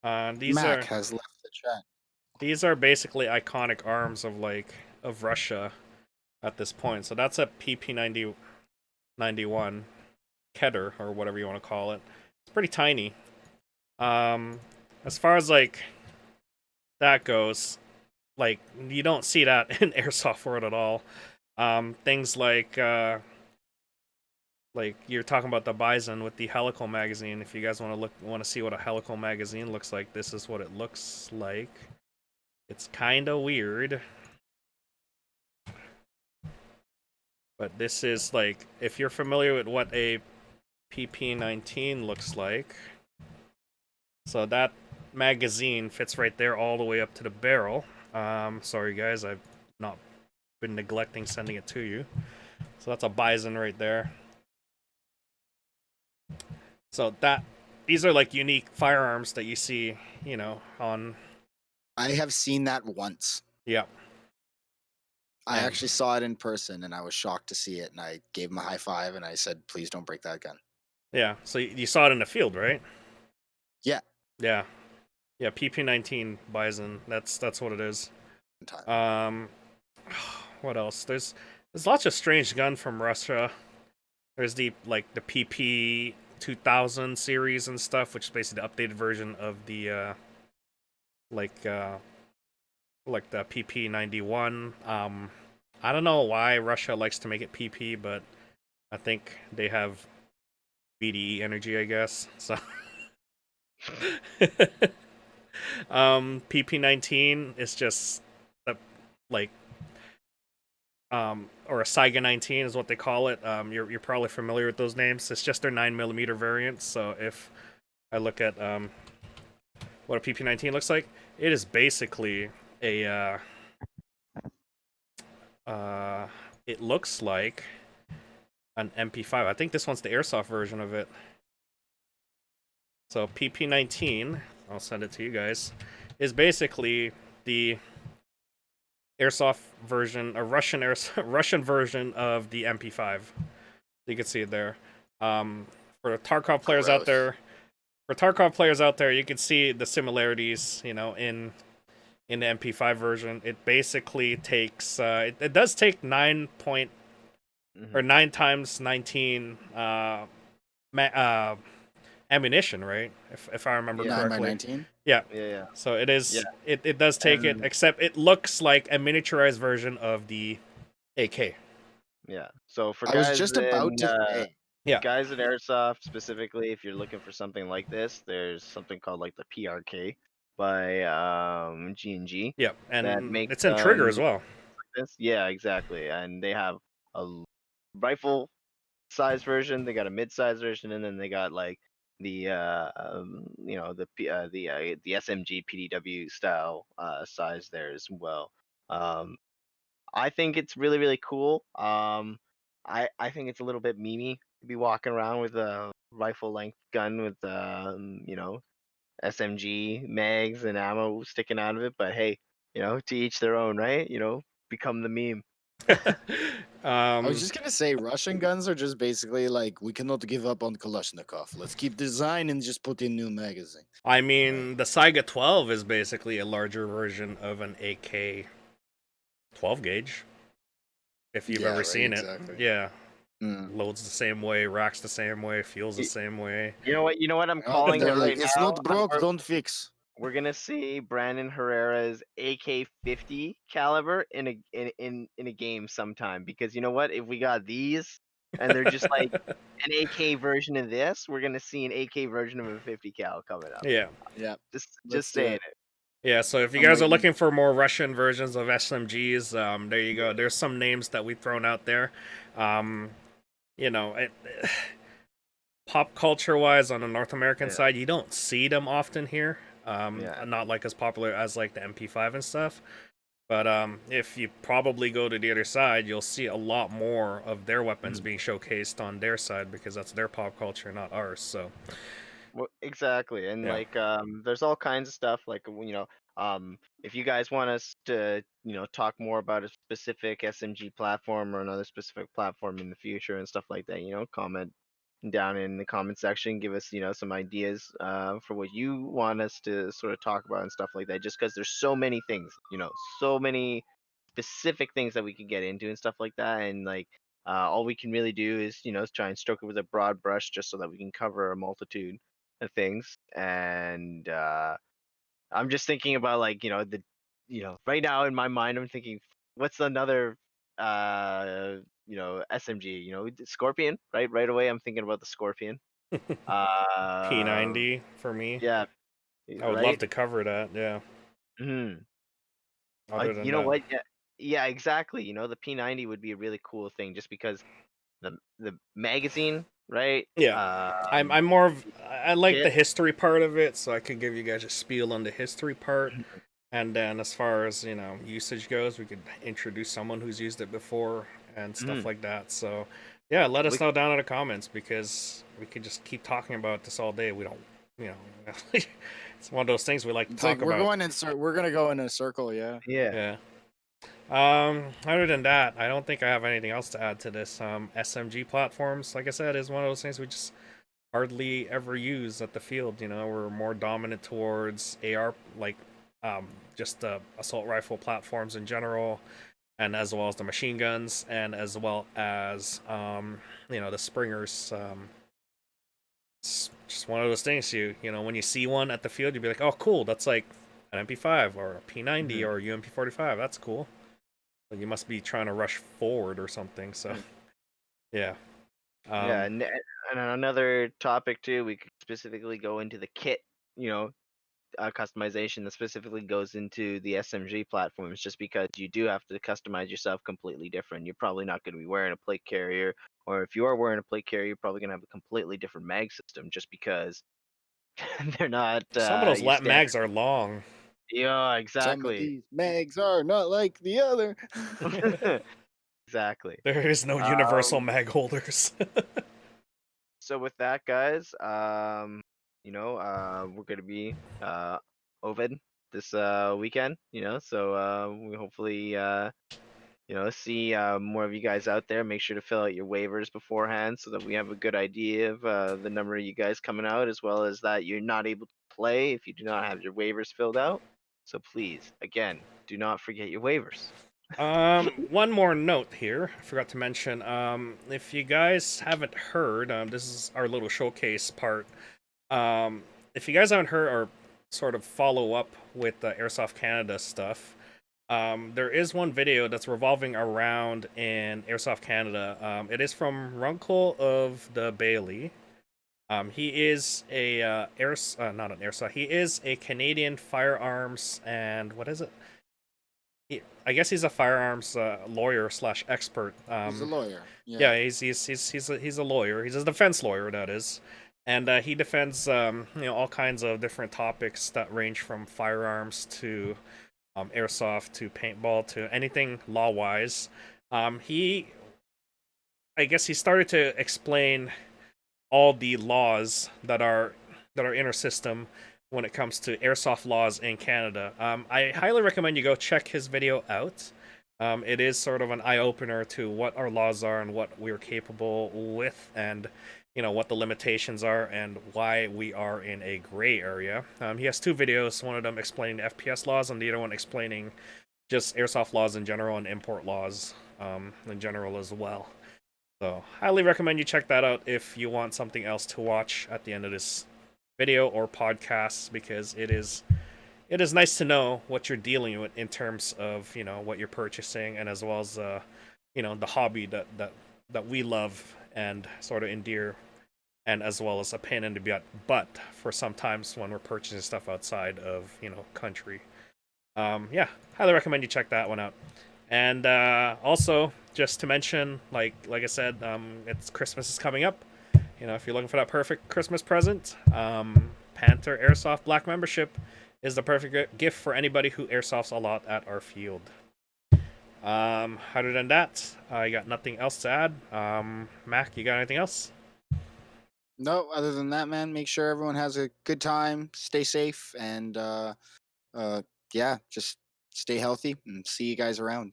[SPEAKER 2] Mac has left the chat.
[SPEAKER 3] These are basically iconic arms of Russia at this point. So that's a PP91 Keter or whatever you want to call it. It's pretty tiny. As far as like that goes, like you don't see that in Airsoft World at all. Things like you're talking about the Bison with the helical magazine. If you guys want to see what a helical magazine looks like, this is what it looks like. It's kind of weird. But this is like, if you're familiar with what a PP19 looks like, so that magazine fits right there all the way up to the barrel. Sorry guys, I've not been neglecting sending it to you. So that's a Bison right there. So these are like unique firearms that you see, on.
[SPEAKER 2] I have seen that once.
[SPEAKER 3] Yeah.
[SPEAKER 2] I actually saw it in person, and I was shocked to see it. And I gave him a high five, and I said, "Please don't break that gun."
[SPEAKER 3] Yeah. So you saw it in the field, right?
[SPEAKER 2] Yeah.
[SPEAKER 3] Yeah. Yeah. PP19 Bison. That's what it is. What else? There's lots of strange gun from Russia. There's the PP 2000 series and stuff, which is basically the updated version of the the PP 91. I don't know why Russia likes to make it PP, but I think they have BDE energy, I guess. So PP 19 is just a, like or a Saiga 19 is what they call it. You're probably familiar with those names. It's just their 9mm variants. So if I look at what a PP19 looks like, it is basically a it looks like an MP5. I think this one's the Airsoft version of it. So PP19, I'll send it to you guys, is basically the Airsoft version, a Russian version of the MP5. You can see it there. For the Tarkov players out
[SPEAKER 2] Gross.
[SPEAKER 3] there, you can see the similarities, in the MP5 version. It basically takes it does take 9 times 19 ammunition, right? If I remember
[SPEAKER 1] Yeah.
[SPEAKER 2] 9 by
[SPEAKER 3] correctly.
[SPEAKER 2] 19.
[SPEAKER 3] Yeah.
[SPEAKER 1] Yeah.
[SPEAKER 3] So it is.
[SPEAKER 1] Yeah.
[SPEAKER 3] It does take it,
[SPEAKER 1] And
[SPEAKER 3] except it looks like a miniaturized version of the AK.
[SPEAKER 1] yeah. So for
[SPEAKER 2] I was just about to say.
[SPEAKER 3] Yeah.
[SPEAKER 1] guys in airsoft specifically, if you're looking for something like this, there's something called like the PRK by G&G
[SPEAKER 3] Yeah,
[SPEAKER 1] that
[SPEAKER 3] and
[SPEAKER 1] makes
[SPEAKER 3] it's in trigger as well.
[SPEAKER 1] this. Yeah, exactly. And they have a rifle size version, they got a mid size version, and then they got like the the SMG PDW style size there as well. Um, I think it's really really cool. I think it's a little bit memey to be walking around with a rifle length gun with SMG mags and ammo sticking out of it. But hey, to each their own, right? Become the meme.
[SPEAKER 2] I was
[SPEAKER 3] um,
[SPEAKER 2] just gonna say Russian guns are just basically like we cannot give up on Kalashnikov. Let's keep design and just put in new magazine.
[SPEAKER 3] I mean, the Saiga 12 is basically a larger version of an AK 12 gauge. If you've
[SPEAKER 2] Yeah,
[SPEAKER 3] ever
[SPEAKER 2] right,
[SPEAKER 3] seen
[SPEAKER 2] exactly.
[SPEAKER 3] it, yeah,
[SPEAKER 2] Mm.
[SPEAKER 3] loads the same way, racks the same way, feels the
[SPEAKER 1] Y-
[SPEAKER 3] same way.
[SPEAKER 1] You know what? You know what I'm
[SPEAKER 2] Oh,
[SPEAKER 1] calling it
[SPEAKER 2] they're like,
[SPEAKER 1] right
[SPEAKER 2] it's
[SPEAKER 1] now.
[SPEAKER 2] not broke, don't fix.
[SPEAKER 1] We're gonna see Brandon Herrera's AK-50 caliber in a game sometime, because you know what? If we got these and they're just like an AK version of this, we're gonna see an AK version of a 50 cal coming up.
[SPEAKER 3] Yeah.
[SPEAKER 2] Yeah,
[SPEAKER 1] Just
[SPEAKER 2] let's do
[SPEAKER 1] saying
[SPEAKER 2] it.
[SPEAKER 1] it.
[SPEAKER 3] Yeah, so if you
[SPEAKER 2] I'm
[SPEAKER 3] guys are
[SPEAKER 2] waiting.
[SPEAKER 3] looking for more Russian versions of SMGs, there you go. There's some names that we've thrown out there. Um, you know, it, pop culture wise on the North American
[SPEAKER 1] Yeah.
[SPEAKER 3] side, you don't see them often here.
[SPEAKER 1] Yeah.
[SPEAKER 3] Not like as popular as like the MP5 and stuff. But if you probably go to the other side, you'll see a lot more of their weapons
[SPEAKER 1] Mhm.
[SPEAKER 3] being showcased on their side because that's their pop culture, not ours. So
[SPEAKER 1] Well, exactly. And
[SPEAKER 3] yeah,
[SPEAKER 1] like there's all kinds of stuff like if you guys want us to, talk more about a specific SMG platform or another specific platform in the future and stuff like that, comment down in the comment section, give us, some ideas for what you want us to sort of talk about and stuff like that, just because there's so many things, so many specific things that we could get into and stuff like that. And like all we can really do is, try and stroke it with a broad brush just so that we can cover a multitude of things. And I'm just thinking about like, right now in my mind I'm thinking, what's another SMG, Scorpion, right away I'm thinking about the Scorpion. uh
[SPEAKER 3] P90 for me.
[SPEAKER 1] yeah,
[SPEAKER 3] I would love
[SPEAKER 1] right.
[SPEAKER 3] to cover that. Yeah.
[SPEAKER 1] Mhm.
[SPEAKER 3] Other than
[SPEAKER 1] You know
[SPEAKER 3] that,
[SPEAKER 1] what, yeah, exactly, the P90 would be a really cool thing just because the magazine, right?
[SPEAKER 3] yeah, I'm more of I like
[SPEAKER 1] Kit.
[SPEAKER 3] the history part of it, so I could give you guys a spiel on the history part. And then as far as, usage goes, we could introduce someone who's used it before and stuff
[SPEAKER 1] Mhm.
[SPEAKER 3] like that. So, yeah, let us
[SPEAKER 1] We
[SPEAKER 3] know down in the comments because we could just keep talking about this all day. We don't, you know, it's one of those things we like to
[SPEAKER 2] It's like
[SPEAKER 3] talk about.
[SPEAKER 2] we're gonna go in a circle, yeah.
[SPEAKER 1] Yeah.
[SPEAKER 3] Yeah. Other than that, I don't think I have anything else to add to this. SMG platforms, like I said, is one of those things we just hardly ever use at the field. We're more dominant towards AR, like um, just the assault rifle platforms in general, and as well as the machine guns, and as well as the Springers. It's just one of those things. When you see one at the field, you'd be like, oh, cool, that's like an MP5 or a P90
[SPEAKER 1] Mhm.
[SPEAKER 3] or a UMP45. That's cool. Like you must be trying to rush forward or something. So
[SPEAKER 1] Mm.
[SPEAKER 3] yeah.
[SPEAKER 1] Yeah,
[SPEAKER 3] Um,
[SPEAKER 1] and another topic too, we could specifically go into the kit, you know, customization that specifically goes into the SMG platforms, just because you do have to customize yourself completely different. You're probably not going to be wearing a plate carrier, or if you are wearing a plate carrier, you're probably going to have a completely different mag system, just because they're not
[SPEAKER 3] some of those
[SPEAKER 1] your
[SPEAKER 3] lap
[SPEAKER 1] standard.
[SPEAKER 3] mags are long.
[SPEAKER 1] Yeah,
[SPEAKER 2] Some of
[SPEAKER 1] exactly.
[SPEAKER 2] these mags are not like the other.
[SPEAKER 1] Exactly.
[SPEAKER 3] There is no universal
[SPEAKER 1] Um,
[SPEAKER 3] mag holders.
[SPEAKER 1] so with that, guys, we're gonna be open this weekend. So we hopefully see more of you guys out there. Make sure to fill out your waivers beforehand so that we have a good idea of the number of you guys coming out, as well as that you're not able to play if you do not have your waivers filled out. So please, again, do not forget your waivers.
[SPEAKER 3] One more note here. I forgot to mention. If you guys haven't heard, this is our little showcase part. Um, if you guys haven't heard or sort of follow up with the Airsoft Canada stuff, there is one video that's revolving around in Airsoft Canada. It is from Runkle of the Bailey. He is a not an airsoft. He is a Canadian firearms and what is it? I guess he's a firearms lawyer slash expert.
[SPEAKER 2] He's a lawyer.
[SPEAKER 3] Yeah, he's a lawyer. He's a defense lawyer, that is, and he defends all kinds of different topics that range from firearms to airsoft to paintball to anything law wise. He, I guess, he started to explain all the laws that are in our system when it comes to airsoft laws in Canada. I highly recommend you go check his video out. It is sort of an eye opener to what our laws are and what we're capable with, and what the limitations are and why we are in a gray area. He has two videos. One of them explaining the FPS laws, and the other one explaining just airsoft laws in general and import laws in general as well. So, highly recommend you check that out if you want something else to watch at the end of this video or podcast, because it is nice to know what you're dealing with in terms of what you're purchasing, and as well as the hobby that we love and sort of endear, and as well as a pain in the butt for sometimes when we're purchasing stuff outside of country. Yeah, highly recommend you check that one out. And also, just to mention, like I said, it's Christmas is coming up. If you're looking for that perfect Christmas present, Panther Airsoft Black membership is the perfect gift for anybody who airsofts a lot at our field. Other than that, I got nothing else to add. Mac, you got anything else?
[SPEAKER 2] No, other than that, man, make sure everyone has a good time, stay safe, and yeah, just stay healthy and see you guys around.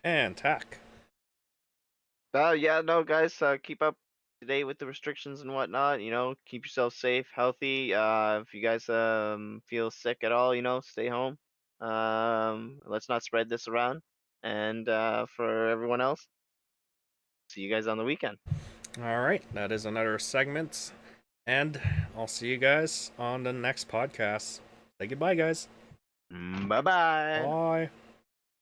[SPEAKER 3] And Tack.
[SPEAKER 1] Yeah, no, guys, keep up to date with the restrictions and whatnot. Keep yourself safe, healthy. If you guys feel sick at all, stay home. Let's not spread this around. And for everyone else, see you guys on the weekend.
[SPEAKER 3] All right, that is another segment, and I'll see you guys on the next podcast. Say goodbye, guys.
[SPEAKER 1] Bye bye.
[SPEAKER 3] Bye.